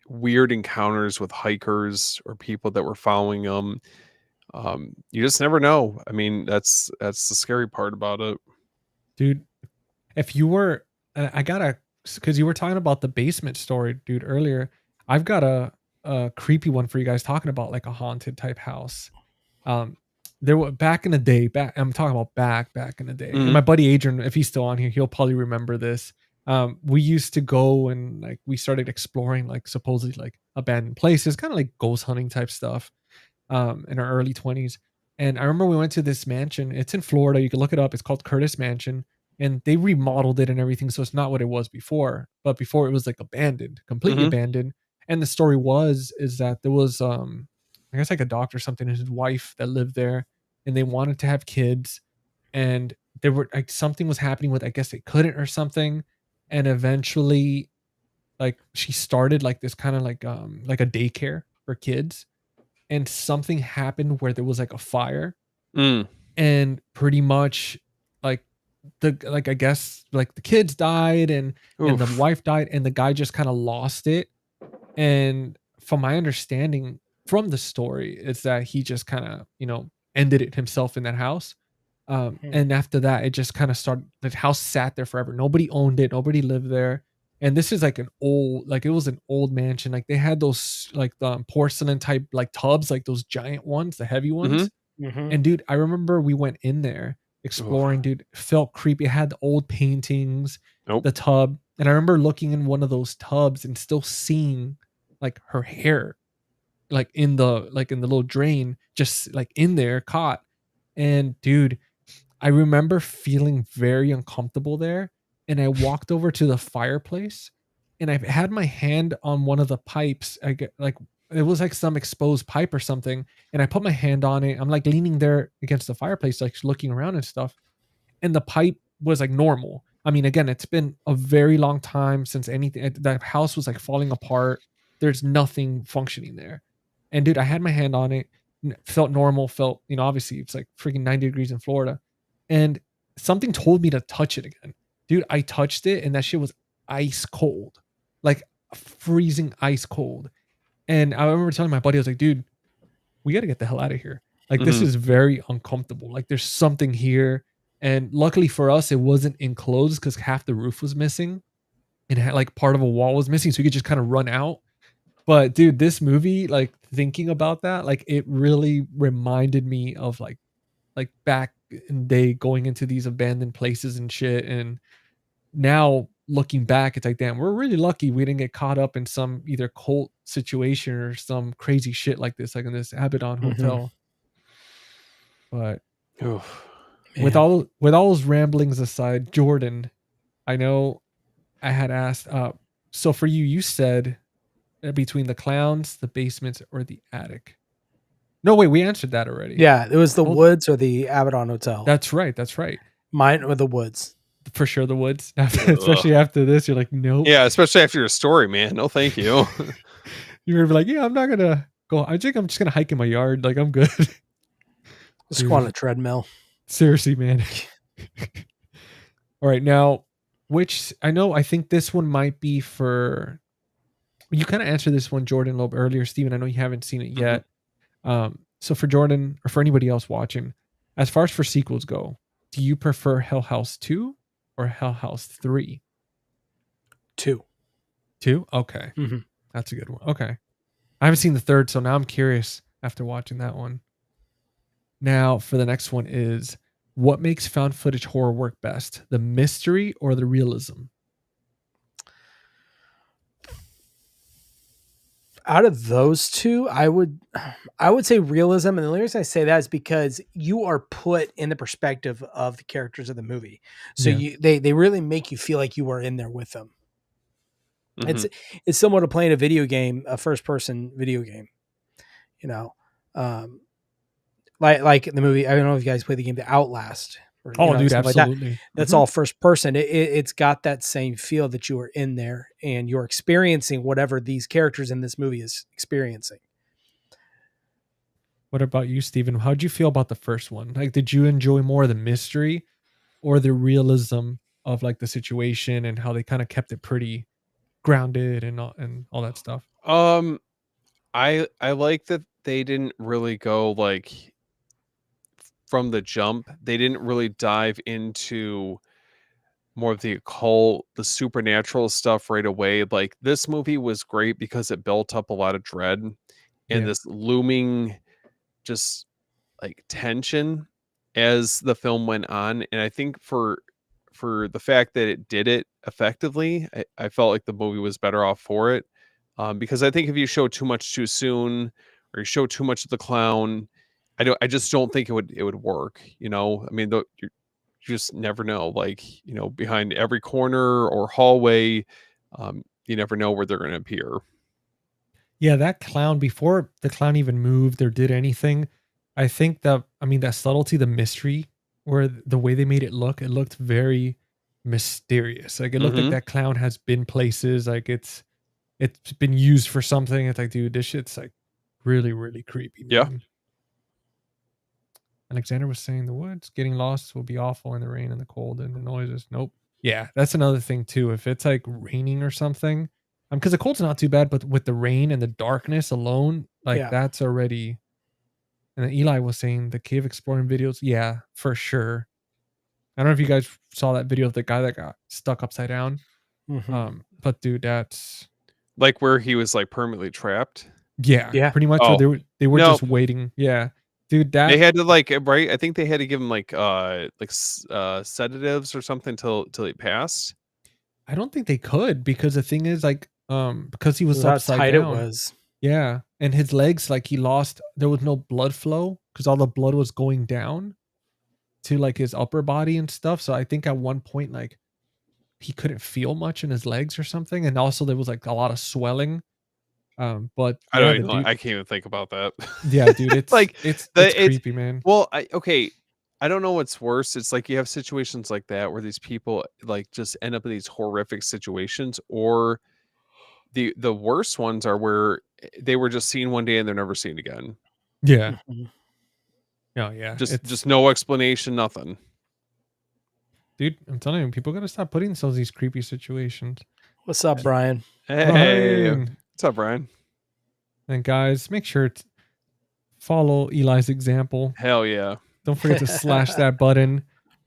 S2: weird encounters with hikers or people that were following them. You just never know. I mean, that's the scary part about it.
S1: Dude, if you were, I gotta, because you were talking about the basement story, dude, earlier. I've got a creepy one for you guys talking about like a haunted type house. Um, there were back in the day, I'm talking about back in the day. And my buddy Adrian, if he's still on here, he'll probably remember this. We used to go and like we started exploring like supposedly like abandoned places, kind of like ghost hunting type stuff. In our early 20s. And I remember we went to this mansion. It's in Florida. You can look it up. It's called Curtis Mansion. And they remodeled it and everything. So it's not what it was before. But before it was like abandoned, completely
S2: Mhm.
S1: abandoned. And the story is that there was I guess like a doctor or something and his wife that lived there and they wanted to have kids. And there were like something was happening with I guess they couldn't or something. And eventually like she started like this kind of like a daycare for kids and something happened where there was like a fire
S2: Mm.
S1: and pretty much like I guess like the kids died and the
S2: Oof.
S1: wife died and the guy just kind of lost it. And from my understanding from the story is that he just kind of ended it himself in that house. And after that it just kind of started, the house sat there forever, nobody owned it, nobody lived there. And this is like an old, like it was an old mansion, like they had those like the porcelain type like tubs, like those giant ones, the heavy ones.
S2: Mhm.
S1: And dude, I remember we went in there
S2: Oof.
S1: exploring, dude, it felt creepy. It had the old paintings,
S2: Nope.
S1: the tub. And I remember looking in one of those tubs and still seeing like her hair, like in the little drain, just like in there caught. And dude, I remember feeling very uncomfortable there. And I walked over to the fireplace and I had my hand on one of the pipes. I get like it was like some exposed pipe or something. And I put my hand on it. I'm like leaning there against the fireplace, like looking around and stuff. And the pipe was like normal. I mean, again, it's been a very long time since anything. That house was like falling apart. There's nothing functioning there. And dude, I had my hand on it, felt normal, felt, obviously it's like freaking 90 degrees in Florida. And something told me to touch it again. Dude, I touched it and that shit was ice cold, like freezing ice cold. And I remember telling my buddy, I was like, dude, we got to get the hell out of here. Like, this
S2: Mhm.
S1: is very uncomfortable. Like, there's something here. And luckily for us, it wasn't enclosed because half the roof was missing and it had like part of a wall was missing. So you could just kind of run out. But dude, this movie, like thinking about that, like it really reminded me of like back in the day going into these abandoned places and shit. And now looking back, it's like, damn, we're really lucky we didn't get caught up in some either cult situation or some crazy shit like this, like in this Abaddon Hotel. But
S2: Oof.
S3: Man.
S1: with all those ramblings aside, Jordan, I know I had asked. So for you, you said between the clowns, the basements, or the attic. No, wait, we answered that already.
S3: Yeah, it was the
S1: Hold-
S3: woods or the Abaddon Hotel.
S1: That's right. That's right.
S3: Mine or the woods.
S1: For sure, the woods. Especially after this, you're like, nope.
S2: Yeah, especially after your story, man. No, thank you.
S1: You're like, yeah, I'm not gonna go. I think I'm just gonna hike in my yard. Like, I'm good.
S3: Let's go on a treadmill.
S1: Seriously, man. All right, now, which I think this one might be for. You kind of answered this one, Jordan, a little bit earlier, Steven. I know you haven't seen it yet. So for Jordan or for anybody else watching, as far as for sequels go, do you prefer Hell House 2 or Hell House 3?
S3: 2.
S1: 2? Okay.
S3: Mhm.
S1: That's a good one. Okay. I haven't seen the third, so now I'm curious after watching that one. Now, for the next one is what makes found footage horror work best? The mystery or the realism?
S3: Out of those two, I would say realism, and the reason I say that is because you are put in the perspective of the characters of the movie, so
S1: Yeah.
S3: they really make you feel like you are in there with them.
S2: Mhm.
S3: It's similar to playing a video game, a first person video game. Like in the movie. I don't know if you guys play the game The Outlast. Or,
S1: Dude,
S3: stuff like that.
S1: absolutely.
S3: That's all first person. It's got that same feel that you are in there and you're experiencing whatever these characters in this movie is experiencing.
S1: What about you, Steven? How'd you feel about the first one? Like, did you enjoy more of the mystery or the realism of like the situation and how they kind of kept it pretty grounded and all that stuff?
S2: Um, I like that they didn't really go like from the jump. They didn't really dive into more of the occult, the supernatural stuff right away. Like this movie was great because it built up a lot of dread and
S1: Yeah.
S2: this looming just like tension as the film went on. And I think for the fact that it did it effectively, I felt like the movie was better off for it. Because I think if you show too much too soon or you show too much of the clown, I just don't think it would work. I mean, you just never know. Like, behind every corner or hallway, you never know where they're going to appear.
S1: Yeah, that clown, before the clown even moved or did anything, I think that, I mean, that subtlety, the mystery, or the way they made it looked very mysterious. Like it looked like
S2: Hmm.
S1: that clown has been places, like it's been used for something. It's like, dude, this shit's like really, really creepy,
S2: Yeah.
S1: man. Alexander was saying the woods getting lost will be awful in the rain and the cold and the noises. Nope. Yeah, that's another thing too. If it's like raining or something, because the cold's not too bad, but with the rain and the darkness alone, like
S3: Yeah.
S1: that's already. And then Eli was saying the cave exploring videos. Yeah, for sure. I don't know if you guys saw that video of the guy that got stuck upside down.
S3: Mhm.
S1: But dude, that's
S2: Like where he was like permanently trapped.
S1: yeah,
S3: Yeah.
S1: pretty much where
S2: Oh,
S1: they were
S2: no,
S1: just waiting. Yeah, dude,
S2: they
S1: that
S2: had to like right. I think they had to give him like sedatives or something till he passed.
S1: I don't think they could because the thing is like because he was
S3: How
S1: upside
S3: tight it
S1: down.
S3: was.
S1: Yeah, and his legs like he lost there was no blood flow because all the blood was going down to like his upper body and stuff. So I think at one point like he couldn't feel much in his legs or something, and also there was like a lot of swelling. But
S2: I don't
S1: yeah,
S2: even
S1: the
S2: know.
S1: dude,
S2: I can't even think about that.
S1: yeah, dude, it's
S2: Like
S1: it's it's
S2: the it's
S1: creepy, man.
S2: well, okay. I don't know what's worse. It's like you have situations like that where these people like just end up in these horrific situations, or the worst ones are where they were just seen one day and they're never seen again.
S1: Yeah,
S3: Mhm.
S1: no, yeah,
S2: Just
S1: it's
S2: no explanation, nothing.
S1: dude. I'm telling you, people gotta stop putting themselves in these creepy situations.
S3: What's up, Brian?
S2: Hey,
S1: Brian,
S2: what's up, Brian?
S1: and guys, make sure to follow Eli's example.
S2: Hell yeah.
S1: Don't forget to slash that button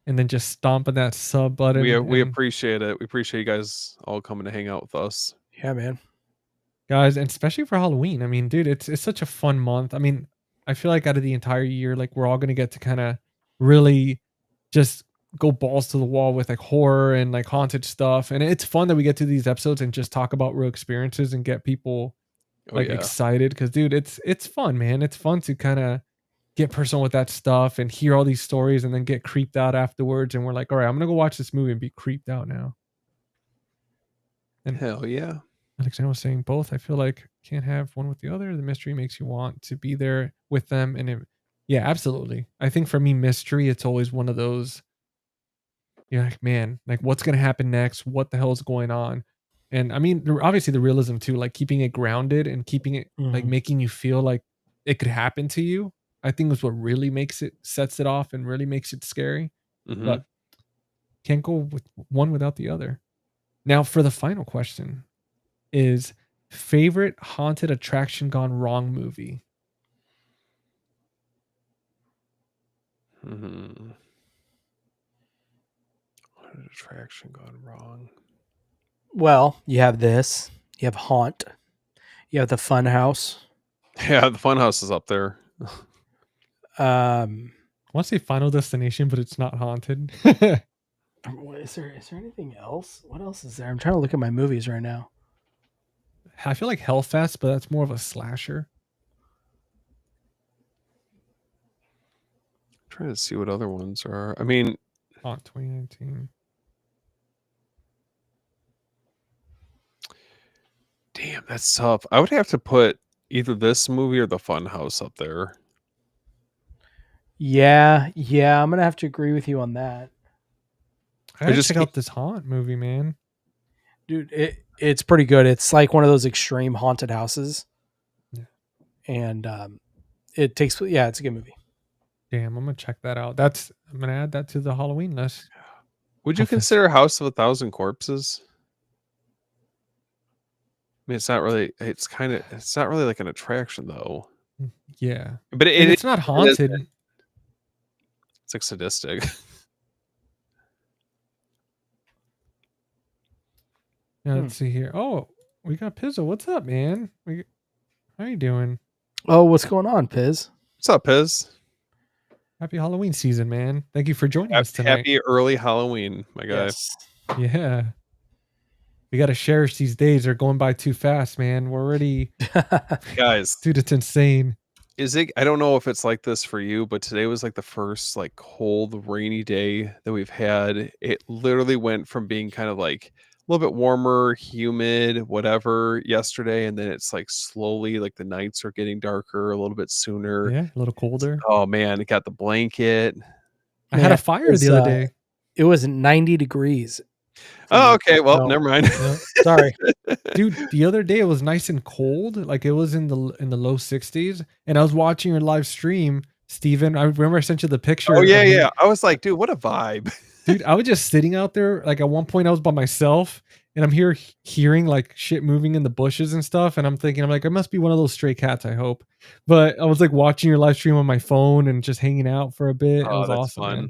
S1: and then just stomp on that sub button.
S2: We
S1: And
S2: appreciate it. We appreciate you guys all coming to hang out with us.
S3: Yeah, man.
S1: guys, and especially for Halloween. I mean, dude, it's such a fun month. I mean, I feel like out of the entire year, like we're all gonna get to kind of really just go balls to the wall with like horror and like haunted stuff. And it's fun that we get to these episodes and just talk about real experiences and get people
S2: Oh
S1: like
S2: yeah.
S1: excited. Cause dude, it's fun, man. It's fun to kind of get personal with that stuff and hear all these stories and then get creeped out afterwards. And we're like, all right, I'm gonna go watch this movie and be creeped out now. And
S2: Hell yeah.
S1: Alexander was saying both. I feel like can't have one with the other. The mystery makes you want to be there with them. And yeah, absolutely. I think for me, mystery, it's always one of those, you're like, man, like what's going to happen next? What the hell is going on? And I mean, obviously the realism too, like keeping it grounded and keeping it like
S3: Mhm.
S1: making you feel like it could happen to you. I think is what really sets it off and really makes it scary.
S2: Hmm.
S1: But can't go with one without the other. Now, for the final question, is favorite haunted attraction gone wrong movie?
S2: Hmm. What an attraction gone wrong?
S3: Well, you have this. You have Haunt. You have the Fun House.
S2: Yeah, the Funhouse is up there.
S3: Um,
S1: I want to say Final Destination, but it's not haunted.
S3: what is there? Is there anything else? What else is there? I'm trying to look at my movies right now.
S1: I feel like Hellfest, but that's more of a slasher.
S2: Trying to see what other ones are. I mean,
S1: Haunt 2019.
S2: damn, that's tough. I would have to put either this movie or the Funhouse up there.
S3: Yeah, I'm gonna have to agree with you on that,
S1: I gotta
S2: just
S1: check
S2: can't-
S1: out this Haunt movie, man.
S3: dude. It's pretty good. It's like one of those extreme haunted houses,
S1: Yeah.
S3: and It takes, yeah, it's a good movie.
S1: Damn, I'm gonna check that out. I'm gonna add that to the Halloween list.
S2: Would you
S1: Oh, that's-
S2: consider House of a Thousand Corpses? I mean, it's not really. It's not really like an attraction though.
S1: Yeah,
S2: But
S1: and it's not
S2: it is-
S1: haunted.
S2: It's like sadistic.
S1: Now, let's see here. Oh, we got Pizzo. What's up, man? How you doing?
S3: Oh, what's going on, Piz?
S2: What's up, Piz?
S1: Happy Halloween season, man. Thank you for joining us tonight.
S2: Happy early Halloween, my guy.
S3: Yes.
S1: Yeah. We got to cherish these days. They're going by too fast, man. We're already,
S2: Guys,
S1: dude, it's insane.
S2: is it? I don't know if it's like this for you, but today was like the first like cold, rainy day that we've had. It literally went from being kind of like a little bit warmer, humid, whatever yesterday, and then it's like slowly like the nights are getting darker a little bit sooner.
S1: Yeah, a little colder.
S2: Oh man, it got the blanket.
S1: I had a fire the other day.
S3: It was 90 degrees.
S2: Oh, okay. Well,
S3: No.
S2: never mind.
S1: No.
S3: Sorry.
S1: Dude, the other day it was nice and cold. Like it was in the low 60s. And I was watching your live stream, Steven. I remember I sent you the picture.
S2: Oh yeah, yeah. I was like, dude, what a vibe.
S1: Dude, I was just sitting out there. Like at one point I was by myself and I'm hearing like shit moving in the bushes and stuff. And I'm thinking, I'm like, it must be one of those stray cats, I hope. But I was like watching your live stream on my phone and just hanging out for a bit. It was
S2: that's
S1: awesome.
S2: fun.
S1: Man.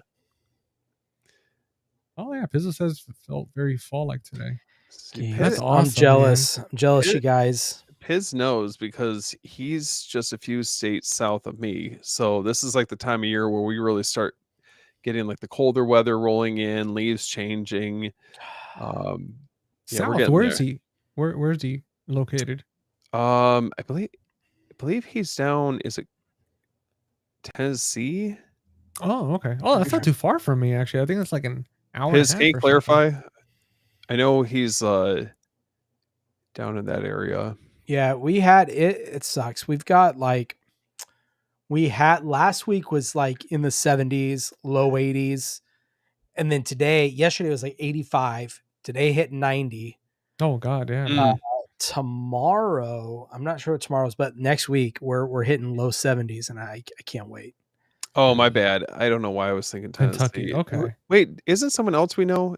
S1: Oh yeah, Pizzo says it felt very fall-like today. That's awesome.
S3: I'm jealous.
S1: Man.
S3: I'm jealous, you guys.
S2: Piz knows because he's just a few states south of me. So this is like the time of year where we really start getting like the colder weather rolling in, leaves changing. Yeah,
S1: South, where is he? Where is he located?
S2: I believe he's down. Is it Tennessee?
S1: Oh, okay. Oh, that's not too far from me actually. I think it's like an hour.
S2: Piz,
S1: and a
S2: can you
S1: half or
S2: clarify?
S1: something.
S2: I know he's down in that area.
S3: Yeah, we had it. It sucks. We've got like, we had last week was like in the 70s, low 80s. And then yesterday was like 85. Today hit 90.
S1: Oh God, yeah.
S3: Tomorrow, I'm not sure what tomorrow's, but next week we're hitting low 70s, and I can't wait.
S2: Oh, my bad. I don't know why I was thinking Tennessee.
S1: Kentucky. Okay.
S2: Wait, isn't someone else we know?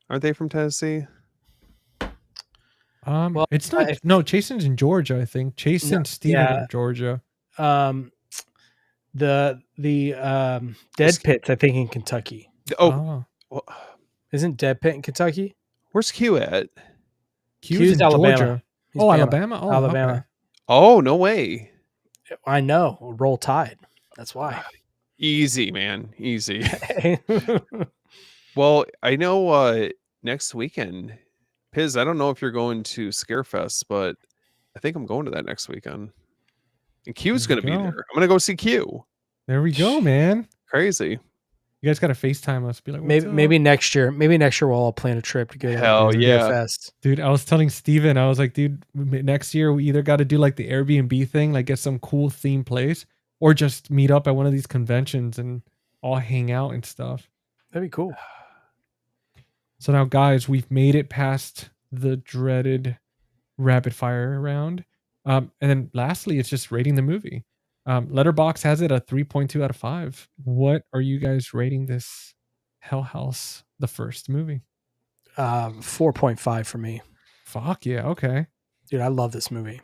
S2: Aren't they from Tennessee?
S3: Well,
S1: it's not. No, Chasen's in Georgia. I think Chase and Steven
S3: yeah.
S1: are in Georgia.
S3: The Dead Pit's, I think, in Kentucky.
S2: Oh, well,
S3: isn't Dead Pit in Kentucky?
S2: Where's Q at?
S1: Q's in
S3: Alabama.
S1: Georgia.
S3: He's
S1: Oh,
S3: Bama.
S1: Alabama. Oh,
S3: Alabama.
S1: okay.
S2: Oh, no way.
S3: I know. Roll Tide. That's why.
S2: Easy, man. Easy. Well, I know next weekend, Piz, I don't know if you're going to Scarefest, but I think I'm going to that next weekend. And Q's going to be there. I'm going to go see Q.
S1: There we go, man.
S2: Crazy.
S1: You guys got to FaceTime us. Be like,
S3: maybe next year. Maybe next year we'll all plan a trip to go to
S2: Hell yeah.
S3: Fest.
S1: Dude, I was telling Steven, I was like, dude, next year we either got to do like the Airbnb thing, like get some cool theme place, or just meet up at one of these conventions and all hang out and stuff.
S3: That'd be cool.
S1: So now, guys, we've made it past the dreaded rapid fire round. And then lastly, it's just rating the movie. Letterboxd has it a 3.2 out of 5. What are you guys rating this Hell House, the first movie?
S3: 4.5 for me.
S1: Fuck yeah. Okay.
S3: Dude, I love this movie.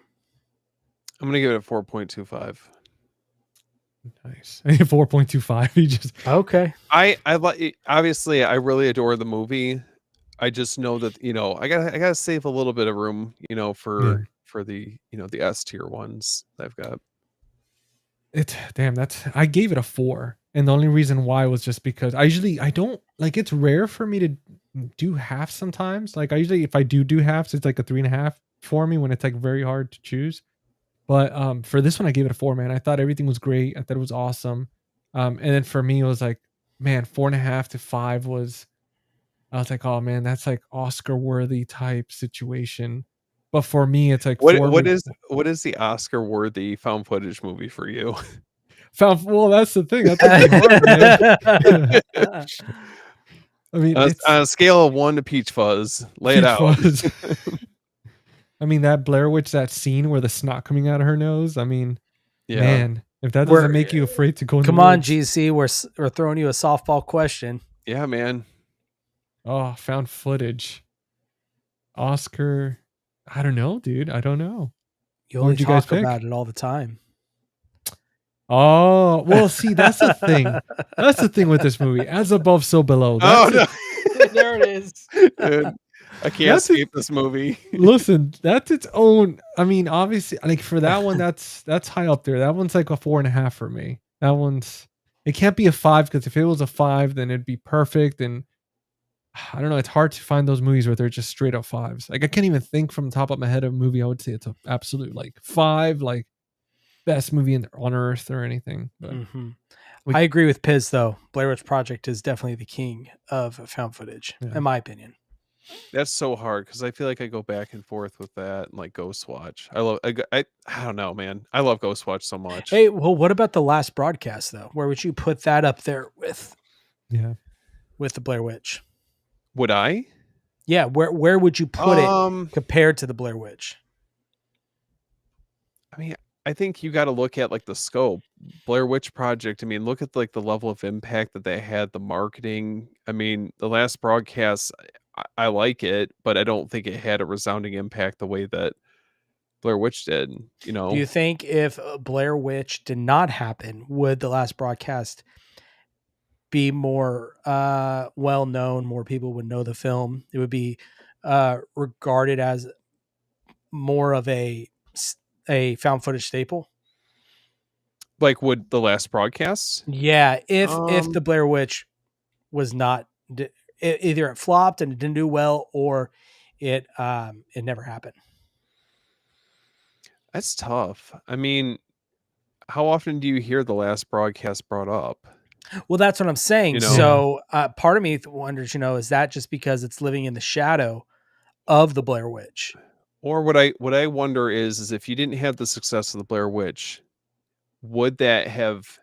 S2: I'm going to give it a 4.25.
S1: Nice. 4.25. He just
S3: okay.
S2: I like, obviously I really adore the movie. I just know that, I gotta save a little bit of room, for the, the S tier ones that I've got.
S1: I gave it a 4. And the only reason why was just because I don't like, it's rare for me to do half sometimes. Like I usually, if I do halves, it's like a 3.5 for me when it's like very hard to choose. But for this one, I gave it a 4, man. I thought everything was great. I thought it was awesome. And then for me, it was like, man, 4.5 to 5 was, I was like, oh man, that's like Oscar worthy type situation. But for me, it's like,
S2: what is the Oscar worthy found footage movie for you?
S1: Well, that's the thing. That's hard, man. I mean,
S2: on a scale of 1 to Peach Fuzz, lay it out.
S1: I mean, that Blair Witch, that scene where the snot coming out of her nose. I mean,
S2: Yeah.
S1: Man, if that doesn't make you afraid to go in
S3: Come
S1: the
S3: on,
S1: woods.
S3: GC, we're throwing you a softball question.
S2: Yeah, man.
S1: Oh, found footage. Oscar. I don't know, dude. I don't know.
S3: You
S1: What
S3: only
S1: would you guys
S3: talk
S1: pick?
S3: about it all the time.
S1: Oh, well, see, that's the thing. That's the thing with this movie. As above, so below.
S2: Oh
S1: That's
S2: no.
S3: There it is.
S2: Dude, I can't
S1: That's it.
S2: escape this movie.
S1: Listen, that's its own. I mean, obviously, like for that one, that's high up there. That one's like a 4.5 for me. That one's. It can't be a 5 because if it was a 5, then it'd be perfect. And I don't know. It's hard to find those movies where they're just straight up 5s. Like I can't even think from the top of my head of a movie I would say it's an absolute like 5, like best movie on earth or anything. But
S3: I agree with Piz though. Blair Witch Project is definitely the king of found footage,
S1: Yeah.
S3: in my opinion.
S2: That's so hard because I feel like I go back and forth with that and like Ghost Watch. I don't know, man. I love Ghost Watch so much.
S3: Hey, well, what about the last broadcast though? Where would you put that up there with the Blair Witch?
S2: Would I?
S3: Yeah, where would you put it compared to the Blair Witch?
S2: I mean, I think you got to look at like the scope. Blair Witch Project. I mean, look at like the level of impact that they had, the marketing. I mean, the last broadcast, I like it, but I don't think it had a resounding impact the way that Blair Witch did. You know,
S3: Do you think if Blair Witch did not happen, would the last broadcast be more well known? More people would know the film. It would be regarded as more of a found footage staple.
S2: like would the last broadcast?
S3: Yeah, if the Blair Witch was not either it flopped and it didn't do well, or it never happened.
S2: That's tough. I mean, how often do you hear the last broadcast brought up?
S3: Well, that's what I'm saying.
S2: You know?
S3: So part of me wonders, is that just because it's living in the shadow of the Blair Witch?
S2: Or what I wonder is if you didn't have the success of the Blair Witch, would that have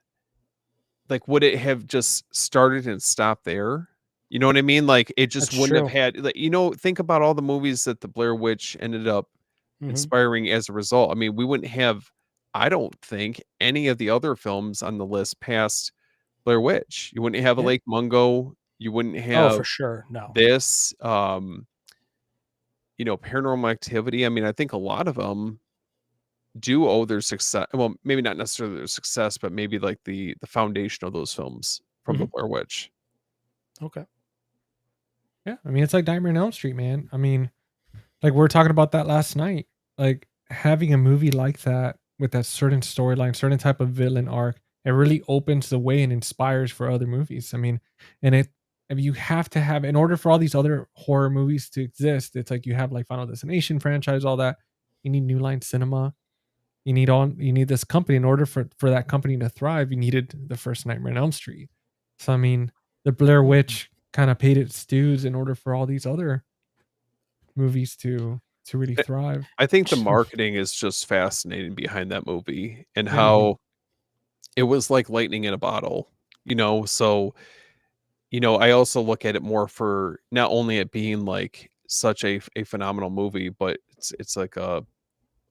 S2: would it have just started and stopped there? You know what I mean? Like it just
S3: That's
S2: wouldn't
S3: true.
S2: have had like, think about all the movies that the Blair Witch ended up inspiring as a result. I mean, we wouldn't have, I don't think, any of the other films on the list past Blair Witch. You wouldn't have a Lake Mungo. You wouldn't have
S3: for sure. No.
S2: this Paranormal Activity. I mean, I think a lot of them do owe their success. Well, maybe not necessarily their success, but maybe like the foundation of those films from the Blair Witch.
S3: Okay.
S1: Yeah, I mean, it's like Nightmare on Elm Street, man. I mean, like we were talking about that last night. Like having a movie like that with that certain storyline, certain type of villain arc, it really opens the way and inspires for other movies. I mean, you have to have, in order for all these other horror movies to exist, it's like you have like Final Destination franchise, all that. You need New Line Cinema. You need this company. In order for that company to thrive, you needed the first Nightmare on Elm Street. So I mean, the Blair Witch kind of paid its dues in order for all these other movies to really thrive.
S2: I think the marketing is just fascinating behind that movie and how it was like lightning in a bottle, so I also look at it more for not only it being like such a phenomenal movie, but it's like a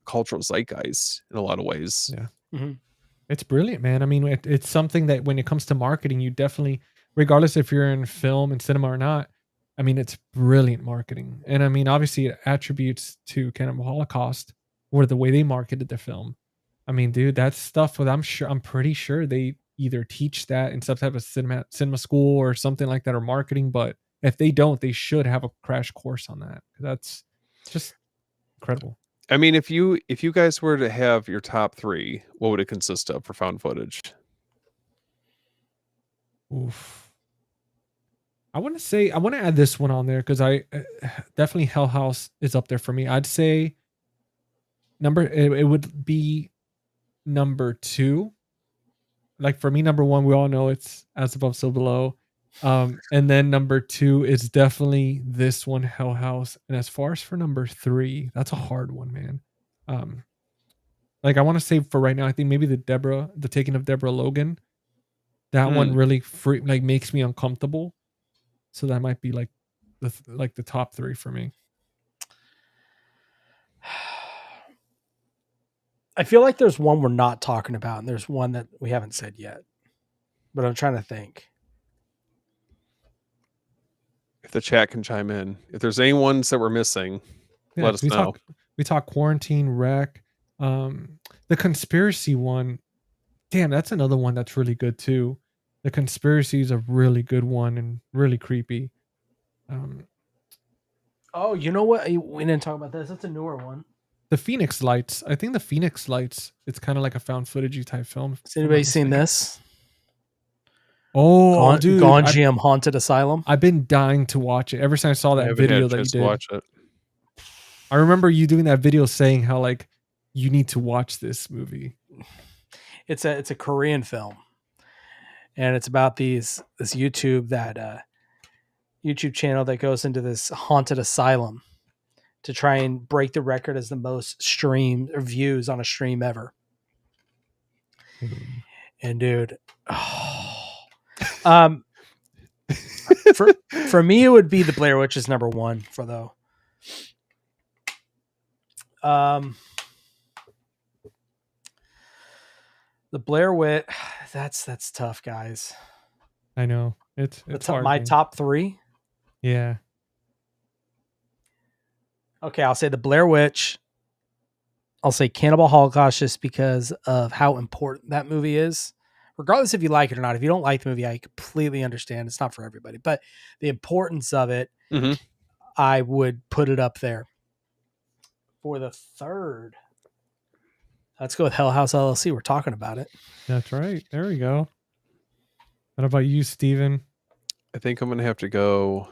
S2: cultural zeitgeist in a lot of ways.
S1: Yeah. It's brilliant, man. I mean, it's something that when it comes to marketing, you definitely, regardless if you're in film and cinema or not, I mean, it's brilliant marketing. And I mean, obviously it attributes to Cannibal Holocaust or the way they marketed the film. I mean, dude, that's stuff that I'm pretty sure they either teach that in some type of cinema school or something like that, or marketing. But if they don't, they should have a crash course on that. That's just incredible.
S2: I mean, if you guys were to have your top 3, what would it consist of for found footage?
S1: Oof. I want to add this one on there because I definitely Hell House is up there for me. I'd say it would be number 2. Like for me, number 1, we all know it's As Above, So Below. And then number 2 is definitely this one, Hell House. And as far as for number 3, that's a hard one, man. Like I want to say for right now, I think maybe the Taking of Deborah Logan. That one really makes me uncomfortable. So that might be like the top 3 for me.
S3: I feel like there's one we're not talking about, and there's one that we haven't said yet. But I'm trying to think.
S2: If the chat can chime in, if there's any ones that we're missing,
S1: Yeah,
S2: let us know.
S1: We talk Quarantine, Wreck, the conspiracy one. Damn, that's another one that's really good too. The Conspiracy is a really good one and really creepy.
S3: Oh, you know what? We didn't talk about this. That's a newer one.
S1: The Phoenix Lights. I think the Phoenix Lights. It's kind of like a found footagey type film.
S3: Has anybody seen this?
S1: Oh, dude,
S3: Gonjiam Haunted Asylum.
S1: I've been dying to watch it ever since I saw that video that you did.
S2: Watch it.
S1: I remember you doing that video saying how like you need to watch this movie.
S3: It's a Korean film, and it's about this YouTube channel that goes into this haunted asylum to try and break the record as the most stream or views on a stream ever. And dude, for me, it would be the Blair Witch is number one for though. The Blair Witch, that's tough, guys.
S1: I know it's hard,
S3: my top three.
S1: Yeah.
S3: Okay, I'll say the Blair Witch. I'll say Cannibal Holocaust just because of how important that movie is. Regardless if you like it or not. If you don't like the movie, I completely understand. It's not for everybody. But the importance of it, I would put it up there. For the third, let's go with Hell House LLC. We're talking about it.
S1: That's right. There we go. What about you, Steven?
S2: I think I'm going to have to go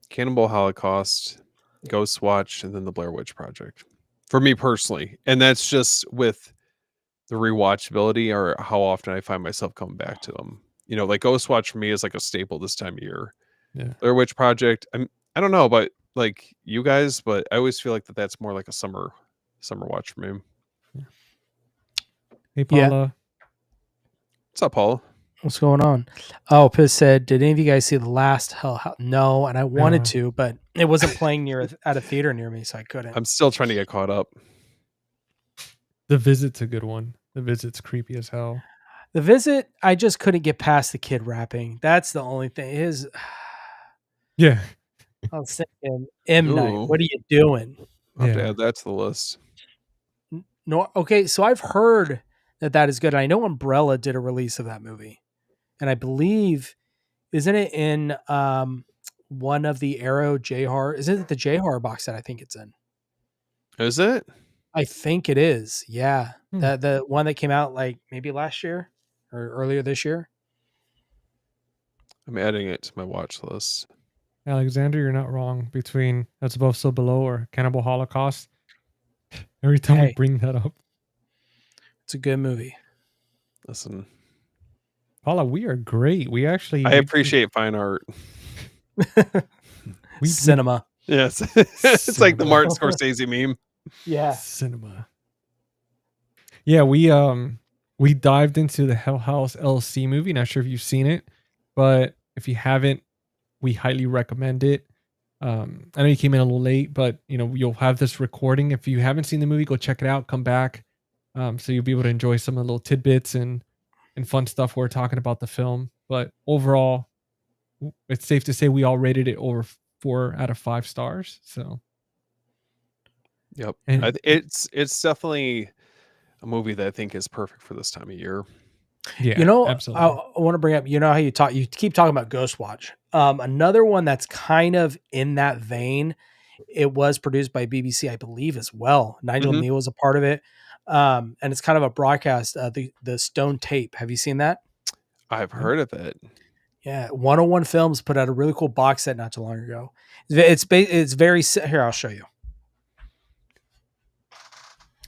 S2: Cannibal Holocaust, Ghost Watch, and then the Blair Witch Project. For me personally. And that's just with the rewatchability or how often I find myself coming back to them. You know, like Ghost Watch for me is like a staple this time of year.
S1: Yeah.
S2: Blair Witch Project, I don't know about like you guys, but I always feel like that's more like a summer watch for me.
S1: Hey, Paula.
S3: Yeah.
S2: What's up, Paula?
S3: What's going on? Oh, Piz said, did any of you guys see the last Hell House? No, and I wanted to, but it wasn't playing at a theater near me, so I couldn't.
S2: I'm still trying to get caught up.
S1: The Visit's a good one. The Visit's creepy as hell.
S3: The Visit, I just couldn't get past the kid rapping. That's the only thing.
S1: Yeah.
S3: I was thinking, M. Night, what are you doing?
S2: I'll have to add that to the list.
S3: No, okay, so I've heard that is good. I know Umbrella did a release of that movie. And I believe, isn't it in one of the Arrow J-Horror? Isn't it the J-Horror box set I think it's in?
S2: Is it?
S3: I think it is. Yeah. The one that came out like maybe last year or earlier this year.
S2: I'm adding it to my watch list.
S1: Alexander, you're not wrong. Between That's Above So Below or Cannibal Holocaust. Every time we bring that up.
S3: It's a good movie.
S2: Listen.
S1: Paula, we are great. I
S2: appreciate fine art.
S3: Cinema.
S2: Yes. It's like the Martin Scorsese meme.
S3: Yeah.
S1: Cinema. Yeah, we dived into the Hell House LLC movie. Not sure if you've seen it, but if you haven't, we highly recommend it. I know you came in a little late, but you'll have this recording. If you haven't seen the movie, go check it out. Come back, so you'll be able to enjoy some of the little tidbits and fun stuff we're talking about the film. But overall, it's safe to say we all rated it over 4 out of 5 stars. So,
S2: yep, it's definitely a movie that I think is perfect for this time of year.
S1: Yeah, absolutely.
S3: I want to bring up, how you keep talking about Ghost Watch. Another one that's kind of in that vein. It was produced by BBC, I believe, as well. Nigel Neal was a part of it. And it's kind of a broadcast, the Stone Tape. Have you seen that?
S2: I've heard of it.
S3: Yeah. 101 Films put out a really cool box set not too long ago. It's very, here, I'll show you.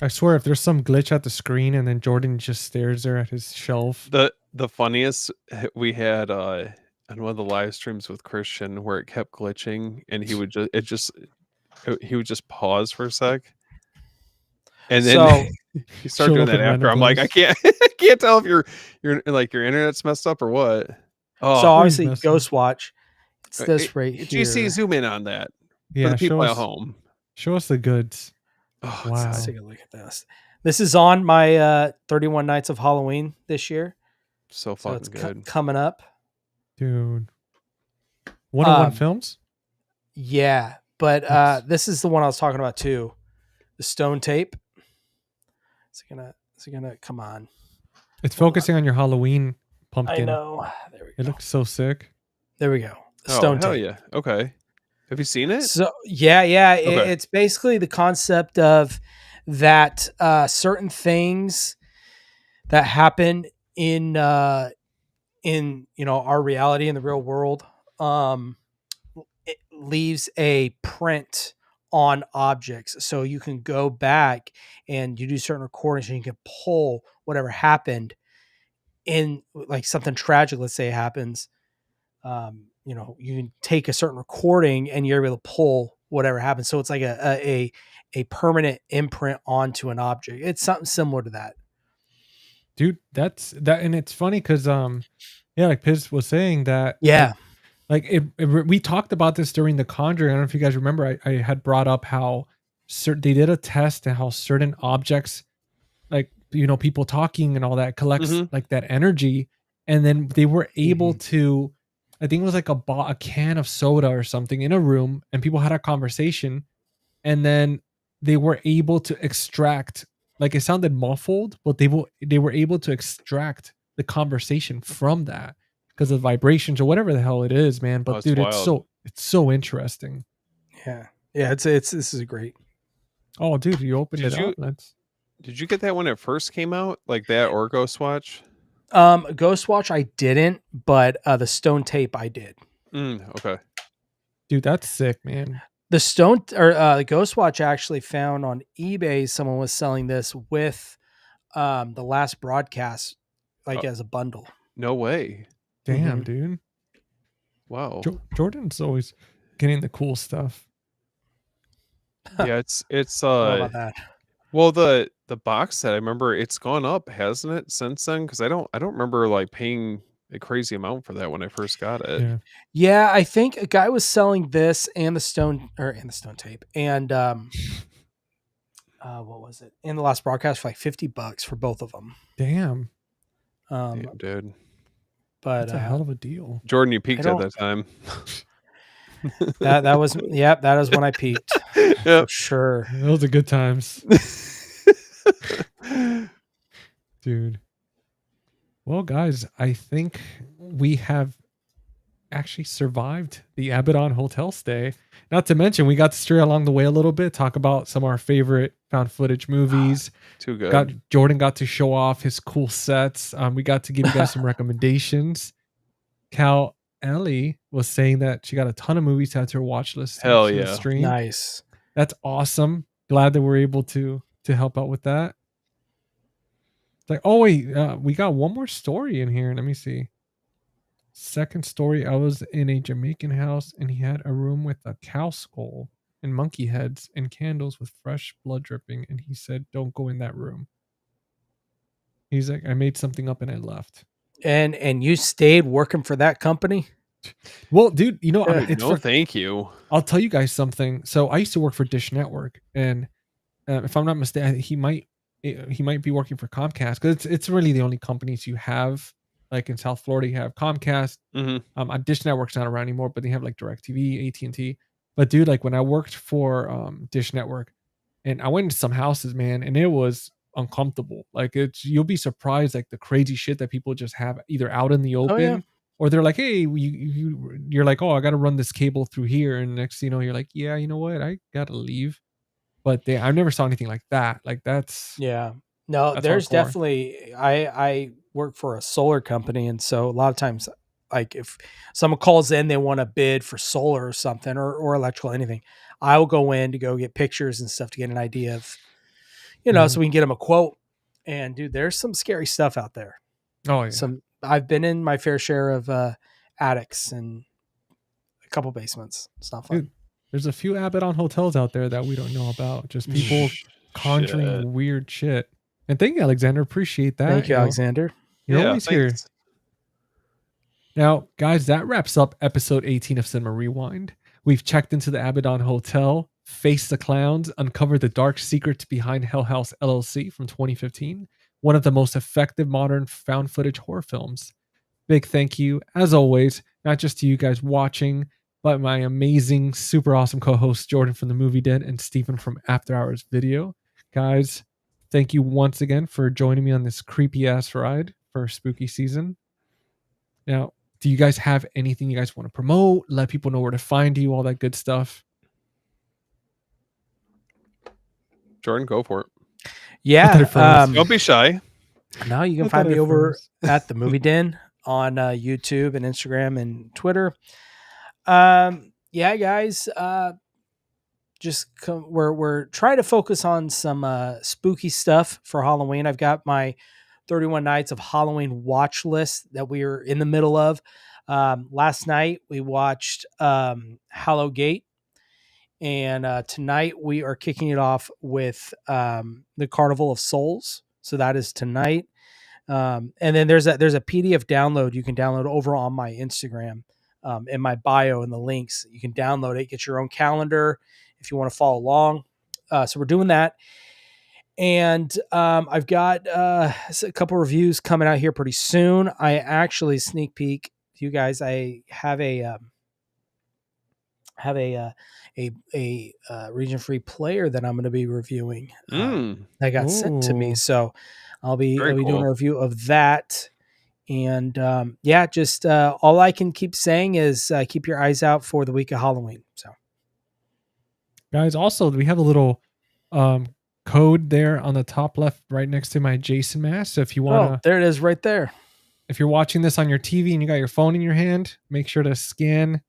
S1: I swear, if there's some glitch at the screen and then Jordan just stares there at his shelf.
S2: The funniest we had on one of the live streams with Christian where it kept glitching and he would just pause for a sec. And then he started doing that after. I'm like, I can't tell if your internet's messed up or what.
S3: Oh, so obviously Ghost Watch. It's this right here.
S2: GC, zoom in on that.
S1: Yeah,
S2: for the people at home.
S1: Show us the goods.
S2: Oh
S1: Wow.
S3: Let's take a look at this. This is on my 31 Nights of Halloween this year.
S2: so
S3: So
S2: fucking
S3: it's
S2: good.
S3: coming up.
S1: Dude. 101
S3: Um,
S1: Films?
S3: Yeah, but
S1: Nice.
S3: this is the one I was talking about too. The stone tape. Is it gonna come on?
S1: It's
S3: Hold
S1: focusing on your Halloween
S3: I
S1: pumpkin.
S3: know. There we
S1: It
S3: go.
S1: looks so sick.
S3: There we go. The
S2: Oh
S3: stone
S2: hell
S3: tape.
S2: yeah. Okay. Have you seen it?
S3: So yeah,
S2: Okay.
S3: it's basically the concept of that certain things that happen in our reality in the real world, it leaves a print on objects, so you can go back and you do certain recordings and you can pull whatever happened in, like something tragic, let's say it happens. You can take a certain recording and you're able to pull whatever happened. So it's like a permanent imprint onto an object. It's something similar to that.
S1: Dude, that's that, and it's funny because yeah, like Piz was saying that
S3: Yeah.
S1: we talked about this during the Conjuring. I don't know if you guys remember. I had brought up how they did a test and how certain objects, like people talking and all that, collects
S2: Mhm.
S1: like that energy, and then they were able
S3: Mhm.
S1: to. I think it was like a can of soda or something in a room, and people had a conversation, and then they were able to extract, like it sounded muffled, but they were able to extract the conversation from that because of vibrations or whatever the hell it is, man.
S2: Oh,
S1: But
S2: it's
S1: dude,
S2: wild.
S1: it's so interesting.
S3: Yeah. Yeah. This is great.
S1: Oh, dude, you opened
S2: Did
S1: it
S2: you
S1: up. That's
S2: did you get that when it first came out? Like that or Ghostwatch?
S3: Ghostwatch I didn't, but the stone tape I did.
S2: Okay.
S1: dude, that's sick, man.
S3: The the Ghostwatch actually found on eBay someone was selling this with the last broadcast, like
S2: Oh,
S3: as a bundle.
S2: no way.
S1: Damn,
S3: Mhm.
S1: dude.
S2: Wow.
S1: Jordan's always getting the cool stuff.
S2: Yeah, it's
S3: I don't know about that.
S2: well the box set, I remember it's gone up, hasn't it, since then? Because I don't remember like paying a crazy amount for that when I first got it.
S1: Yeah.
S3: Yeah, I think a guy was selling this and the stone tape and what was it? And the last broadcast for like $50 for both of them.
S1: Damn.
S3: Um,
S2: Damn, dude.
S3: but
S1: That's a hell of a deal.
S2: Jordan, you
S3: I
S2: peaked at
S3: don't.
S2: that time.
S3: That was that is when I peaked for
S2: Yep.
S3: sure.
S1: Those are good times, dude. Well, guys, I think we have actually survived the Abaddon Hotel stay. Not to mention, we got to stray along the way a little bit, talk about some of our favorite found footage movies.
S2: Too good.
S1: Jordan got to show off his cool sets. We got to give you guys some recommendations. Cal Ellie was saying that she got a ton of movies to add to her watch list.
S2: Hell
S1: to the
S2: yeah.
S1: stream.
S3: Nice.
S1: That's awesome. Glad that we're able to help out with that. It's like, oh wait, we got one more story in here. Let me see. Second story, I was in a Jamaican house and he had a room with a cow skull and monkey heads and candles with fresh blood dripping, and he said, "Don't go in that room." He's like, "I made something up and I left."
S3: And you stayed working for that company?
S1: Well, dude,
S3: Dude,
S1: it's
S2: No, thank you.
S1: I'll tell you guys something. So I used to work for Dish Network, and if I'm not mistaken, he might be working for Comcast because it's really the only companies you have. Like in South Florida, you have Comcast. Dish Network's not around anymore, but they have like DirecTV, AT&T. But dude, like when I worked for Dish Network, and I went into some houses, man, and it was uncomfortable. Like you'll be surprised, like the crazy shit that people just have either out in the
S3: Oh yeah.
S1: open, or they're like, hey, you're like, oh, I got to run this cable through here, and next thing you know, you're like, yeah, you know what, I gotta leave. But I never saw anything like that. Like that's
S3: Yeah. No,
S1: that's
S3: there's
S1: hardcore.
S3: definitely I work for a solar company, and so a lot of times, like if someone calls in, they want to bid for solar or something or electrical anything, I will go in to go get pictures and stuff to get an idea of,
S1: Mhm.
S3: so we can get them a quote. And dude, there's some scary stuff out there.
S1: Oh yeah.
S3: I've been in my fair share of attics and a couple basements. It's not fun.
S1: Dude, there's a few Abaddon hotels out there that we don't know about. Just people conjuring
S2: Shit.
S1: weird shit. And thank you, Alexander. Appreciate that.
S3: Thank you, Alexander.
S1: You're
S2: Yeah,
S1: always here.
S2: thanks.
S1: Now, guys, that wraps up episode 18 of Cinema Rewind. We've checked into the Abaddon Hotel, Face the Clowns, uncover the dark secrets behind Hell House LLC from 2015, one of the most effective modern found footage horror films. Big thank you, as always, not just to you guys watching, but my amazing, super awesome co-hosts Jordan from the Movie Den and Stephen from After Hours Video. Guys, thank you once again for joining me on this creepy ass ride for spooky season. Now, do you guys have anything you guys want to promote? Let people know where to find you, all that good stuff.
S2: Jordan, go for it.
S3: Yeah.
S2: Don't be shy.
S3: No, you can
S1: I
S3: find
S1: thought
S3: me
S1: I
S3: over
S1: froze.
S3: at the Movie Den on YouTube and Instagram and Twitter. Yeah, guys. We're trying to focus on some spooky stuff for Halloween. I've got my 31 Nights of Halloween watch list that we are in the middle of. Last night we watched Hallowgate, and tonight we are kicking it off with the Carnival of Souls. So that is tonight. And then there's a PDF download you can download over on my Instagram, in my bio and the links. You can download it, get your own calendar if you want to follow along. So we're doing that. And I've got a couple reviews coming out here pretty soon. I actually sneak peek you guys. I have a region free player that I'm going to be reviewing. That got sent to me,
S1: Ooh.
S3: so I'll be
S2: Very
S3: doing
S2: cool.
S3: a review of that. And yeah, just all I can keep saying is keep your eyes out for the week of Halloween. So,
S1: Guys, also, we have a little code there on the top left, right next to my Jason mask. So if you want to,
S3: there it is, right there.
S1: if you're watching this on your TV and you got your phone in your hand, make sure to scan.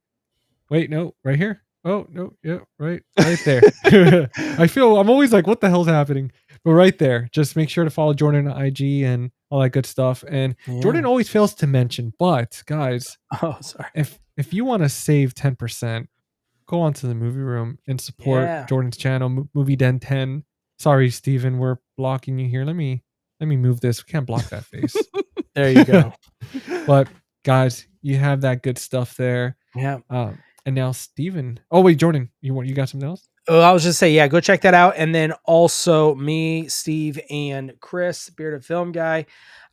S1: Wait, no, right here. Oh no, yeah, right there. I'm always like, what the hell's happening? But right there, just make sure to follow Jordan on IG and all that good stuff. And
S3: Yeah.
S1: Jordan always fails to mention, but guys,
S3: Oh, sorry.
S1: if you want to save 10%, go on to the movie room and support
S3: Yeah.
S1: Jordan's channel, Movie Den 10. Sorry, Steven, we're blocking you here. Let me move this. We can't block that face.
S3: There you go.
S1: But guys, you have that good stuff there.
S3: Yeah.
S1: And now Steven. Oh wait, Jordan, you got something else?
S3: Oh, I was just saying, yeah, go check that out. And then also me, Steve, and Chris, Bearded Film Guy.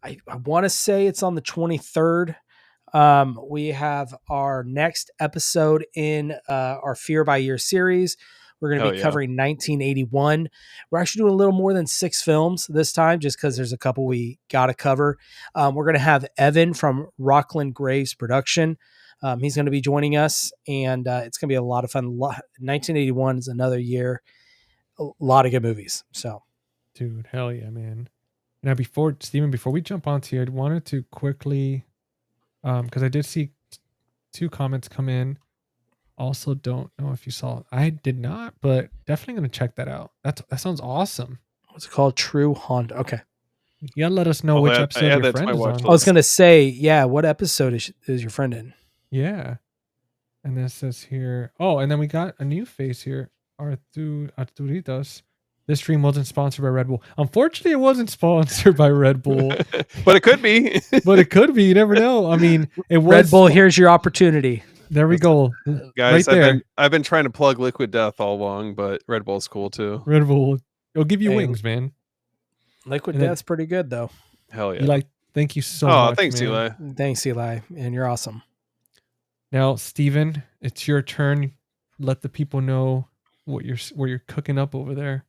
S3: I want to say it's on the 23rd. We have our next episode in our Fear by Year series. We're going to be covering 1981. We're actually doing a little more than 6 films this time, just because there's a couple we got to cover. We're going to have Evan from Rockland Graves Production. He's going to be joining us, and it's going to be a lot of fun. 1981 is another year. A lot of good movies. So,
S1: dude, hell yeah, man. Now, before we jump onto here, I wanted to quickly, because I did see 2 comments come in. Also, don't know if you saw it. I did not, but definitely going to check that out. That sounds awesome.
S3: What's it called? True Honda. Okay.
S1: You gotta let us know which episode your friend is on.
S3: I was going to say, yeah, what episode is your friend in?
S1: Yeah. And this says here, oh, and then we got a new face here, Arturitas. This stream wasn't sponsored by Red Bull. Unfortunately, it wasn't sponsored by Red Bull.
S2: But it could be.
S1: But it could be. You never know. I mean, it was
S3: Red Bull. Here's your opportunity.
S1: There we go.
S2: Guys,
S1: right there.
S2: I've been trying to plug Liquid Death all along, but Red Bull's cool too.
S1: Red Bull. It'll give you wings, man.
S3: Liquid Death's pretty good, though.
S2: Hell yeah.
S1: Thank you so much.
S2: Oh, thanks,
S1: man.
S2: Eli.
S3: Thanks, Eli. And you're awesome.
S1: Now, Steven, it's your turn. Let the people know what you're cooking up over there.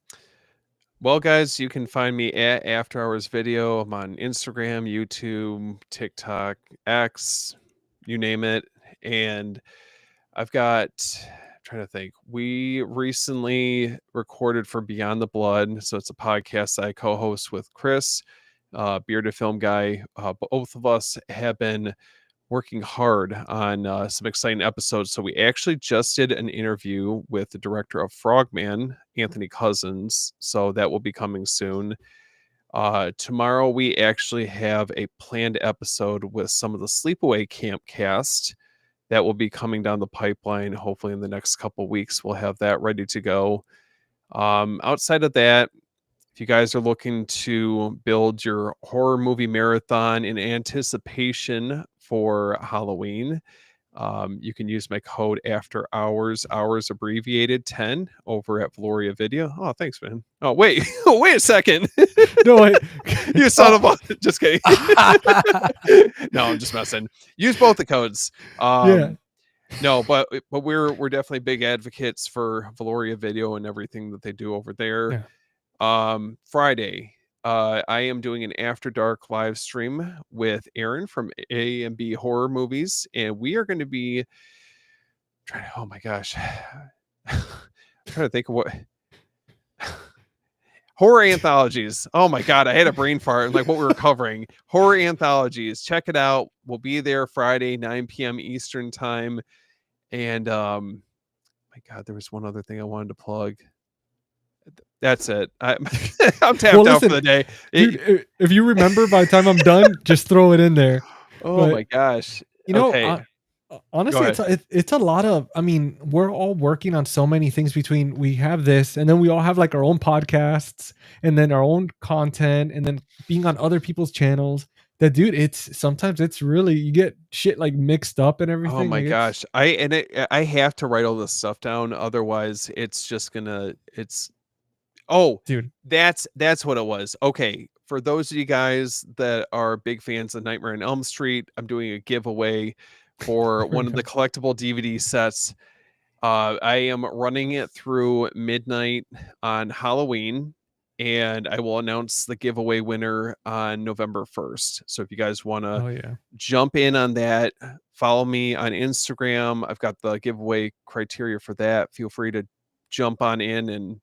S2: Well, guys, you can find me at After Hours Video. I'm on Instagram, YouTube, TikTok, X, you name it. And I've got, I'm trying to think, we recently recorded for Beyond the Blood. So it's a podcast I co-host with Chris, Bearded Film Guy. Both of us have been working hard on some exciting episodes. So we actually just did an interview with the director of Frogman, Anthony Cousins. So that will be coming soon. Tomorrow we actually have a planned episode with some of the Sleepaway Camp cast that will be coming down the pipeline. Hopefully in the next couple of weeks, we'll have that ready to go. Outside of that, if you guys are looking to build your horror movie marathon in anticipation for Halloween, You can use my code after hours abbreviated 10 over at Valoria Video. Oh, thanks, man. Oh, wait. Wait a second.
S1: No, wait.
S2: You son of a just kidding. No, I'm just messing. Use both the codes.
S1: Yeah.
S2: No, but we're definitely big advocates for Valoria Video and everything that they do over there.
S1: Yeah.
S2: Friday, I am doing an After Dark live stream with Aaron from A and B Horror Movies, and we are going to be trying. Oh my gosh, I'm trying to think of what horror anthologies. Oh my god, I had a brain fart. Like what we were covering, horror anthologies. Check it out. We'll be there Friday, 9 p.m. Eastern time. And my god, there was one other thing I wanted to plug. That's it. I'm tapped out for the day.
S1: Dude, if you remember by the time I'm done, just throw it in there.
S2: Oh my gosh.
S1: You know,
S2: okay.
S1: Honestly, it's a lot of, I mean, we're all working on so many things between we have this and then we all have like our own podcasts and then our own content and then being on other people's channels. That dude, it's sometimes it's really, you get shit like mixed up and everything.
S2: Oh my gosh. I have to write all this stuff down. Otherwise it's just gonna, dude, that's what it was. Okay. For those of you guys that are big fans of Nightmare on Elm Street, I'm doing a giveaway for one of the collectible DVD sets. I am running it through midnight on Halloween, and I will announce the giveaway winner on November 1st. So if you guys want to jump in on that, follow me on Instagram. I've got the giveaway criteria for that. Feel free to jump on in, and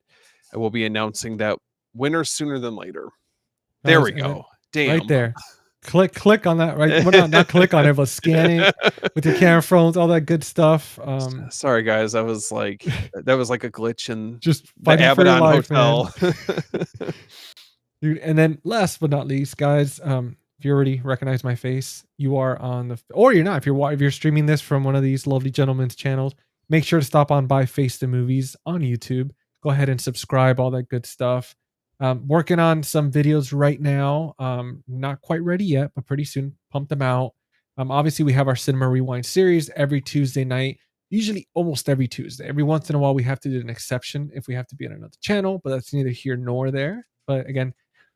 S2: I will be announcing that winner sooner than later. There we go. Damn.
S1: Right there. Click on that, right? Well, not click on it, but scan it with your camera phones, all that good stuff.
S2: Sorry guys, that was like a glitch in
S1: just
S2: the Abaddon Hotel.
S1: Dude, and then last but not least, guys, if you already recognize my face, you are on the, or you're not, if you're streaming this from one of these lovely gentlemen's channels, make sure to stop on by Face the Movies on YouTube. Go ahead and subscribe, all that good stuff. Working on some videos right now. Not quite ready yet, but pretty soon. Pump them out. Obviously, we have our Cinema Rewind series every Tuesday night, usually almost every Tuesday. Every once in a while, we have to do an exception if we have to be on another channel, but that's neither here nor there. But again,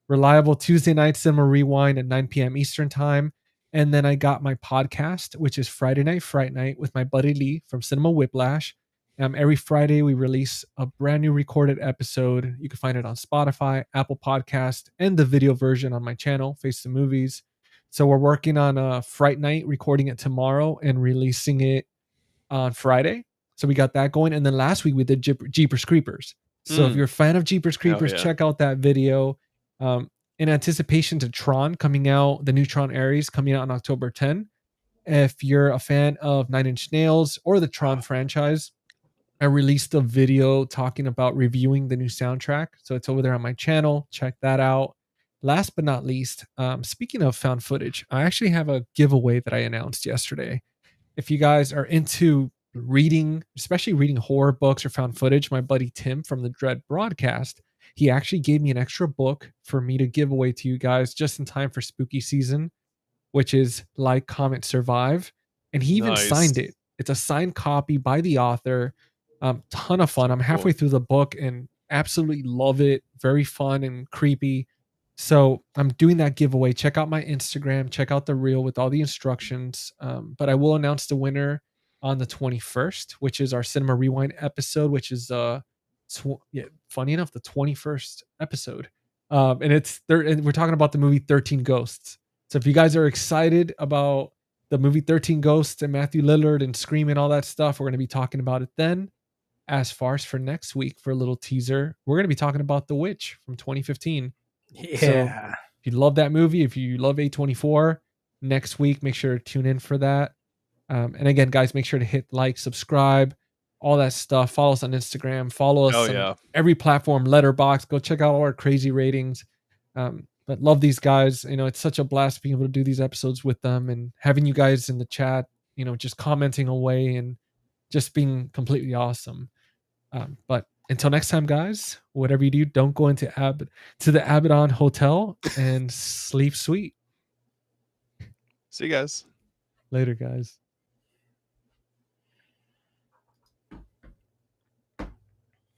S1: reliable Tuesday night Cinema Rewind at 9 p.m. Eastern time. And then I got my podcast, which is Friday Night Fright Night with my buddy Lee from Cinema Whiplash. Every Friday, we release a brand new recorded episode. You can find it on Spotify, Apple Podcast, and the video version on my channel, Face the Movies. So we're working on a Fright Night, recording it tomorrow and releasing it on Friday. So we got that going. And then last week, we did Jeepers Creepers. So if you're a fan of Jeepers Creepers, check out that video. In anticipation to Tron coming out, the new Tron Ares coming out on October 10. If you're a fan of Nine Inch Nails or the Tron franchise, I released a video talking about reviewing the new soundtrack. So it's over there on my channel. Check that out. Last but not least, speaking of found footage, I actually have a giveaway that I announced yesterday. If you guys are into reading, especially reading horror books or found footage, my buddy Tim from the Dread Broadcast, he actually gave me an extra book for me to give away to you guys just in time for spooky season, which is Like, Comment, Survive. And he even signed it. It's a signed copy by the author. Ton of fun. I'm halfway through the book and absolutely love it. Very fun and creepy. So I'm doing that giveaway. Check out my Instagram. Check out the reel with all the instructions. But I will announce the winner on the 21st, which is our Cinema Rewind episode, which is funny enough, the 21st episode. And we're talking about the movie 13 Ghosts. So if you guys are excited about the movie 13 Ghosts and Matthew Lillard and Scream and all that stuff, we're going to be talking about it then. As far as for next week, for a little teaser, we're going to be talking about The Witch from 2015.
S3: Yeah.
S1: So if you love that movie, if you love A24, next week, make sure to tune in for that. And again, guys, make sure to hit like, subscribe, all that stuff. Follow us on Instagram. Follow us on every platform, Letterboxd. Go check out all our crazy ratings. But love these guys. You know, it's such a blast being able to do these episodes with them and having you guys in the chat, you know, just commenting away and just being completely awesome. But until next time, guys, whatever you do, don't go into the Abaddon Hotel and sleep sweet.
S2: See you guys.
S1: Later, guys.